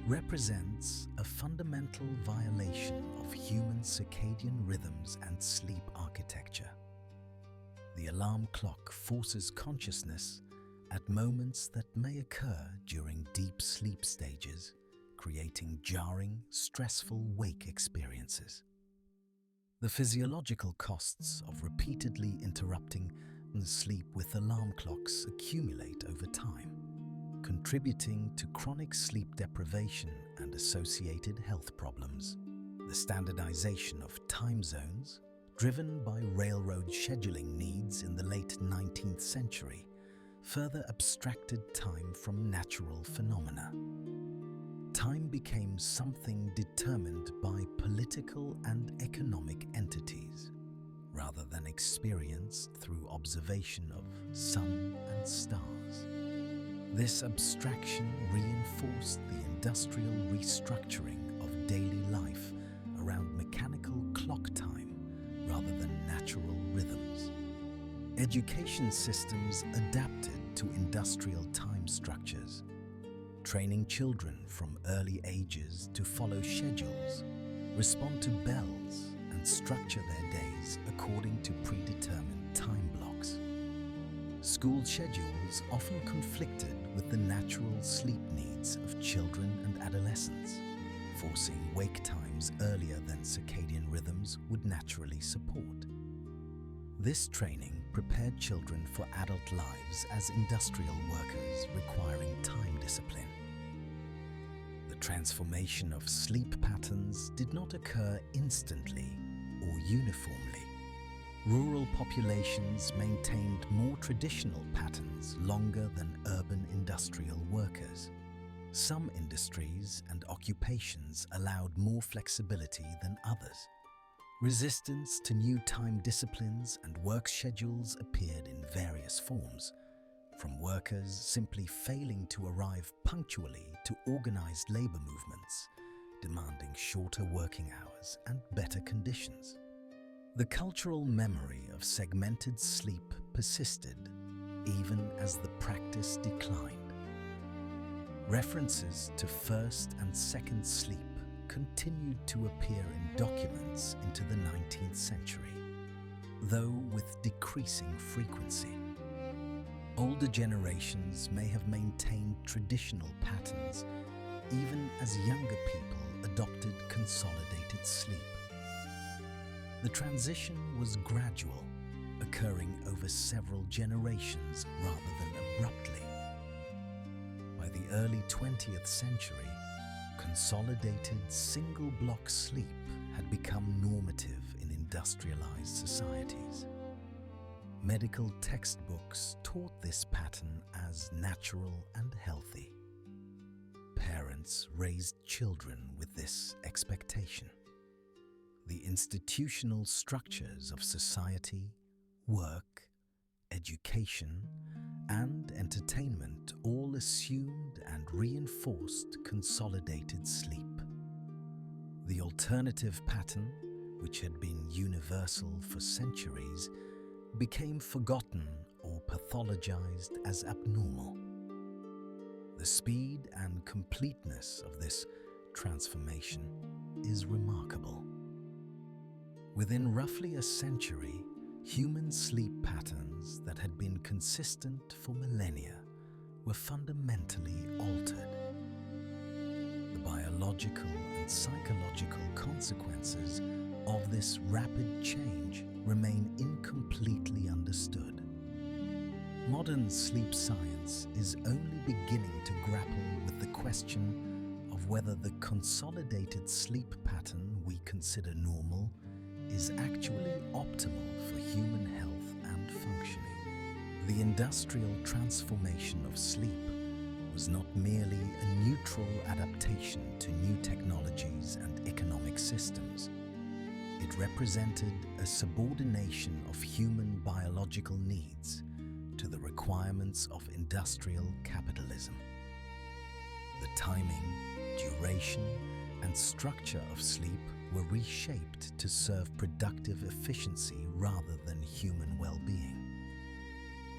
represents a fundamental violation of human circadian rhythms and sleep architecture. The alarm clock forces consciousness at moments that may occur during deep sleep stages, creating jarring, stressful wake experiences. The physiological costs of repeatedly interrupting sleep with alarm clocks accumulate over time, contributing to chronic sleep deprivation and associated health problems. The standardization of time zones, driven by railroad scheduling needs in the late 19th century, further abstracted time from natural phenomena. Time became something determined by political and economic entities, rather than experienced through observation of sun and stars. This abstraction reinforced the industrial restructuring of daily life around mechanical clock time rather than natural rhythms. Education systems adapted to industrial time structures, training children from early ages to follow schedules, respond to bells, and structure their days according to predetermined time blocks. School schedules often conflicted with the natural sleep needs of children and adolescents, forcing wake times earlier than circadian rhythms would naturally support. This training prepared children for adult lives as industrial workers requiring time discipline. The transformation of sleep patterns did not occur instantly or uniformly. Rural populations maintained more traditional patterns longer than urban industrial workers. Some industries and occupations allowed more flexibility than others. Resistance to new time disciplines and work schedules appeared in various forms, from workers simply failing to arrive punctually to organized labor movements, demanding shorter working hours and better conditions. The cultural memory of segmented sleep persisted, even as the practice declined. References to first and second sleep continued to appear in documents into the 19th century, though with decreasing frequency. Older generations may have maintained traditional patterns even as younger people adopted consolidated sleep. The transition was gradual, occurring over several generations rather than abruptly. By the early 20th century, consolidated single-block sleep had become normative in industrialized societies. Medical textbooks taught this pattern as natural and healthy. Parents raised children with this expectation. The institutional structures of society, work, education, and entertainment all assumed and reinforced consolidated sleep. The alternative pattern, which had been universal for centuries, became forgotten or pathologized as abnormal. The speed and completeness of this transformation is remarkable. Within roughly a century, human sleep patterns that had been consistent for millennia were fundamentally altered. The biological and psychological consequences of this rapid change remain incompletely understood. Modern sleep science is only beginning to grapple with the question of whether the consolidated sleep pattern we consider normal is actually optimal for human health and functioning. The industrial transformation of sleep was not merely a neutral adaptation to new technologies and economic systems. It represented a subordination of human biological needs to the requirements of industrial capitalism. The timing, duration, and structure of sleep were reshaped to serve productive efficiency rather than human well-being.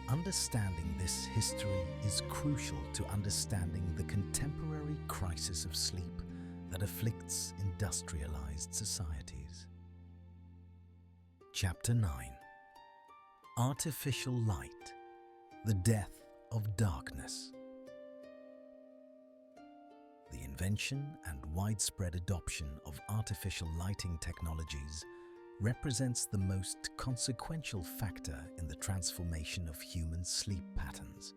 Understanding this history is crucial to understanding the contemporary crisis of sleep that afflicts industrialized societies. Chapter 9. Artificial Light: The Death of Darkness. The invention and widespread adoption of artificial lighting technologies represents the most consequential factor in the transformation of human sleep patterns.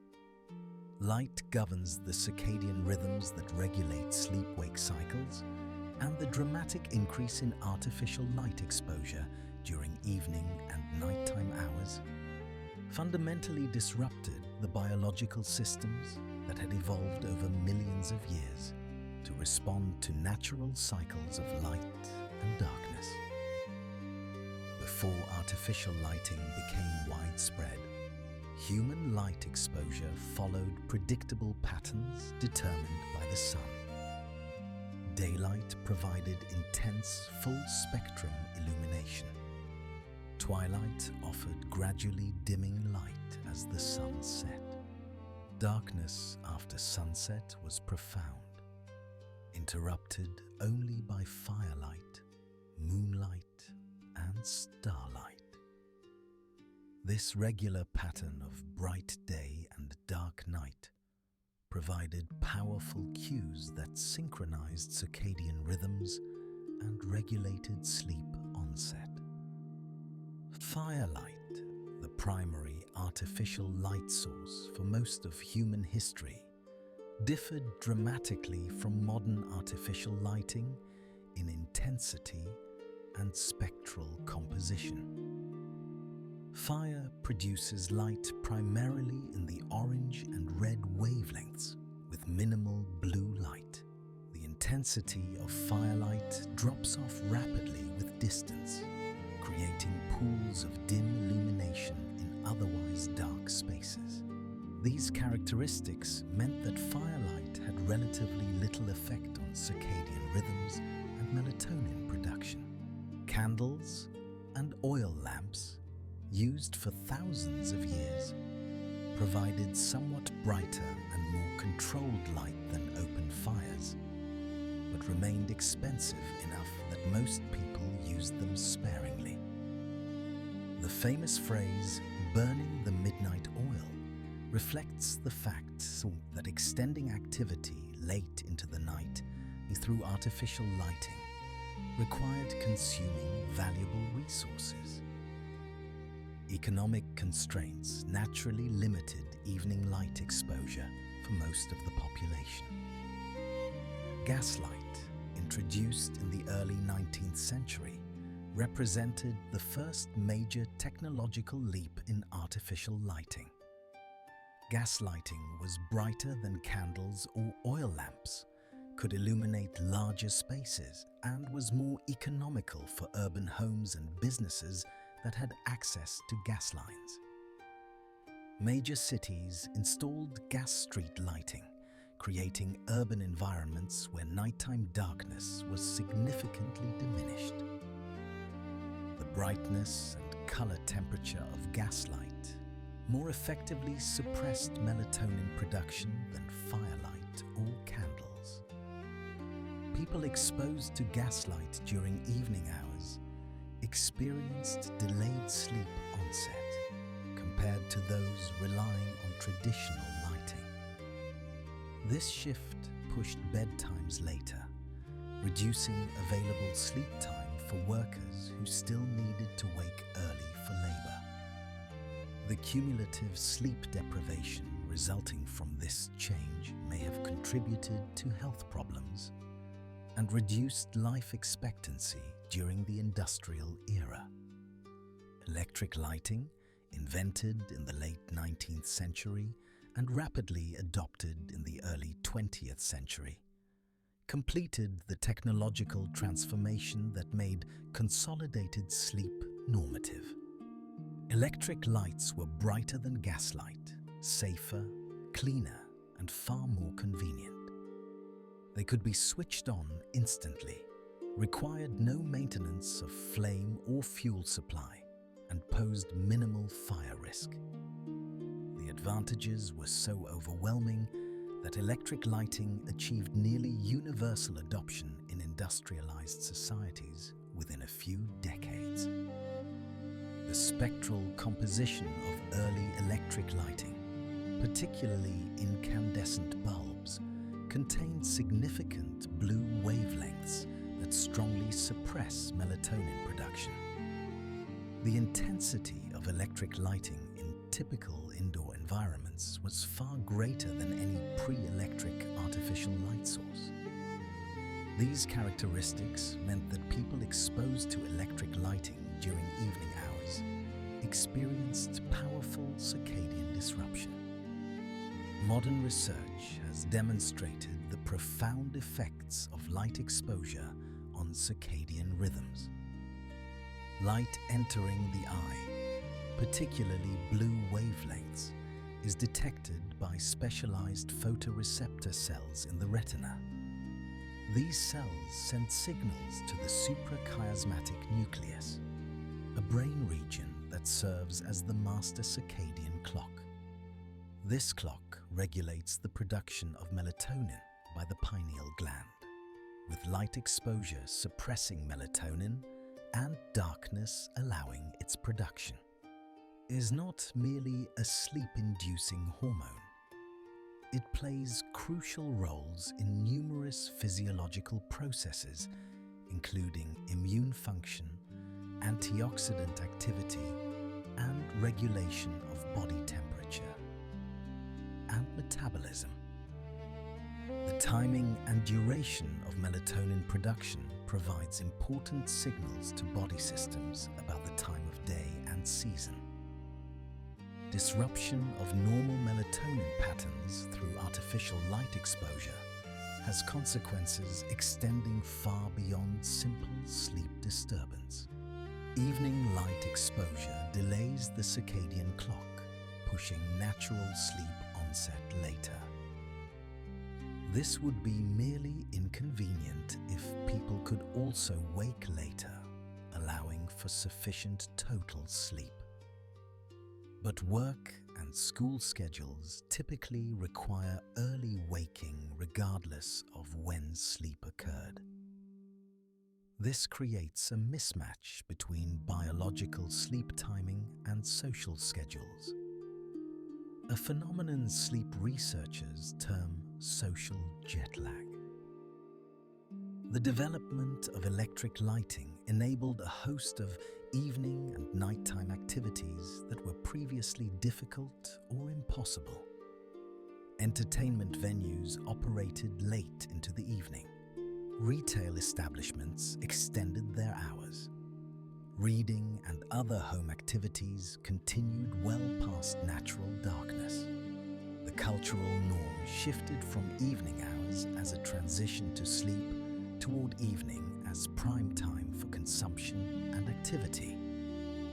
Light governs the circadian rhythms that regulate sleep-wake cycles, and the dramatic increase in artificial light exposure during evening and nighttime hours fundamentally disrupted the biological systems that had evolved over millions of years to respond to natural cycles of light and darkness. Before artificial lighting became widespread, human light exposure followed predictable patterns determined by the sun. Daylight provided intense full-spectrum illumination. Twilight offered gradually dimming light as the sun set. Darkness after sunset was profound, interrupted only by firelight, moonlight, and starlight. This regular pattern of bright day and dark night provided powerful cues that synchronized circadian rhythms and regulated sleep onset. Firelight, the primary artificial light source for most of human history, differed dramatically from modern artificial lighting in intensity and spectral composition. Fire produces light primarily in the orange and red wavelengths with minimal blue light. The intensity of firelight drops off rapidly with distance, creating pools of dim illumination in otherwise dark spaces. These characteristics meant that firelight had relatively little effect on circadian rhythms and melatonin production. Candles and oil lamps, used for thousands of years, provided somewhat brighter and more controlled light than open fires, but remained expensive enough that most people used them sparingly. The famous phrase, "burning the midnight oil," reflects the fact that extending activity late into the night through artificial lighting required consuming valuable resources. Economic constraints naturally limited evening light exposure for most of the population. Gaslight, introduced in the early 19th century, represented the first major technological leap in artificial lighting. Gaslighting was brighter than candles or oil lamps, could illuminate larger spaces, and was more economical for urban homes and businesses that had access to gas lines. Major cities installed gas street lighting, creating urban environments where nighttime darkness was significantly diminished. The brightness and color temperature of gaslight more effectively suppressed melatonin production than firelight or candles. People exposed to gaslight during evening hours experienced delayed sleep onset compared to those relying on traditional lighting. This shift pushed bedtimes later, reducing available sleep time for workers who still needed to wake early for labor. The cumulative sleep deprivation resulting from this change may have contributed to health problems and reduced life expectancy during the industrial era. Electric lighting, invented in the late 19th century and rapidly adopted in the early 20th century, completed the technological transformation that made consolidated sleep normative. Electric lights were brighter than gaslight, safer, cleaner, and far more convenient. They could be switched on instantly, required no maintenance of flame or fuel supply, and posed minimal fire risk. The advantages were so overwhelming that electric lighting achieved nearly universal adoption in industrialized societies within a few decades. The spectral composition of early electric lighting, particularly incandescent bulbs, contained significant blue wavelengths that strongly suppress melatonin production. The intensity of electric lighting in typical indoor environments was far greater than any pre-electric artificial light source. These characteristics meant that people exposed to electric lighting during evening hours experienced powerful circadian disruption. Modern research has demonstrated the profound effects of light exposure on circadian rhythms. Light entering the eye, particularly blue wavelengths, is detected by specialized photoreceptor cells in the retina. These cells send signals to the suprachiasmatic nucleus, a brain region that serves as the master circadian clock. This clock regulates the production of melatonin by the pineal gland, with light exposure suppressing melatonin and darkness allowing its production. It is not merely a sleep-inducing hormone. It plays crucial roles in numerous physiological processes, including immune function, antioxidant activity, and regulation of body temperature and metabolism. The timing and duration of melatonin production provides important signals to body systems about the time of day and season. Disruption of normal melatonin patterns through artificial light exposure has consequences extending far beyond simple sleep disturbance. Evening light exposure delays the circadian clock, pushing natural sleep onset later. This would be merely inconvenient if people could also wake later, allowing for sufficient total sleep. But work and school schedules typically require early waking regardless of when sleep occurred. This creates a mismatch between biological sleep timing and social schedules, a phenomenon sleep researchers term social jet lag. The development of electric lighting enabled a host of evening and nighttime activities that were previously difficult or impossible. Entertainment venues operated late into the evening. Retail establishments extended their hours. Reading and other home activities continued well past natural darkness. The cultural norm shifted from evening hours as a transition to sleep toward evening as prime time for consumption and activity.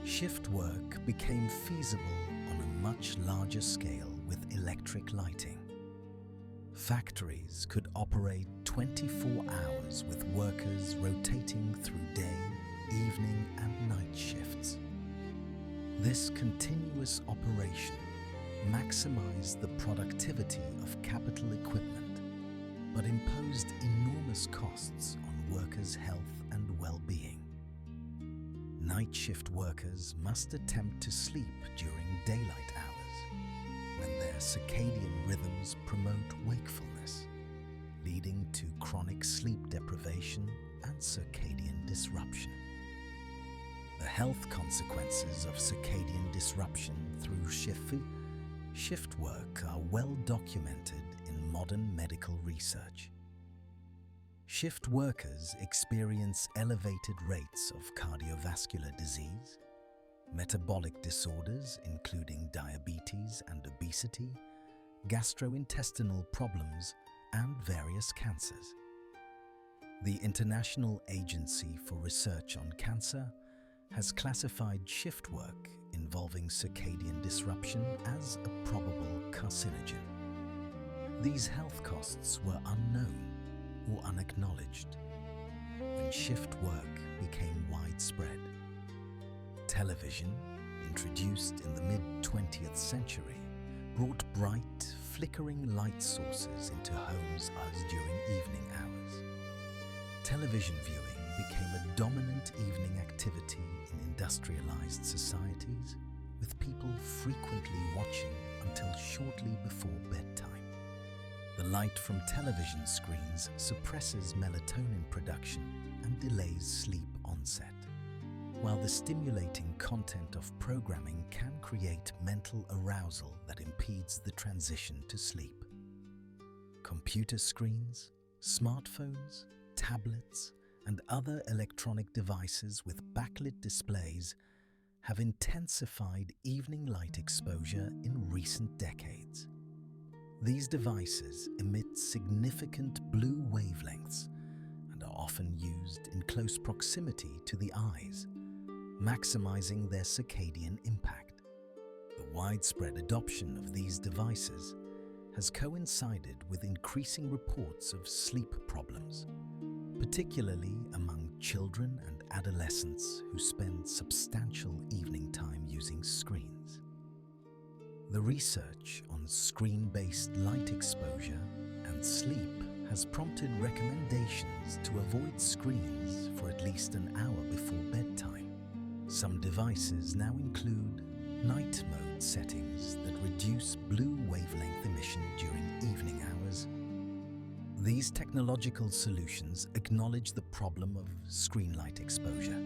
Shift work became feasible on a much larger scale with electric lighting. Factories could operate 24 hours with workers rotating through day, evening and night shifts. This continuous operation maximized the productivity of capital equipment, but imposed enormous costs on workers' health and well-being. Night shift workers must attempt to sleep during daylight hours, when their circadian rhythms promote wakefulness, leading to chronic sleep deprivation and circadian disruption. The health consequences of circadian disruption through shift work are well documented in modern medical research. Shift workers experience elevated rates of cardiovascular disease, metabolic disorders including diabetes and obesity, gastrointestinal problems, and various cancers. The International Agency for Research on Cancer has classified shift work involving circadian disruption as a probable carcinogen. These health costs were unknown or unacknowledged when shift work became widespread. Television, introduced in the mid-20th century, brought bright, flickering light sources into homes during evening hours. Television viewing became a dominant evening activity in industrialized societies, with people frequently watching until shortly before bedtime. The light from television screens suppresses melatonin production and delays sleep onset, while the stimulating content of programming can create mental arousal that impedes the transition to sleep. Computer screens, smartphones, tablets, and other electronic devices with backlit displays have intensified evening light exposure in recent decades. These devices emit significant blue wavelengths and are often used in close proximity to the eyes, maximizing their circadian impact. The widespread adoption of these devices has coincided with increasing reports of sleep problems, particularly among children and adolescents who spend substantial evening time using screens. The research on screen-based light exposure and sleep has prompted recommendations to avoid screens for at least an hour before bedtime. Some devices now include night mode settings that reduce blue wavelength emission during evening hours. These technological solutions acknowledge the problem of screen light exposure,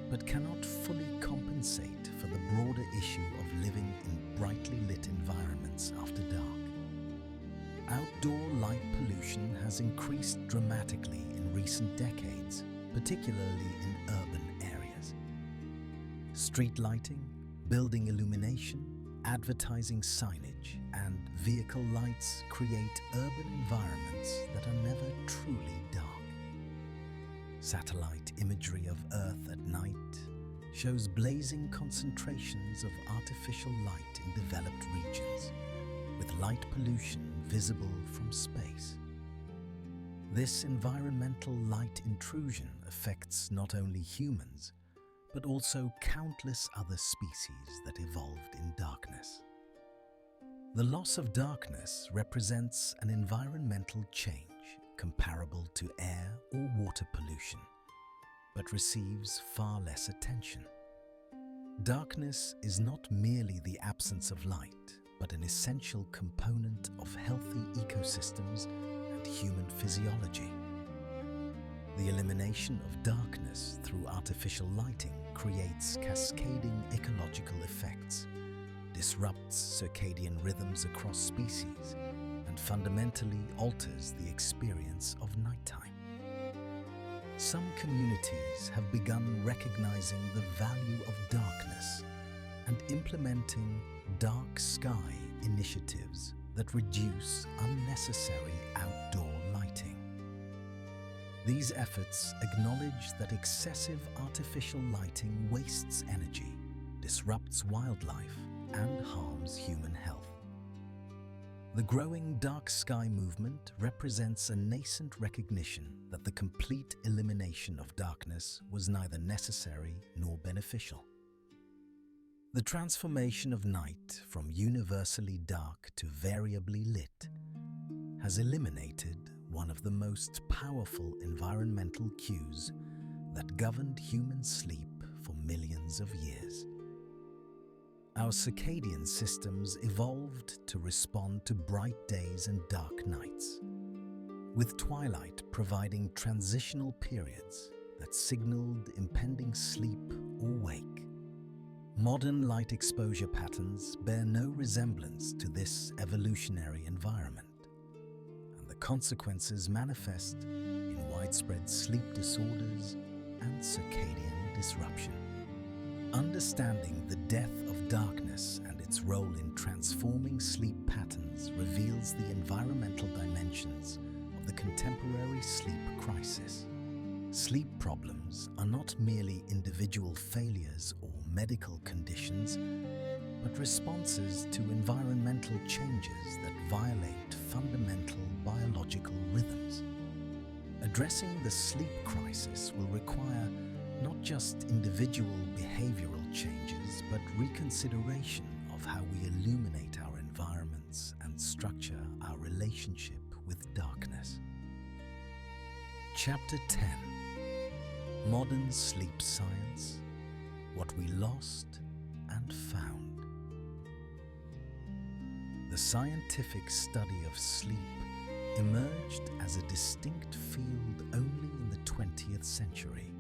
but cannot fully compensate for the broader issue of living in brightly lit environments after dark. Outdoor light pollution has increased dramatically in recent decades, particularly in urban areas. Street lighting, building illumination, advertising signage, and vehicle lights create urban environments that are never truly dark. Satellite imagery of Earth at night shows blazing concentrations of artificial light in developed regions, with light pollution visible from space. This environmental light intrusion affects not only humans, but also countless other species that evolved in darkness. The loss of darkness represents an environmental change comparable to air or water pollution, but receives far less attention. Darkness is not merely the absence of light, but an essential component of healthy ecosystems and human physiology. The elimination of darkness through artificial lighting creates cascading ecological effects, disrupts circadian rhythms across species, and fundamentally alters the experience of nighttime. Some communities have begun recognizing the value of darkness and implementing dark sky initiatives that reduce unnecessary outdoor lighting. These efforts acknowledge that excessive artificial lighting wastes energy, disrupts wildlife, and harms human health. The growing dark sky movement represents a nascent recognition that the complete elimination of darkness was neither necessary nor beneficial. The transformation of night from universally dark to variably lit has eliminated one of the most powerful environmental cues that governed human sleep for millions of years. Our circadian systems evolved to respond to bright days and dark nights, with twilight providing transitional periods that signaled impending sleep or wake. Modern light exposure patterns bear no resemblance to this evolutionary environment, and the consequences manifest in widespread sleep disorders and circadian disruption. Understanding the death of darkness and its role in transforming sleep patterns reveals the environmental dimensions of the contemporary sleep crisis. Sleep problems are not merely individual failures or medical conditions, but responses to environmental changes that violate fundamental biological rhythms. Addressing the sleep crisis will require not just individual behavioral changes, but reconsideration of how we illuminate our environments and structure our relationship with darkness. Chapter 10: Modern Sleep Science: What We Lost and Found. The scientific study of sleep emerged as a distinct field only in the 20th century,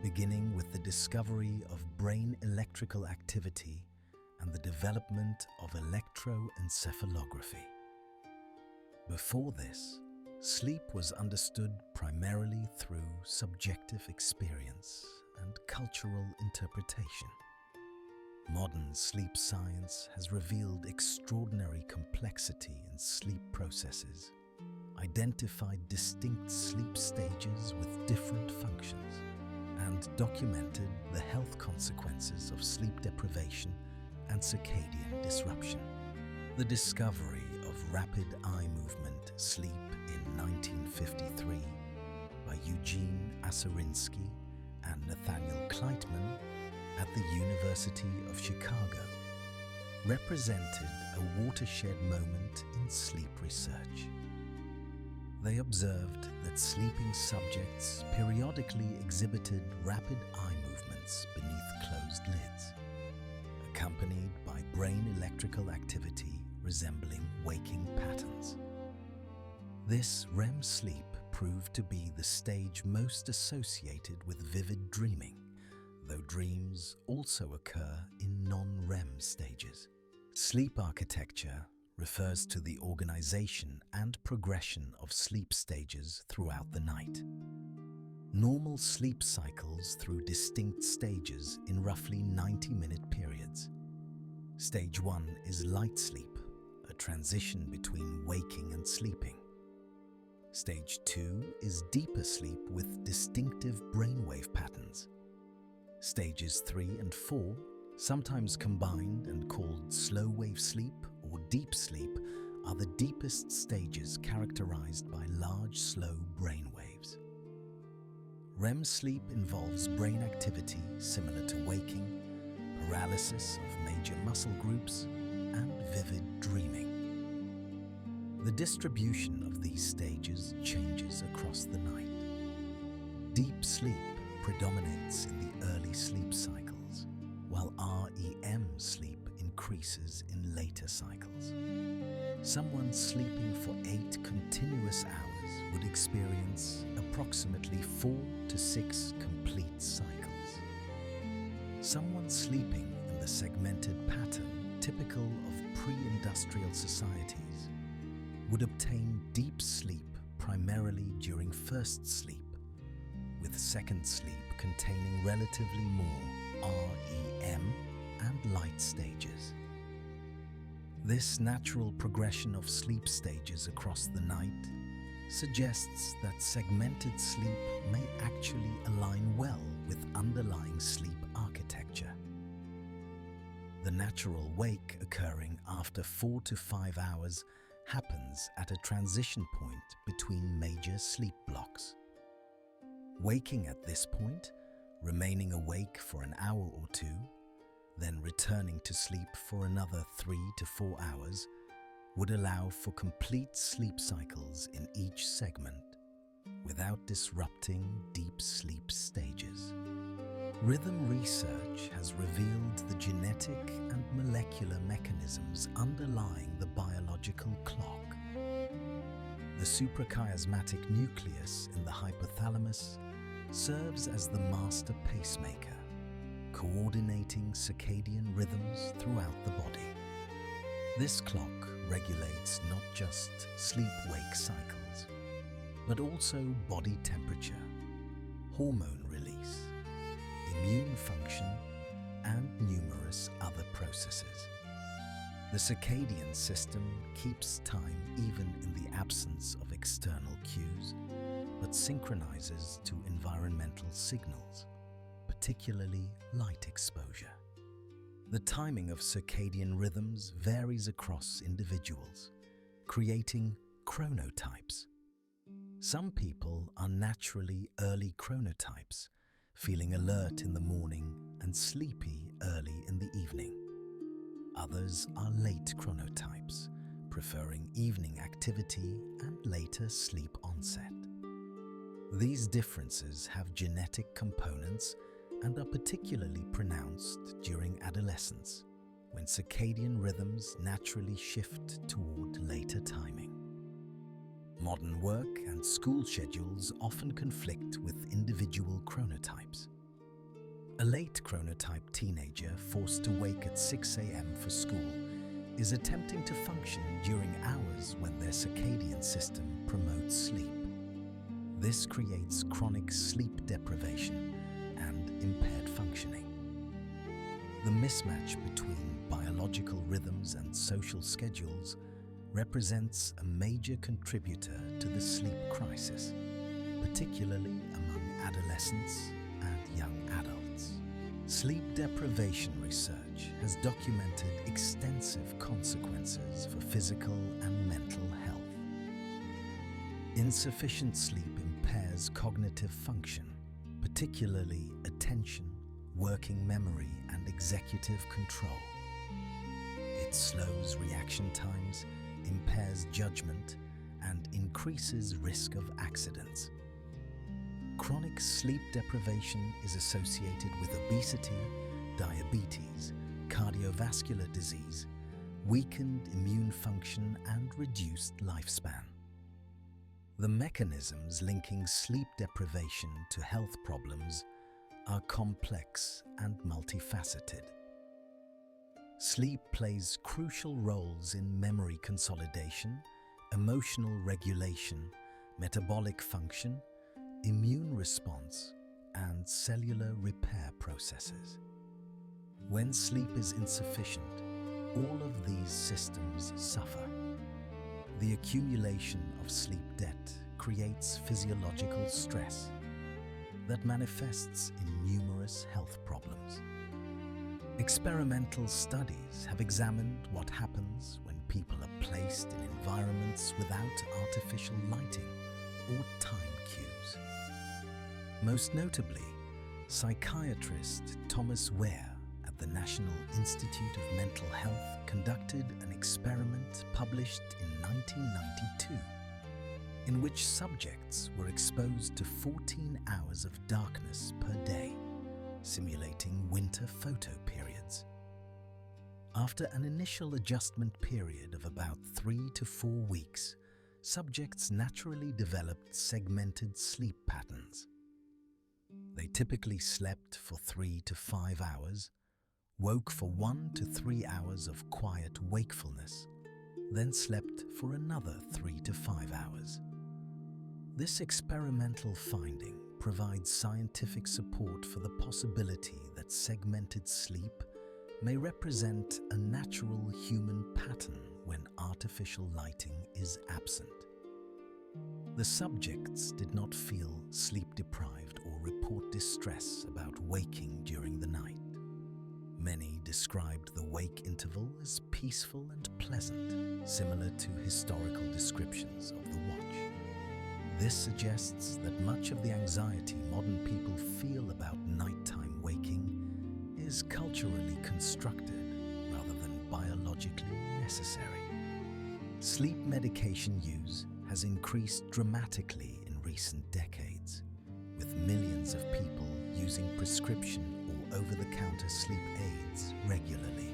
beginning with the discovery of brain electrical activity and the development of electroencephalography. Before this, sleep was understood primarily through subjective experience and cultural interpretation. Modern sleep science has revealed extraordinary complexity in sleep processes, identified distinct sleep stages with different functions, and documented the health consequences of sleep deprivation and circadian disruption. The discovery of rapid eye movement sleep in 1953 by Eugene Aserinsky and Nathaniel Kleitman at the University of Chicago represented a watershed moment in sleep research. They observed that sleeping subjects periodically exhibited rapid eye movements beneath closed lids, accompanied by brain electrical activity resembling waking patterns. This REM sleep proved to be the stage most associated with vivid dreaming, though dreams also occur in non-REM stages. Sleep architecture refers to the organization and progression of sleep stages throughout the night. Normal sleep cycles through distinct stages in roughly 90-minute periods. Stage 1 is light sleep, a transition between waking and sleeping. Stage 2 is deeper sleep with distinctive brainwave patterns. Stages 3 and 4, sometimes combined and called slow-wave sleep or deep sleep, are the deepest stages characterized by large, slow brain waves. REM sleep involves brain activity similar to waking, paralysis of major muscle groups, and vivid dreaming. The distribution of these stages changes across the night. Deep sleep predominates in the early sleep cycles, while REM sleep increases in later cycles. Someone sleeping for 8 continuous hours would experience approximately 4 to 6 complete cycles. Someone sleeping in the segmented pattern typical of pre-industrial societies would obtain deep sleep primarily during first sleep, with second sleep containing relatively more REM and light stages. This natural progression of sleep stages across the night suggests that segmented sleep may actually align well with underlying sleep architecture. The natural wake occurring after 4 to 5 hours happens at a transition point between major sleep blocks. Waking at this point, remaining awake for an hour or two, then returning to sleep for another 3 to 4 hours would allow for complete sleep cycles in each segment without disrupting deep sleep stages. Rhythm research has revealed the genetic and molecular mechanisms underlying the biological clock. The suprachiasmatic nucleus in the hypothalamus serves as the master pacemaker, coordinating circadian rhythms throughout the body. This clock regulates not just sleep-wake cycles, but also body temperature, hormone release, immune function, and numerous other processes. The circadian system keeps time even in the absence of external cues, but synchronizes to environmental signals, particularly light exposure. The timing of circadian rhythms varies across individuals, creating chronotypes. Some people are naturally early chronotypes, feeling alert in the morning and sleepy early in the evening. Others are late chronotypes, preferring evening activity and later sleep onset. These differences have genetic components and are particularly pronounced during adolescence, when circadian rhythms naturally shift toward later timing. Modern work and school schedules often conflict with individual chronotypes. A late chronotype teenager forced to wake at 6 a.m. for school is attempting to function during hours when their circadian system promotes sleep. This creates chronic sleep deprivation and impaired functioning. The mismatch between biological rhythms and social schedules represents a major contributor to the sleep crisis, particularly among adolescents and young adults. Sleep deprivation research has documented extensive consequences for physical and mental health. Insufficient sleep impairs cognitive function, particularly attention, working memory, and executive control. It slows reaction times, impairs judgment, and increases risk of accidents. Chronic sleep deprivation is associated with obesity, diabetes, cardiovascular disease, weakened immune function, and reduced lifespan. The mechanisms linking sleep deprivation to health problems are complex and multifaceted. Sleep plays crucial roles in memory consolidation, emotional regulation, metabolic function, immune response, and cellular repair processes. When sleep is insufficient, all of these systems suffer. The accumulation of sleep debt creates physiological stress that manifests in numerous health problems. Experimental studies have examined what happens when people are placed in environments without artificial lighting or time cues. Most notably, psychiatrist Thomas Ware at the National Institute of Mental Health conducted an experiment published in 1992, in which subjects were exposed to 14 hours of darkness per day, simulating winter photo periods. After an initial adjustment period of about 3 to 4 weeks, subjects naturally developed segmented sleep patterns. They typically slept for 3 to 5 hours, woke for 1 to 3 hours of quiet wakefulness, then slept for another 3 to 5 hours. This experimental finding provides scientific support for the possibility that segmented sleep may represent a natural human pattern when artificial lighting is absent. The subjects did not feel sleep-deprived or report distress about waking during the night. Many described the wake interval as peaceful and pleasant, similar to historical descriptions of the watch. This suggests that much of the anxiety modern people feel about nighttime waking is culturally constructed rather than biologically necessary. Sleep medication use has increased dramatically in recent decades, with millions of people using prescription or over-the-counter sleep aids regularly.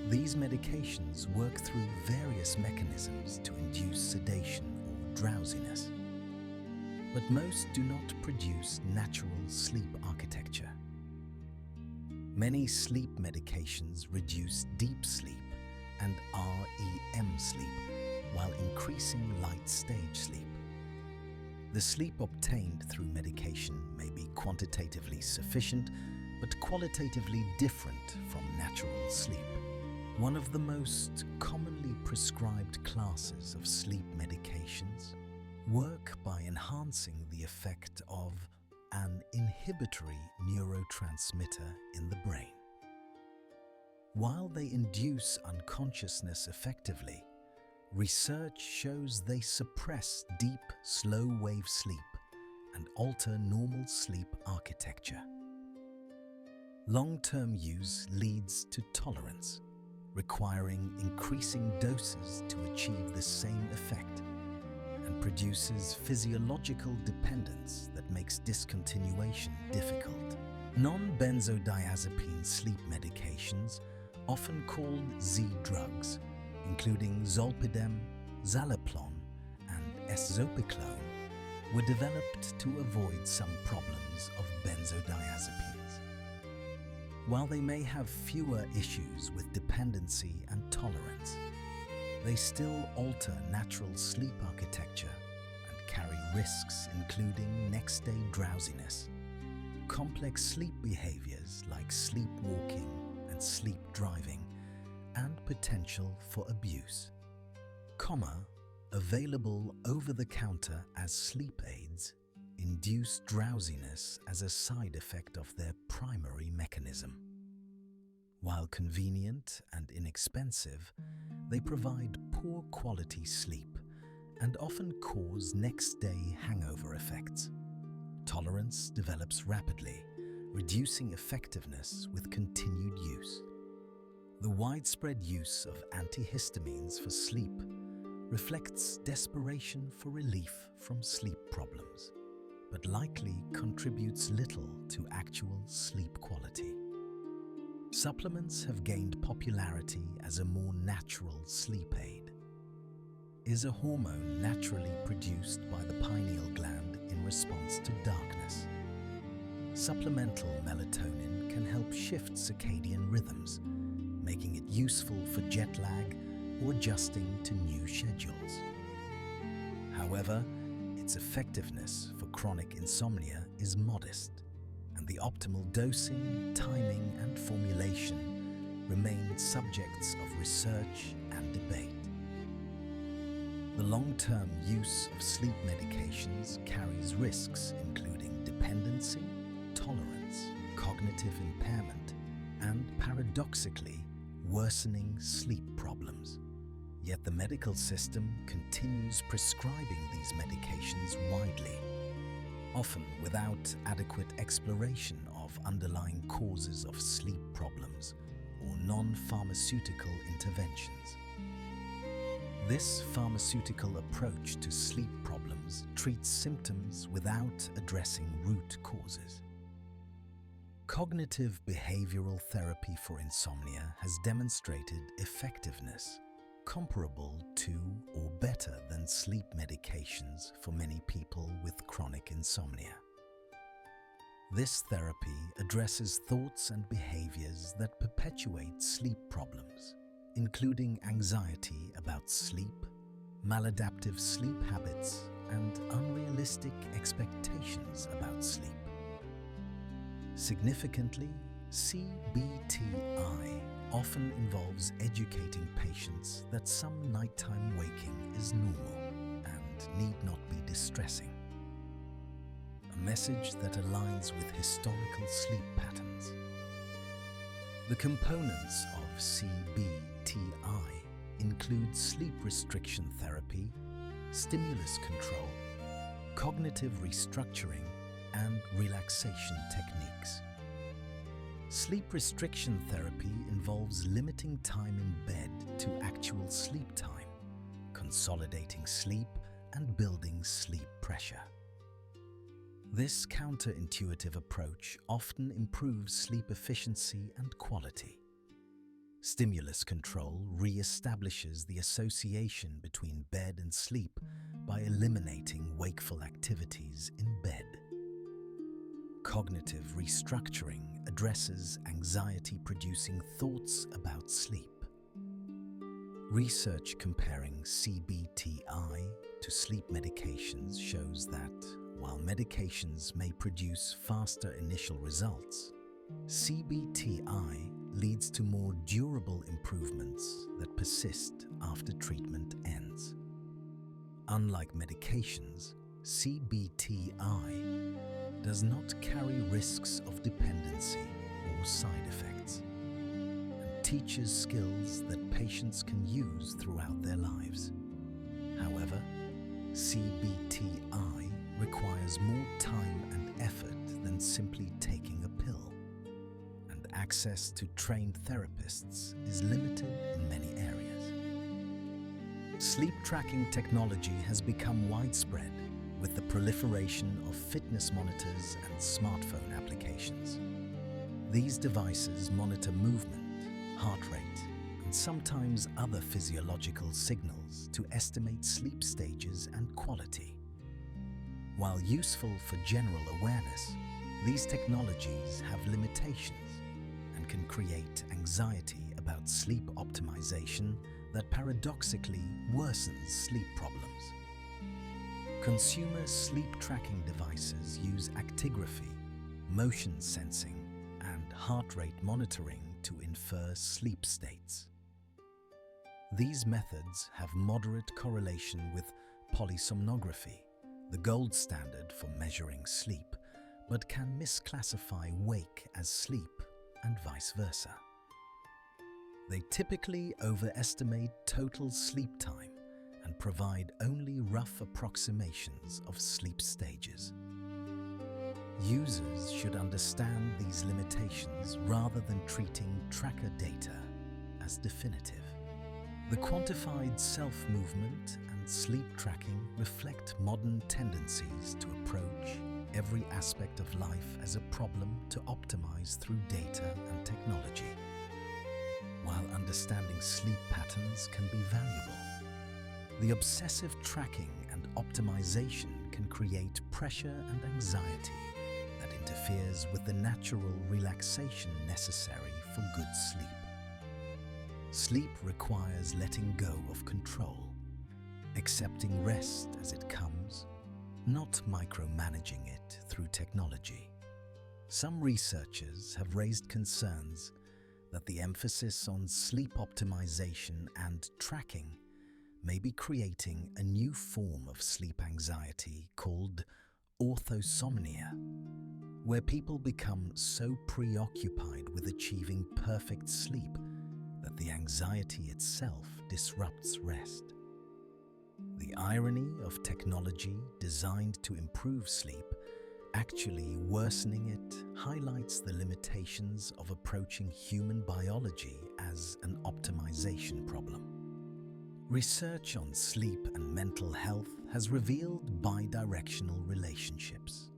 These medications work through various mechanisms to induce sedation or drowsiness, but most do not produce natural sleep architecture. Many sleep medications reduce deep sleep and REM sleep while increasing light stage sleep. The sleep obtained through medication may be quantitatively sufficient but qualitatively different from natural sleep. One of the most commonly prescribed classes of sleep medications work by enhancing the effect of an inhibitory neurotransmitter in the brain. While they induce unconsciousness effectively, research shows they suppress deep, slow-wave sleep and alter normal sleep architecture. Long-term use leads to tolerance, requiring increasing doses to achieve the same effect, and produces physiological dependence that makes discontinuation difficult. Non-benzodiazepine sleep medications, often called Z-drugs, including zolpidem, zaleplon, and esopiclone, were developed to avoid some problems of benzodiazepines. While they may have fewer issues with dependency and tolerance, they still alter natural sleep architecture and carry risks including next-day drowsiness, complex sleep behaviors like sleepwalking and sleep driving, and potential for abuse. Available over-the-counter as sleep aids induce drowsiness as a side effect of their primary mechanism. While convenient and inexpensive, they provide poor quality sleep and often cause next-day hangover effects. Tolerance develops rapidly, reducing effectiveness with continued use. The widespread use of antihistamines for sleep reflects desperation for relief from sleep problems, but likely contributes little to actual sleep quality. Supplements have gained popularity as a more natural sleep aid. Is a hormone naturally produced by the pineal gland in response to darkness. Supplemental melatonin can help shift circadian rhythms, making it useful for jet lag or adjusting to new schedules. However, its effectiveness for chronic insomnia is modest, and the optimal dosing, timing, and formulation remain subjects of research and debate. The long-term use of sleep medications carries risks including dependency, tolerance, cognitive impairment, and paradoxically, worsening sleep problems. Yet the medical system continues prescribing these medications widely, often without adequate exploration of of underlying causes of sleep problems or non-pharmaceutical interventions. This pharmaceutical approach to sleep problems treats symptoms without addressing root causes. Cognitive behavioral therapy for insomnia has demonstrated effectiveness comparable to or better than sleep medications for many people with chronic insomnia. This therapy addresses thoughts and behaviors that perpetuate sleep problems, including anxiety about sleep, maladaptive sleep habits, and unrealistic expectations about sleep. Significantly, CBTI often involves educating patients that some nighttime waking is normal and need not be distressing. A message that aligns with historical sleep patterns. The components of CBTI include sleep restriction therapy, stimulus control, cognitive restructuring, and relaxation techniques. Sleep restriction therapy involves limiting time in bed to actual sleep time, consolidating sleep, and building sleep pressure. This counterintuitive approach often improves sleep efficiency and quality. Stimulus control re-establishes the association between bed and sleep by eliminating wakeful activities in bed. Cognitive restructuring addresses anxiety-producing thoughts about sleep. Research comparing CBTI to sleep medications shows that, while medications may produce faster initial results, CBTI leads to more durable improvements that persist after treatment ends. Unlike medications, CBTI does not carry risks of dependency or side effects, and teaches skills that patients can use throughout their lives. However, CBTI requires more time and effort than simply taking a pill, and access to trained therapists is limited in many areas. Sleep tracking technology has become widespread with the proliferation of fitness monitors and smartphone applications. These devices monitor movement, heart rate, and sometimes other physiological signals to estimate sleep stages and quality. While useful for general awareness, these technologies have limitations and can create anxiety about sleep optimization that paradoxically worsens sleep problems. Consumer sleep tracking devices use actigraphy, motion sensing, and heart rate monitoring to infer sleep states. These methods have moderate correlation with polysomnography, the gold standard for measuring sleep, but can misclassify wake as sleep and vice versa. They typically overestimate total sleep time and provide only rough approximations of sleep stages. Users should understand these limitations rather than treating tracker data as definitive. The quantified self-movement and sleep tracking reflect modern tendencies to approach every aspect of life as a problem to optimize through data and technology. While understanding sleep patterns can be valuable, the obsessive tracking and optimization can create pressure and anxiety that interferes with the natural relaxation necessary for good sleep. Sleep requires letting go of control, accepting rest as it comes, not micromanaging it through technology. Some researchers have raised concerns that the emphasis on sleep optimization and tracking may be creating a new form of sleep anxiety called orthosomnia, where people become so preoccupied with achieving perfect sleep that the anxiety itself disrupts rest. The irony of technology designed to improve sleep Actually, worsening it highlights the limitations of approaching human biology as an optimization problem. Research on sleep and mental health has revealed bidirectional relationships.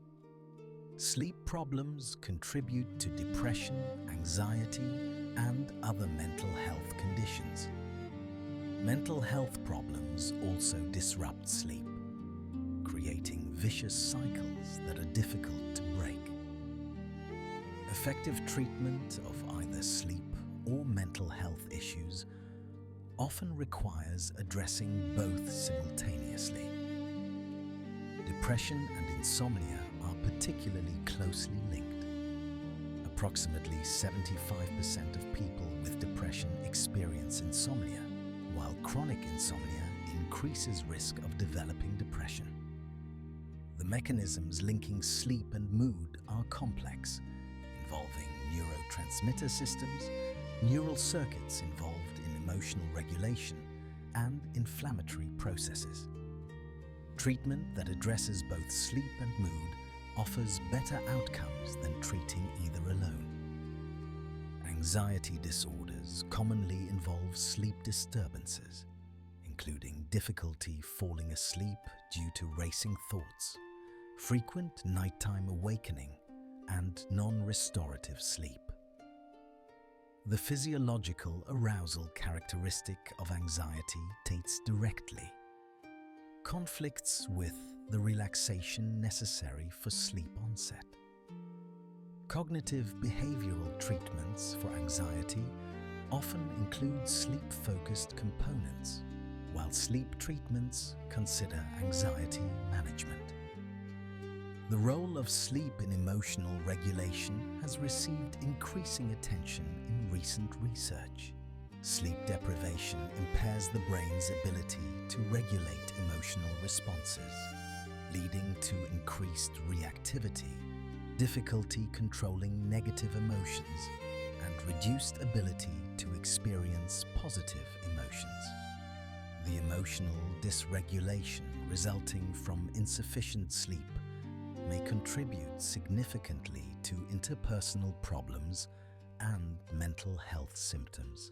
Sleep problems contribute to depression, anxiety, and other mental health conditions. Mental health problems also disrupt sleep, creating vicious cycles that are difficult to break. Effective treatment of either sleep or mental health issues often requires addressing both simultaneously. Depression and insomnia are particularly closely linked. Approximately 75% of people with depression experience insomnia, while chronic insomnia increases risk of developing depression. The mechanisms linking sleep and mood are complex, involving neurotransmitter systems, neural circuits involved in emotional regulation, and inflammatory processes. Treatment that addresses both sleep and mood offers better outcomes than treating either alone. Anxiety disorders commonly involve sleep disturbances, including difficulty falling asleep due to racing thoughts, frequent nighttime awakening, and non-restorative sleep. The physiological arousal characteristic of anxiety dates directly. Conflicts with the relaxation necessary for sleep onset. Cognitive behavioral treatments for anxiety often include sleep-focused components, while sleep treatments consider anxiety management. The role of sleep in emotional regulation has received increasing attention in recent research. Sleep deprivation impairs the brain's ability to regulate emotional responses, leading to increased reactivity, difficulty controlling negative emotions, and reduced ability to experience positive emotions. The emotional dysregulation resulting from insufficient sleep may contribute significantly to interpersonal problems and mental health symptoms.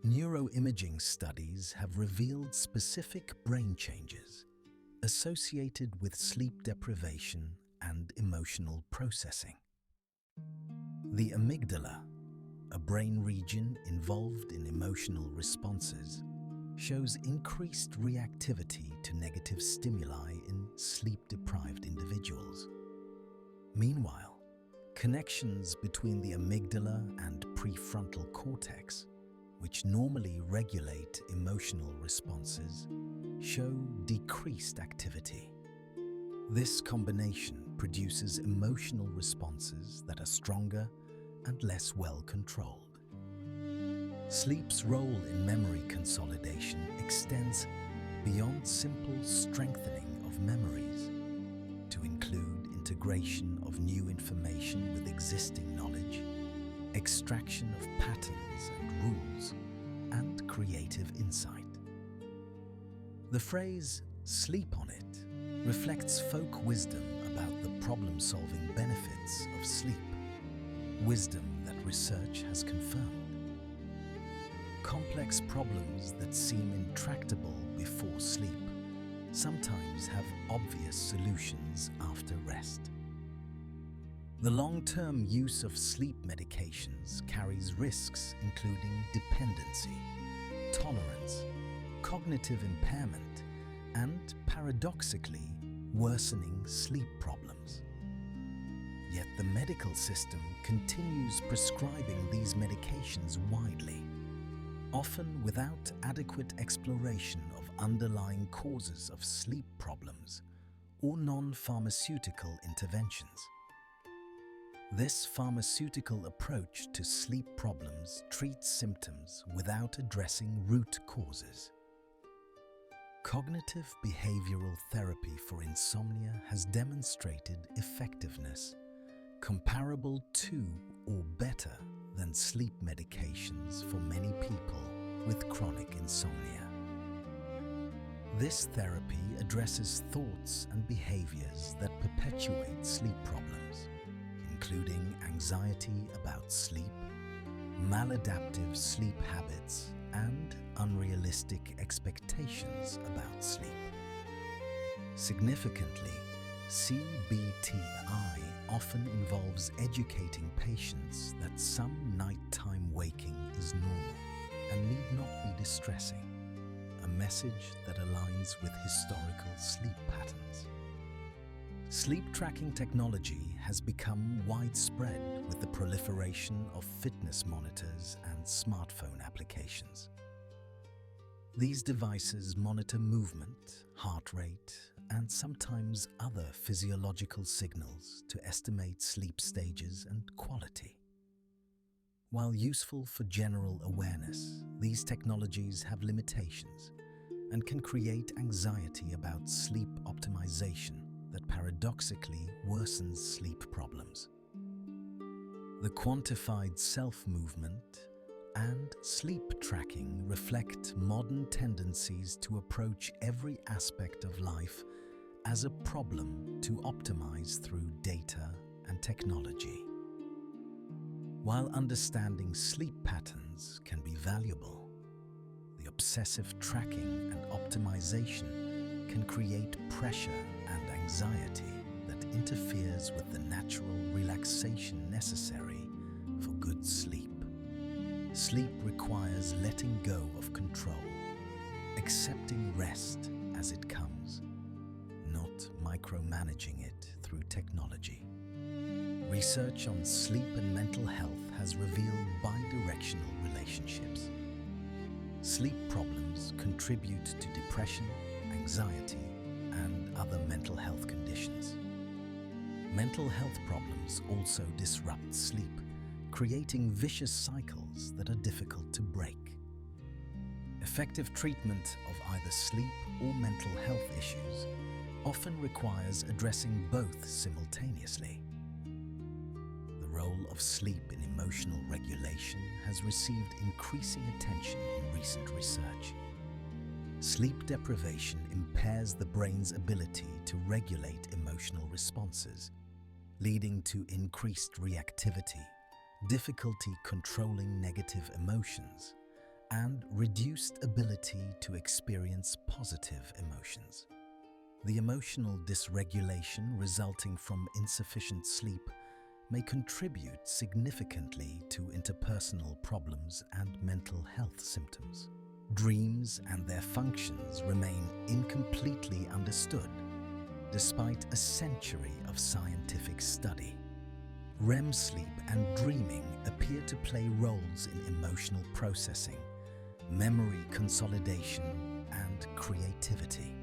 Neuroimaging studies have revealed specific brain changes associated with sleep deprivation and emotional processing. The amygdala, a brain region involved in emotional responses, shows increased reactivity to negative stimuli in sleep-deprived individuals. Meanwhile, connections between the amygdala and prefrontal cortex, which normally regulate emotional responses, show decreased activity. This combination produces emotional responses that are stronger and less well controlled. Sleep's role in memory consolidation extends beyond simple strengthening of memories to include integration of new information with existing knowledge, extraction of patterns and rules, and creative insight. The phrase "sleep on it" reflects folk wisdom about the problem-solving benefits of sleep, wisdom that research has confirmed. Complex problems that seem intractable before sleep sometimes have obvious solutions after rest. The long-term use of sleep medications carries risks including dependency, tolerance, cognitive impairment, and, paradoxically, worsening sleep problems. Yet the medical system continues prescribing these medications widely, often without adequate exploration of underlying causes of sleep problems or non-pharmaceutical interventions. This pharmaceutical approach to sleep problems treats symptoms without addressing root causes. Cognitive behavioral therapy for insomnia has demonstrated effectiveness comparable to or better than sleep medications for many people with chronic insomnia. This therapy addresses thoughts and behaviors that perpetuate sleep problems, including anxiety about sleep, maladaptive sleep habits, and unrealistic expectations about sleep. Significantly, CBTI often involves educating patients that some nighttime waking is normal and need not be distressing, a message that aligns with historical sleep patterns. Sleep tracking technology has become widespread with the proliferation of fitness monitors and smartphone applications. These devices monitor movement, heart rate, and sometimes other physiological signals to estimate sleep stages and quality. While useful for general awareness, these technologies have limitations and can create anxiety about sleep optimization that paradoxically worsens sleep problems. The quantified self-movement and sleep tracking reflect modern tendencies to approach every aspect of life as a problem to optimize through data and technology. While understanding sleep patterns can be valuable, the obsessive tracking and optimization can create pressure and anxiety that interferes with the natural relaxation necessary for good sleep. Sleep requires letting go of control, accepting rest as it comes, not micromanaging it through technology. Research on sleep and mental health has revealed bidirectional relationships. Sleep problems contribute to depression, anxiety, and other mental health conditions. Mental health problems also disrupt sleep, creating vicious cycles that are difficult to break. Effective treatment of either sleep or mental health issues often requires addressing both simultaneously. The role of sleep in emotional regulation has received increasing attention in recent research. Sleep deprivation impairs the brain's ability to regulate emotional responses, leading to increased reactivity, difficulty controlling negative emotions, and reduced ability to experience positive emotions. The emotional dysregulation resulting from insufficient sleep may contribute significantly to interpersonal problems and mental health symptoms. Dreams and their functions remain incompletely understood, despite a century of scientific study. REM sleep and dreaming appear to play roles in emotional processing, memory consolidation, and creativity.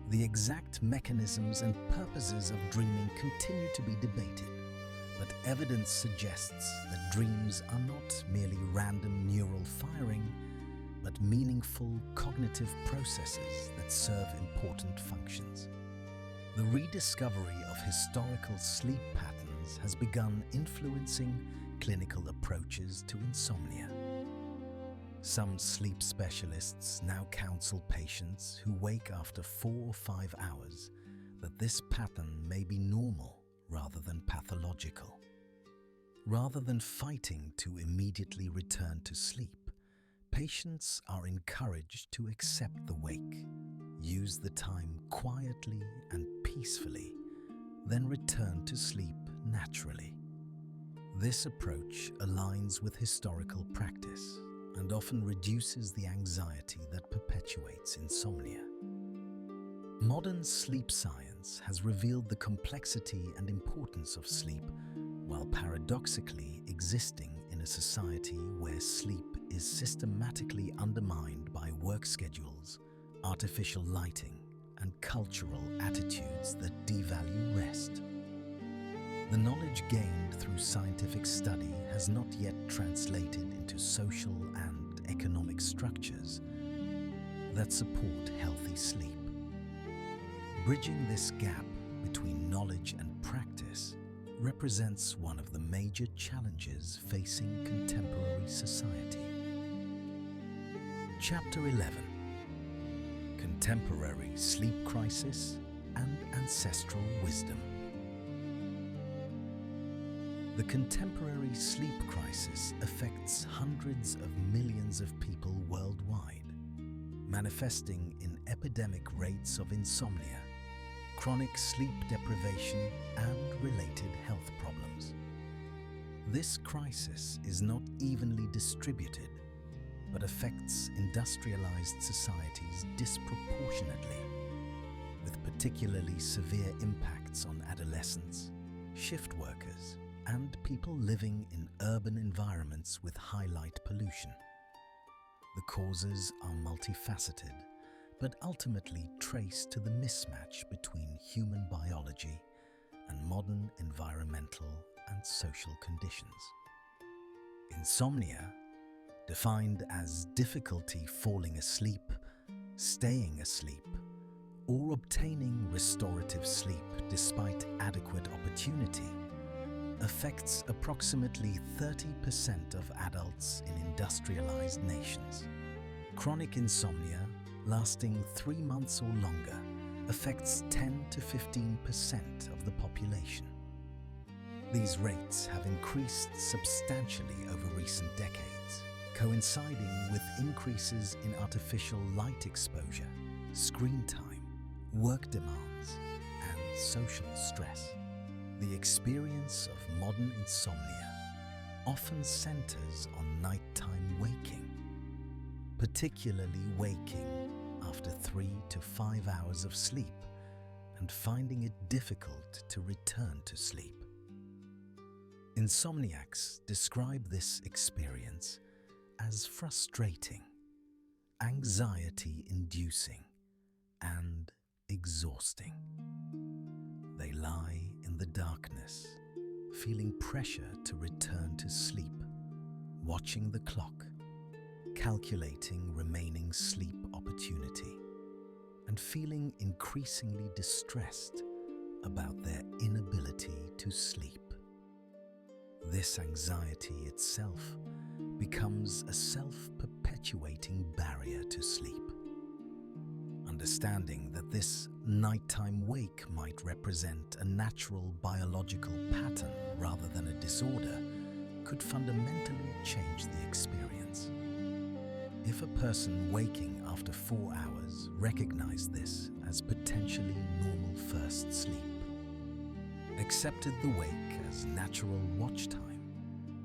The exact mechanisms and purposes of dreaming continue to be debated, but evidence suggests that dreams are not merely random neural firing, but meaningful cognitive processes that serve important functions. The rediscovery of historical sleep patterns has begun influencing clinical approaches to insomnia. Some sleep specialists now counsel patients who wake after 4 or 5 hours that this pattern may be normal rather than pathological. Rather than fighting to immediately return to sleep, patients are encouraged to accept the wake, use the time quietly and peacefully, then return to sleep naturally. This approach aligns with historical practice and often reduces the anxiety that perpetuates insomnia. Modern sleep science has revealed the complexity and importance of sleep, while paradoxically existing in a society where sleep is systematically undermined by work schedules, artificial lighting, and cultural attitudes that devalue rest. The knowledge gained through scientific study has not yet translated into social and economic structures that support healthy sleep. Bridging this gap between knowledge and practice represents one of the major challenges facing contemporary society. Chapter 11. contemporary sleep crisis, and ancestral wisdom. The contemporary sleep crisis affects hundreds of millions of people worldwide, manifesting in epidemic rates of insomnia, chronic sleep deprivation, and related health problems. This crisis is not evenly distributed, but affects industrialized societies disproportionately, with particularly severe impacts on adolescents, shift workers, and people living in urban environments with high light pollution. The causes are multifaceted, but ultimately traced to the mismatch between human biology and modern environmental and social conditions. Insomnia, defined as difficulty falling asleep, staying asleep, or obtaining restorative sleep despite adequate opportunity, affects approximately 30% of adults in industrialized nations. Chronic insomnia, lasting 3 months or longer, affects 10 to 15% of the population. These rates have increased substantially over recent decades, coinciding with increases in artificial light exposure, screen time, work demands, and social stress. The experience of modern insomnia often centers on nighttime waking, particularly waking after 3 to 5 hours of sleep and finding it difficult to return to sleep. Insomniacs describe this experience as frustrating, anxiety-inducing, and exhausting. They lie in the darkness, feeling pressure to return to sleep, watching the clock, calculating remaining sleep opportunity, and feeling increasingly distressed about their inability to sleep. This anxiety itself becomes a self-perpetuating barrier to sleep. Understanding that this nighttime wake might represent a natural biological pattern rather than a disorder could fundamentally change the experience. If a person waking after 4 hours recognized this as potentially normal first sleep, accepted the wake as natural watch time,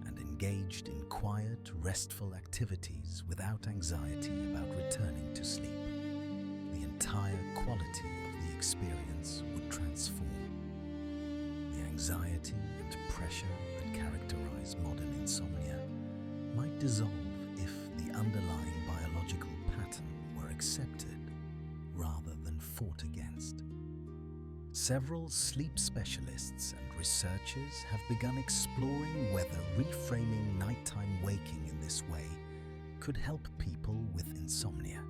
and engaged in quiet, restful activities without anxiety about returning to sleep, the entire quality of the experience would transform. The anxiety and pressure that characterize modern insomnia might dissolve if the underlying biological pattern were accepted rather than fought against. Several sleep specialists and researchers have begun exploring whether reframing nighttime waking in this way could help people with insomnia.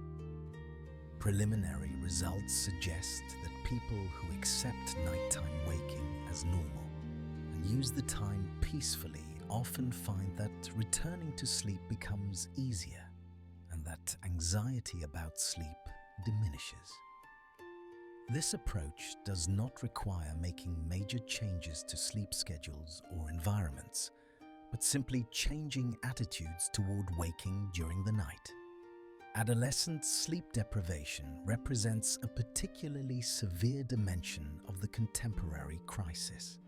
Preliminary results suggest that people who accept nighttime waking as normal and use the time peacefully often find that returning to sleep becomes easier and that anxiety about sleep diminishes. This approach does not require making major changes to sleep schedules or environments, but simply changing attitudes toward waking during the night. Adolescent sleep deprivation represents a particularly severe dimension of the contemporary crisis.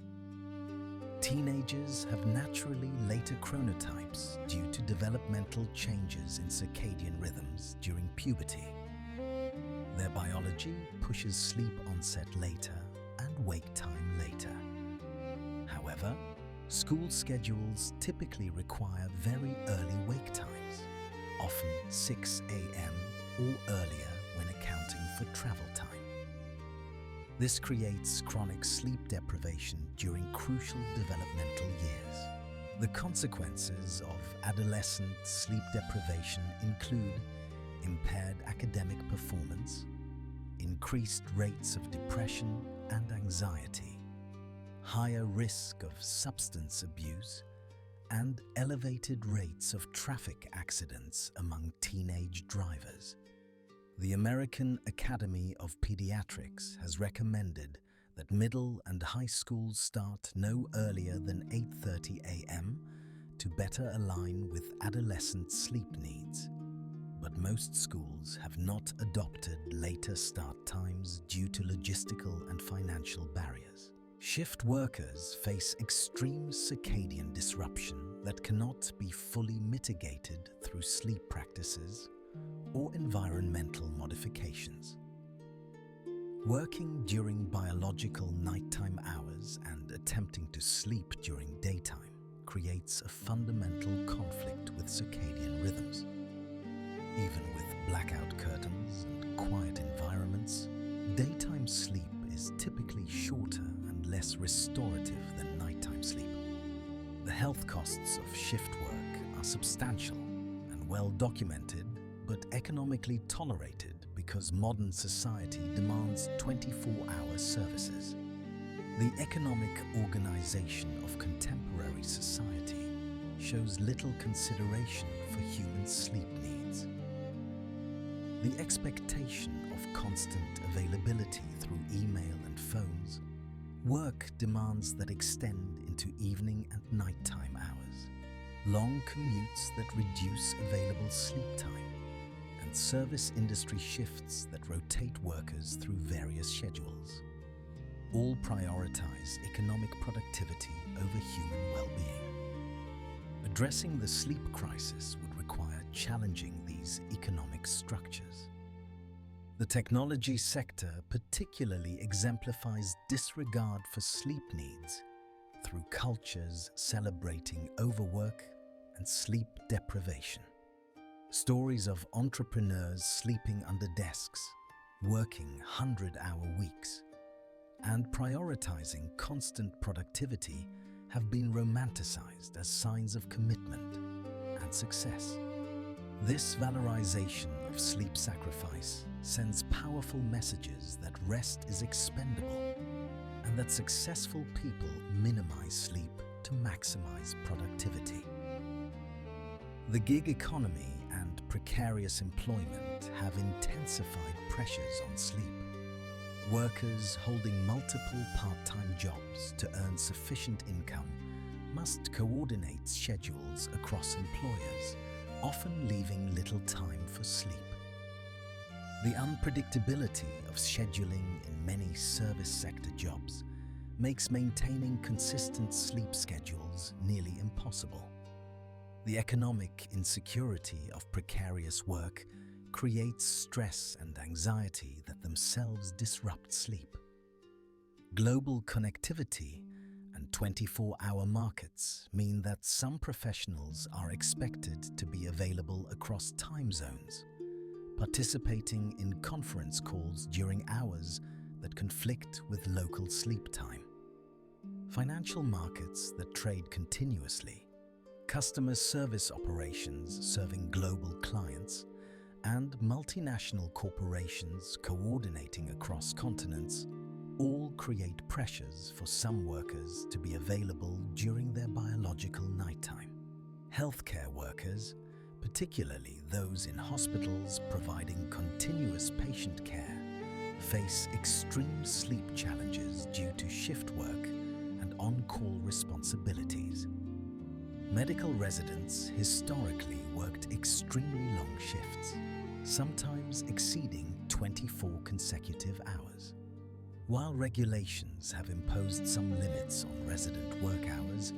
Teenagers have naturally later chronotypes due to developmental changes in circadian rhythms during puberty. Their biology pushes sleep onset later and wake time later. However, school schedules typically require very early wake times, often 6 a.m. or earlier when accounting for travel time. This creates chronic sleep deprivation during crucial developmental years. The consequences of adolescent sleep deprivation include impaired academic performance, increased rates of depression and anxiety, higher risk of substance abuse, and elevated rates of traffic accidents among teenage drivers. The American Academy of Pediatrics has recommended that middle and high schools start no earlier than 8:30 a.m. to better align with adolescent sleep needs. But most schools have not adopted later start times due to logistical and financial barriers. Shift workers face extreme circadian disruption that cannot be fully mitigated through sleep practices or environmental modifications. Working during biological nighttime hours and attempting to sleep during daytime creates a fundamental conflict with circadian rhythms. Even with blackout curtains and quiet environments, daytime sleep is typically shorter and less restorative than nighttime sleep. The health costs of shift work are substantial and well documented, but economically tolerated because modern society demands 24-hour services. The economic organization of contemporary society shows little consideration for human sleep needs. The expectation of constant availability through email and phones, work demands that extend into evening and nighttime hours, long commutes that reduce available sleep time, and service industry shifts that rotate workers through various schedules. All prioritize economic productivity over human well-being. Addressing the sleep crisis would require challenging these economic structures. The technology sector particularly exemplifies disregard for sleep needs through cultures celebrating overwork and sleep deprivation. Stories of entrepreneurs sleeping under desks, working 100-hour weeks, and prioritizing constant productivity have been romanticized as signs of commitment and success. This valorization of sleep sacrifice sends powerful messages that rest is expendable and that successful people minimize sleep to maximize productivity. The gig economy and precarious employment have intensified pressures on sleep. Workers holding multiple part-time jobs to earn sufficient income must coordinate schedules across employers, often leaving little time for sleep. The unpredictability of scheduling in many service sector jobs makes maintaining consistent sleep schedules nearly impossible. The economic insecurity of precarious work creates stress and anxiety that themselves disrupt sleep. Global connectivity and 24-hour markets mean that some professionals are expected to be available across time zones, participating in conference calls during hours that conflict with local sleep time. Financial markets that trade continuously, customer service operations serving global clients, and multinational corporations coordinating across continents all create pressures for some workers to be available during their biological nighttime. Healthcare workers, particularly those in hospitals providing continuous patient care, face extreme sleep challenges due to shift work and on-call responsibilities. Medical residents historically worked extremely long shifts, sometimes exceeding 24 consecutive hours. While regulations have imposed some limits on resident work hours,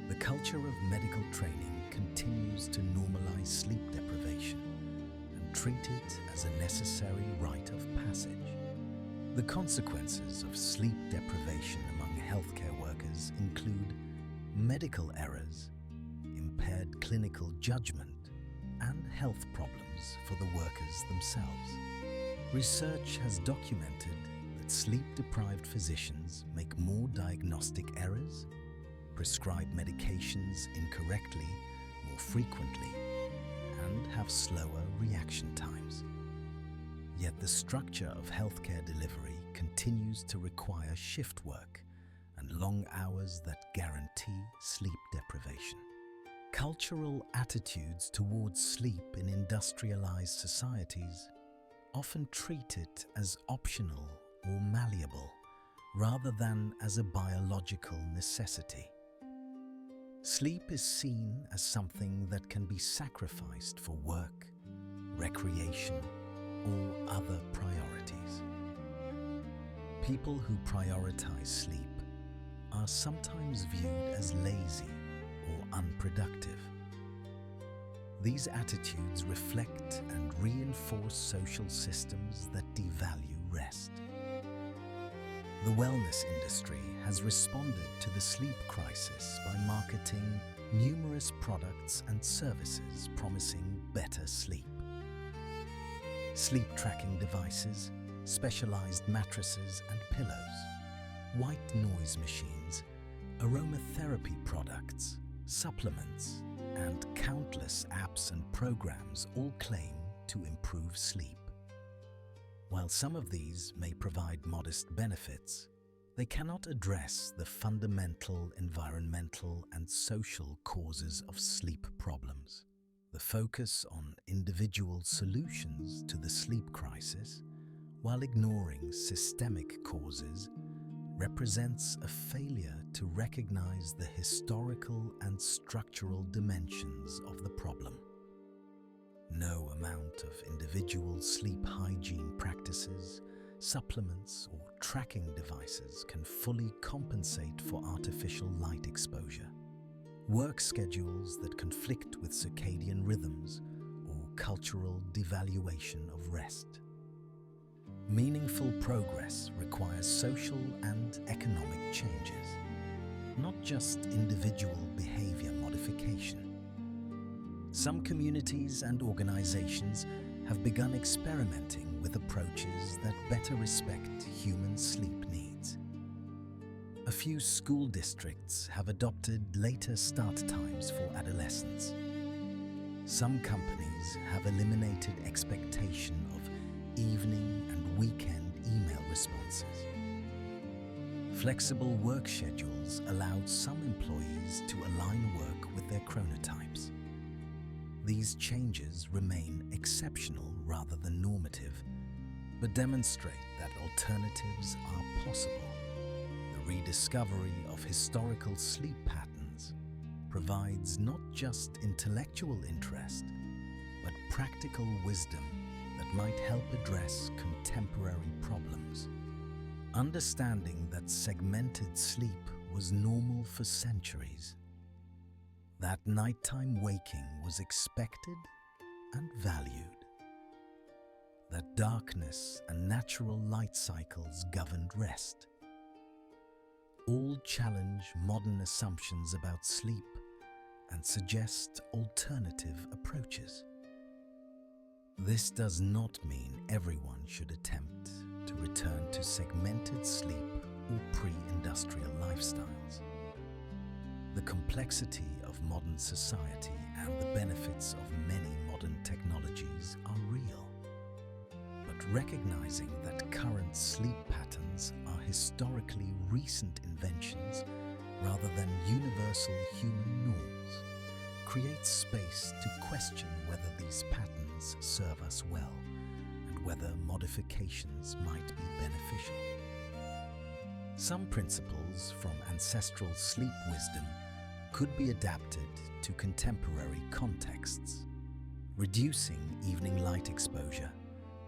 the culture of medical training continues to normalize sleep deprivation and treat it as a necessary rite of passage. The consequences of sleep deprivation among healthcare workers include medical errors, impaired clinical judgment, and health problems for the workers themselves. Research has documented that sleep-deprived physicians make more diagnostic errors, prescribe medications incorrectly more frequently, and have slower reaction times. Yet the structure of healthcare delivery continues to require shift work and long hours that guarantee sleep deprivation. Cultural attitudes towards sleep in industrialized societies often treat it as optional or malleable, rather than as a biological necessity. Sleep is seen as something that can be sacrificed for work, recreation, or other priorities. People who prioritize sleep are sometimes viewed as lazy or unproductive. These attitudes reflect and reinforce social systems that devalue rest. The wellness industry has responded to the sleep crisis by marketing numerous products and services promising better sleep. Sleep tracking devices, specialized mattresses and pillows, white noise machines, aromatherapy products, supplements, and countless apps and programs all claim to improve sleep. While some of these may provide modest benefits, they cannot address the fundamental environmental and social causes of sleep problems. The focus on individual solutions to the sleep crisis, while ignoring systemic causes, represents a failure to recognize the historical and structural dimensions of the problem. No amount of individual sleep hygiene practices, supplements, or tracking devices can fully compensate for artificial light exposure, work schedules that conflict with circadian rhythms, or cultural devaluation of rest. Meaningful progress requires social and economic changes, not just individual behavior modification. Some communities and organizations have begun experimenting with approaches that better respect human sleep needs. A few school districts have adopted later start times for adolescents. Some companies have eliminated expectation of evening and weekend email responses. Flexible work schedules allowed some employees to align work with their chronotypes. These changes remain exceptional rather than normative, but demonstrate that alternatives are possible. The rediscovery of historical sleep patterns provides not just intellectual interest, but practical wisdom that might help address contemporary problems. Understanding that segmented sleep was normal for centuries, that nighttime waking was expected and valued, that darkness and natural light cycles governed rest, all challenge modern assumptions about sleep and suggest alternative approaches. This does not mean everyone should attempt to return to segmented sleep or pre-industrial lifestyles. The complexity of modern society and the benefits of many modern technologies are real. But recognizing that current sleep patterns are historically recent inventions rather than universal human norms creates space to question whether these patterns serve us well and whether modifications might be beneficial. Some principles from ancestral sleep wisdom could be adapted to contemporary contexts. Reducing evening light exposure,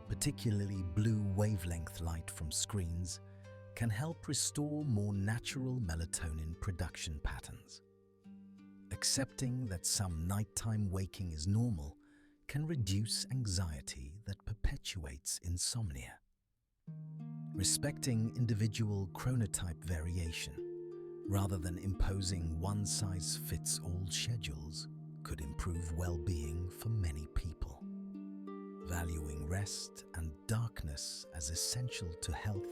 particularly blue wavelength light from screens, can help restore more natural melatonin production patterns. Accepting that some nighttime waking is normal can reduce anxiety that perpetuates insomnia. Respecting individual chronotype variation, rather than imposing one-size-fits-all schedules, could improve well-being for many people. Valuing rest and darkness as essential to health,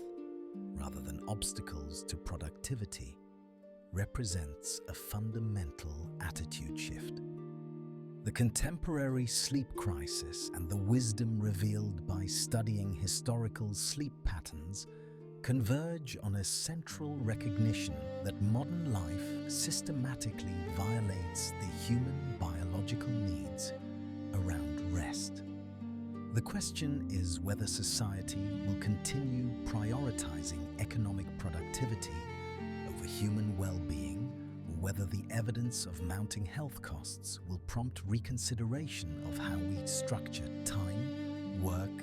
rather than obstacles to productivity, represents a fundamental attitude shift. The contemporary sleep crisis and the wisdom revealed by studying historical sleep patterns converge on a central recognition that modern life systematically violates the human biological needs around rest. The question is whether society will continue prioritizing economic productivity over human well-being, or whether the evidence of mounting health costs will prompt reconsideration of how we structure time, work,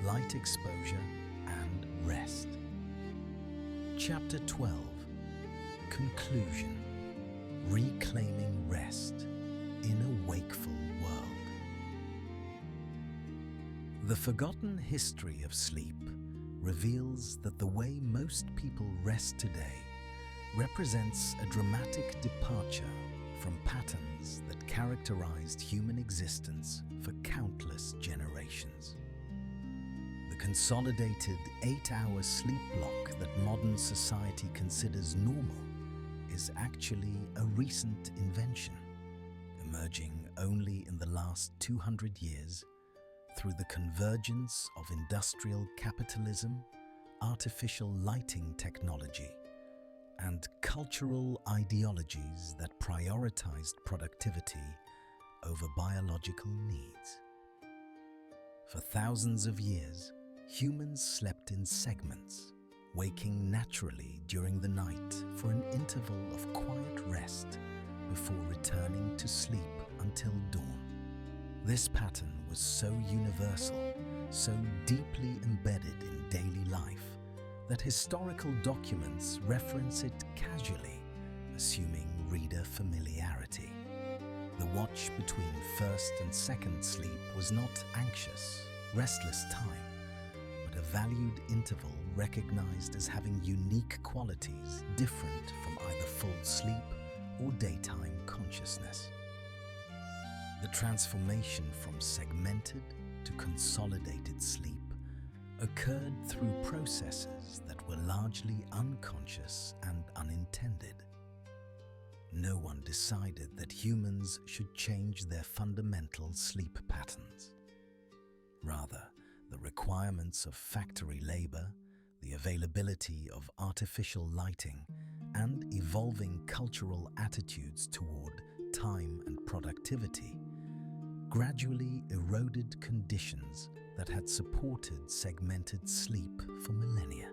light exposure, and rest. Chapter 12. Conclusion. Reclaiming rest in a wakeful world. The forgotten history of sleep reveals that the way most people rest today represents a dramatic departure from patterns that characterized human existence for countless generations. The consolidated 8-hour sleep block that modern society considers normal is actually a recent invention, emerging only in the last 200 years through the convergence of industrial capitalism, artificial lighting technology, and cultural ideologies that prioritized productivity over biological needs. For thousands of years, humans slept in segments, waking naturally during the night for an interval of quiet rest before returning to sleep until dawn. This pattern was so universal, so deeply embedded in daily life, that historical documents reference it casually, assuming reader familiarity. The watch between first and second sleep was not anxious, restless time, but a valued interval recognized as having unique qualities different from either full sleep or daytime consciousness. The transformation from segmented to consolidated sleep occurred through processes that were largely unconscious and unintended. No one decided that humans should change their fundamental sleep patterns. Rather, the requirements of factory labor, the availability of artificial lighting, and evolving cultural attitudes toward time and productivity gradually eroded conditions that had supported segmented sleep for millennia.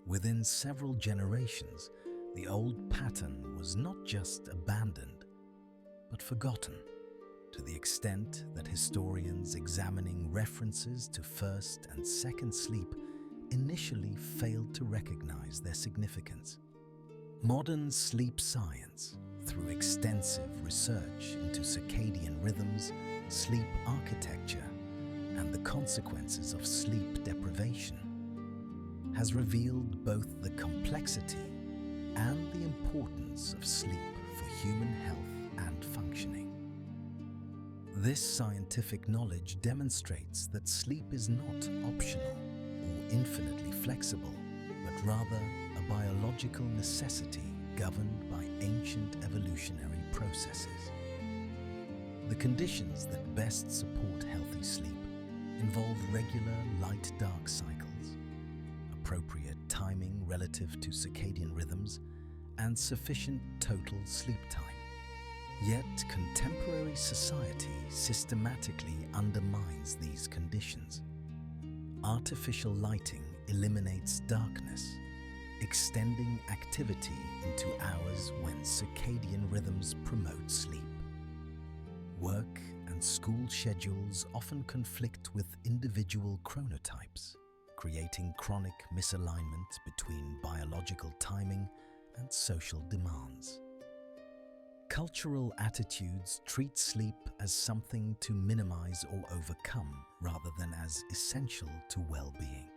Within several generations, the old pattern was not just abandoned, but forgotten, to the extent that historians examining references to first and second sleep initially failed to recognize their significance. Modern sleep science, through extensive research into circadian rhythms, sleep architecture, and the consequences of sleep deprivation, has revealed both the complexity and the importance of sleep for human health and functioning. This scientific knowledge demonstrates that sleep is not optional or infinitely flexible, but rather a biological necessity governed by ancient evolutionary processes. The conditions that best support healthy sleep involve regular light-dark cycles, appropriate timing relative to circadian rhythms, and sufficient total sleep time. Yet contemporary society systematically undermines these conditions. Artificial lighting eliminates darkness, extending activity into hours when circadian rhythms promote sleep. Work and school schedules often conflict with individual chronotypes, creating chronic misalignment between biological timing and social demands. Cultural attitudes treat sleep as something to minimize or overcome rather than as essential to well-being.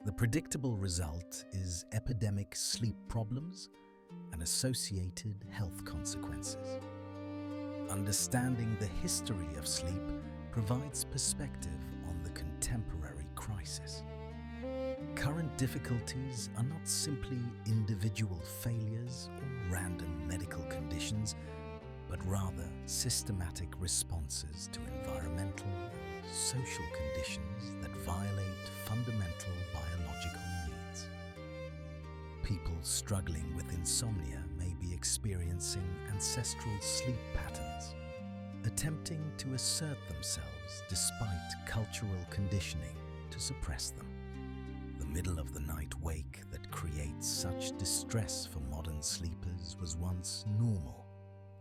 The predictable result is epidemic sleep problems and associated health consequences. Understanding the history of sleep provides perspective on the contemporary crisis. Current difficulties are not simply individual failures or random medical conditions, but rather systematic responses to environmental and social conditions that violate fundamental biological needs. People struggling with insomnia may be experiencing ancestral sleep patterns, a attempting to assert themselves despite cultural conditioning to suppress them. The middle-of-the-night wake that creates such distress for modern sleepers was once normal,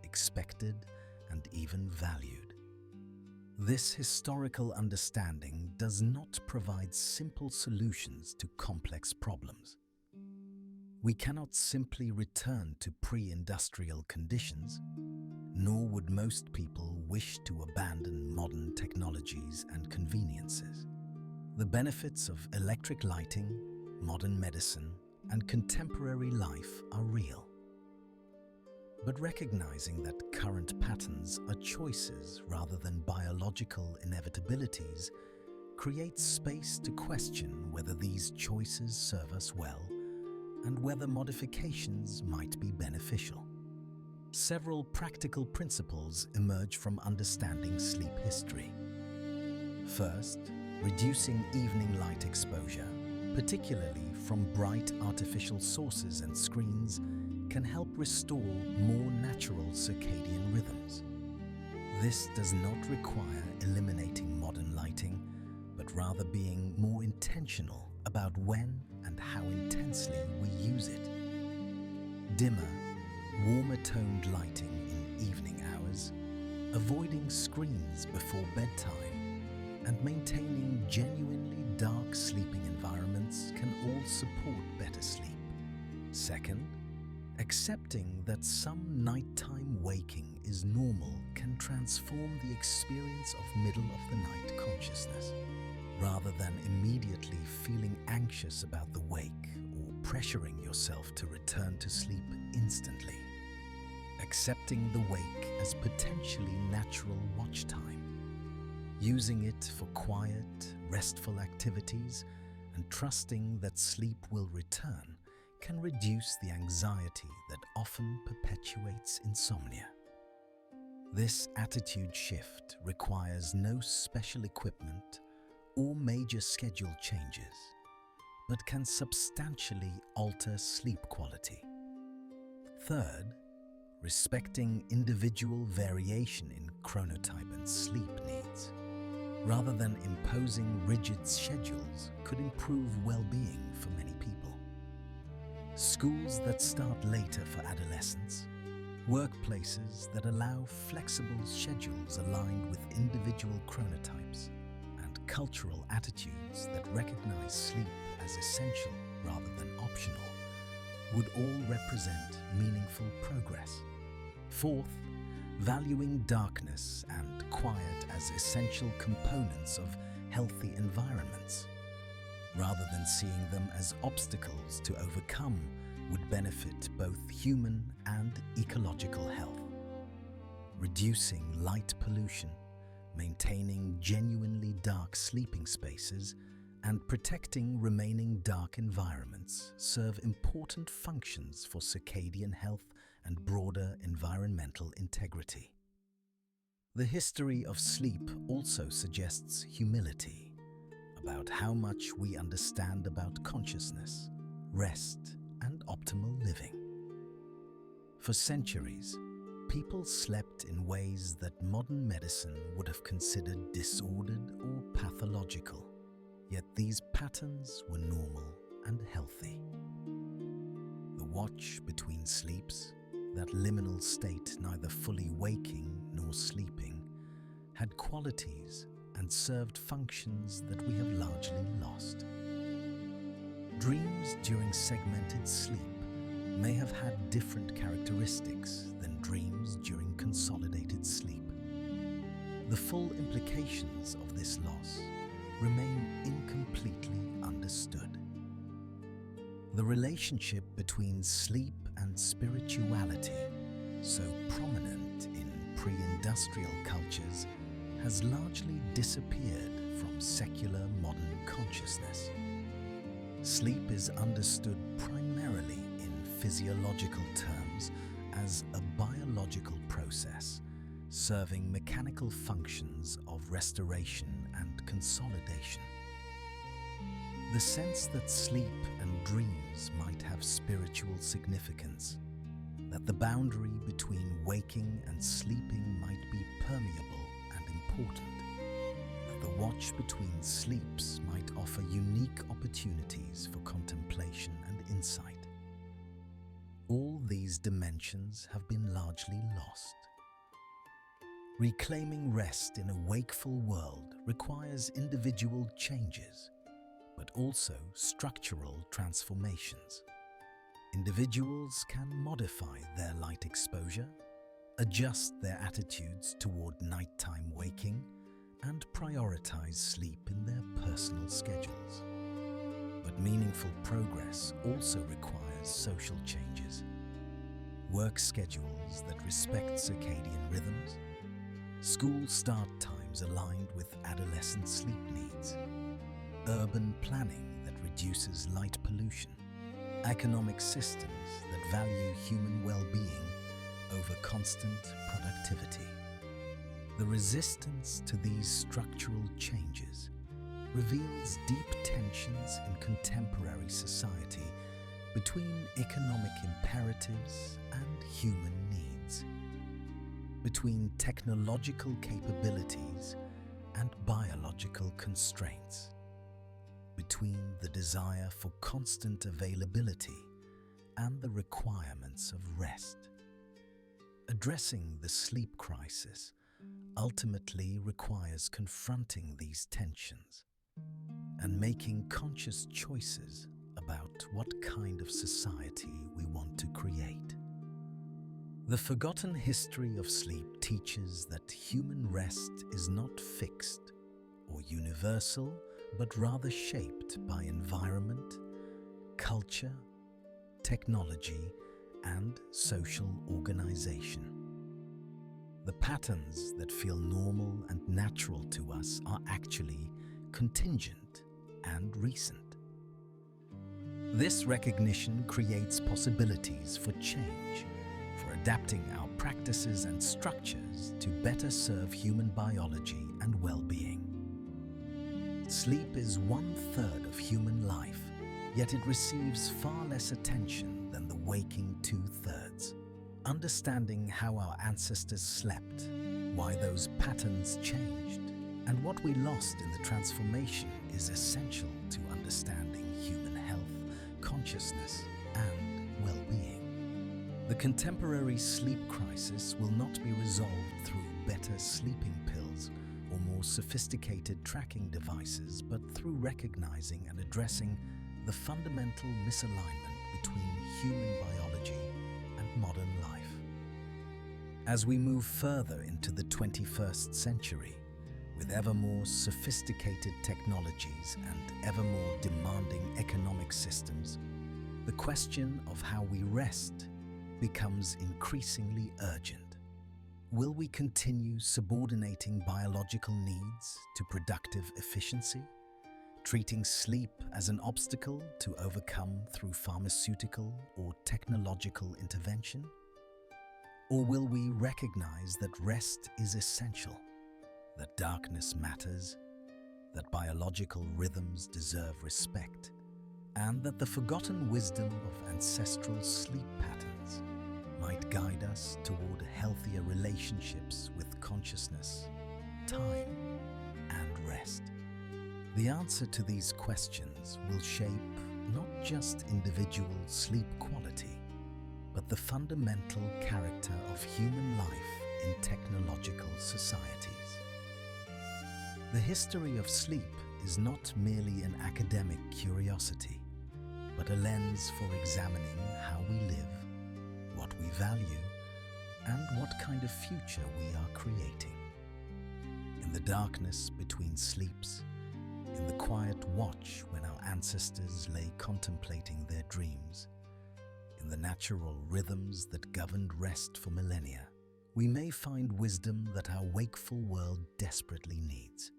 expected, and even valued. This historical understanding does not provide simple solutions to complex problems. We cannot simply return to pre-industrial conditions, nor would most people wish to abandon modern technologies and conveniences. The benefits of electric lighting, modern medicine, and contemporary life are real. But recognizing that current patterns are choices rather than biological inevitabilities creates space to question whether these choices serve us well and whether modifications might be beneficial. Several practical principles emerge from understanding sleep history. First, reducing evening light exposure, particularly from bright artificial sources and screens, can help restore more natural circadian rhythms. This does not require eliminating modern lighting, but rather being more intentional about when and how intensely we use it. Dimmer, warmer-toned lighting in evening hours, avoiding screens before bedtime, and maintaining genuinely dark sleeping environments can all support better sleep. Second, accepting that some nighttime waking is normal can transform the experience of middle-of-the-night consciousness. Rather than immediately feeling anxious about the wake or pressuring yourself to return to sleep instantly. Accepting the wake as potentially natural watch time. Using it for quiet, restful activities and trusting that sleep will return can reduce the anxiety that often perpetuates insomnia. This attitude shift requires no special equipment or major schedule changes, but can substantially alter sleep quality. Third, respecting individual variation in chronotype and sleep needs, rather than imposing rigid schedules, could improve well-being for many people. Schools that start later for adolescents, workplaces that allow flexible schedules aligned with individual chronotypes, and cultural attitudes that recognize sleep as essential rather than optional would all represent meaningful progress. Fourth, valuing darkness and quiet as essential components of healthy environments, rather than seeing them as obstacles to overcome, would benefit both human and ecological health. Reducing light pollution, maintaining genuinely dark sleeping spaces, and protecting remaining dark environments serve important functions for circadian health and broader environmental integrity. The history of sleep also suggests humility about how much we understand about consciousness, rest, and optimal living. For centuries, people slept in ways that modern medicine would have considered disordered or pathological, yet these patterns were normal and healthy. The watch between sleeps, that liminal state neither fully waking nor sleeping, had qualities and served functions that we have largely lost. Dreams during segmented sleep may have had different characteristics than dreams during consolidated sleep. The full implications of this loss remain incompletely understood. The relationship between sleep and spirituality, so prominent in pre-industrial cultures, has largely disappeared from secular modern consciousness. Sleep is understood primarily in physiological terms as a biological process, serving mechanical functions of restoration and consolidation. The sense that sleep and dreams might have spiritual significance that the boundary between waking and sleeping might be permeable and important, that the watch between sleeps might offer unique opportunities for contemplation and insight. All these dimensions have been largely lost. Reclaiming rest in a wakeful world requires individual changes, but also structural transformations. Individuals can modify their light exposure, adjust their attitudes toward nighttime waking, and prioritize sleep in their personal schedules. But meaningful progress also requires social changes. Work schedules that respect circadian rhythms, school start times aligned with adolescent sleep needs, urban planning that reduces light pollution, economic systems that value human well-being over constant productivity. The resistance to these structural changes reveals deep tensions in contemporary society between economic imperatives and human needs, between technological capabilities and biological constraints, between the desire for constant availability and the requirements of rest. Addressing the sleep crisis ultimately requires confronting these tensions and making conscious choices about what kind of society we want to create. The forgotten history of sleep teaches that human rest is not fixed or universal, but rather shaped by environment, culture, technology, and social organization. The patterns that feel normal and natural to us are actually contingent and recent. This recognition creates possibilities for change, for adapting our practices and structures to better serve human biology and well-being. Sleep is 1/3 of human life, yet it receives far less attention than the waking 2/3. Understanding how our ancestors slept, why those patterns changed, and what we lost in the transformation is essential to understanding human health, consciousness, and well-being. The contemporary sleep crisis will not be resolved through better sleeping pills or more sophisticated tracking devices, but through recognizing and addressing the fundamental misalignment between human biology and modern life. As we move further into the 21st century, with ever more sophisticated technologies and ever more demanding economic systems, the question of how we rest becomes increasingly urgent. Will we continue subordinating biological needs to productive efficiency, treating sleep as an obstacle to overcome through pharmaceutical or technological intervention? Or will we recognize that rest is essential, that darkness matters, that biological rhythms deserve respect, and that the forgotten wisdom of ancestral sleep patterns might guide us toward healthier relationships with consciousness, time, and rest? The answer to these questions will shape not just individual sleep quality, but the fundamental character of human life in technological societies. The history of sleep is not merely an academic curiosity, but a lens for examining how we live, what we value, and what kind of future we are creating. In the darkness between sleeps, in the quiet watch when our ancestors lay contemplating their dreams, in the natural rhythms that governed rest for millennia, we may find wisdom that our wakeful world desperately needs.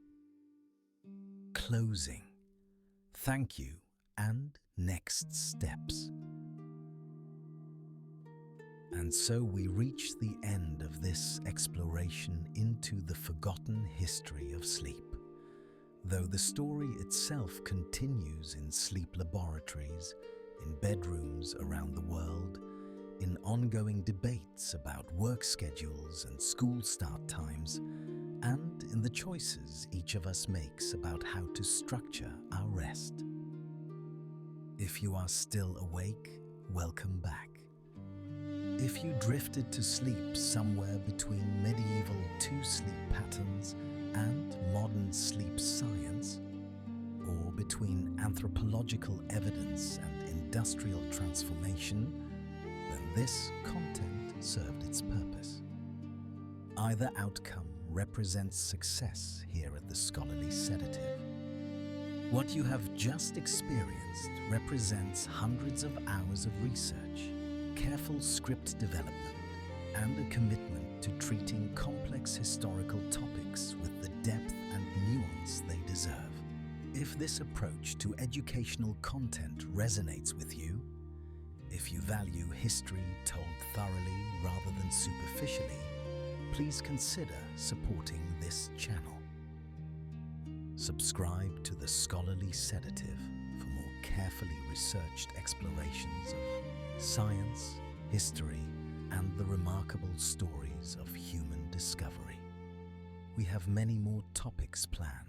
Closing. Thank you and next steps. And so we reach the end of this exploration into the forgotten history of sleep. Though the story itself continues in sleep laboratories, in bedrooms around the world, in ongoing debates about work schedules and school start times, and in the choices each of us makes about how to structure our rest. If you are still awake, welcome back. If you drifted to sleep somewhere between medieval two-sleep patterns and modern sleep science, or between anthropological evidence and industrial transformation, then this content served its purpose. Either outcome represents success here at the Scholarly Sedative. What you have just experienced represents hundreds of hours of research, careful script development, and a commitment to treating complex historical topics with the depth and nuance they deserve. If this approach to educational content resonates with you, if you value history told thoroughly rather than superficially, please consider supporting this channel. Subscribe to the Scholarly Sedative for more carefully researched explorations of science, history, and the remarkable stories of human discovery. We have many more topics planned,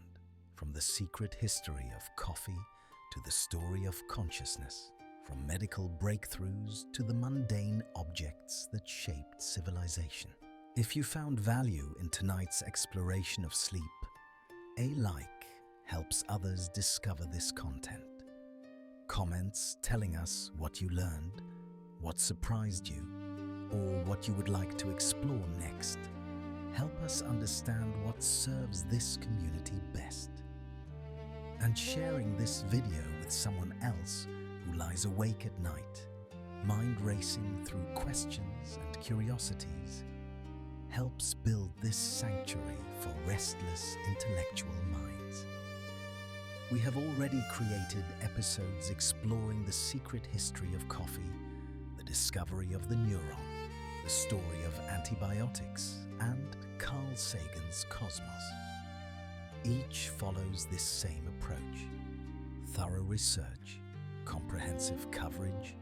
from the secret history of coffee to the story of consciousness, from medical breakthroughs to the mundane objects that shaped civilization. If you found value in tonight's exploration of sleep, a like helps others discover this content. Comments telling us what you learned, what surprised you, or what you would like to explore next help us understand what serves this community best. And sharing this video with someone else who lies awake at night, mind racing through questions and curiosities, helps build this sanctuary for restless intellectual minds. We have already created episodes exploring the secret history of coffee, the discovery of the neuron, the story of antibiotics, and Carl Sagan's cosmos. Each follows this same approach: thorough research, comprehensive coverage,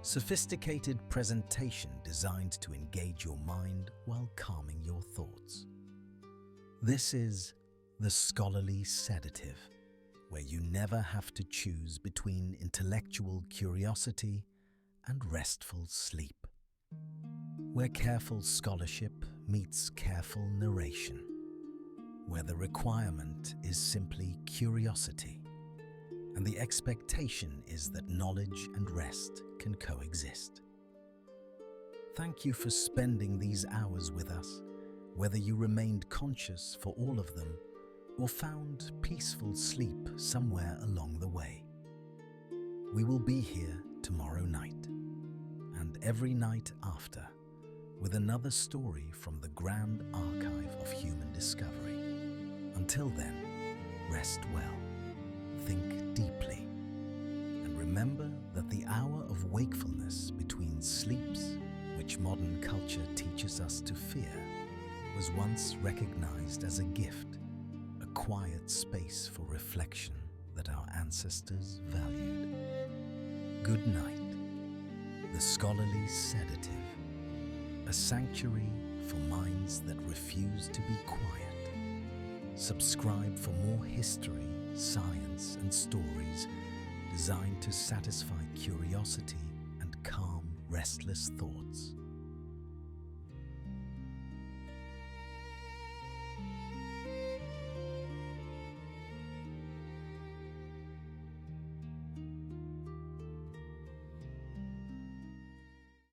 sophisticated presentation designed to engage your mind while calming your thoughts. This is the Scholarly Sedative, where you never have to choose between intellectual curiosity and restful sleep. Where careful scholarship meets careful narration. Where the requirement is simply curiosity, and the expectation is that knowledge and rest can coexist. Thank you for spending these hours with us, whether you remained conscious for all of them or found peaceful sleep somewhere along the way. We will be here tomorrow night, and every night after, with another story from the grand archive of human discovery. Until then, rest well, think deeply, and remember that the hour of wakefulness between sleeps, which modern culture teaches us to fear, was once recognized as a gift, a quiet space for reflection that our ancestors valued. Good night. The Scholarly Sedative, a sanctuary for minds that refuse to be quiet. Subscribe for more history, science, and stories designed to satisfy curiosity and calm restless thoughts.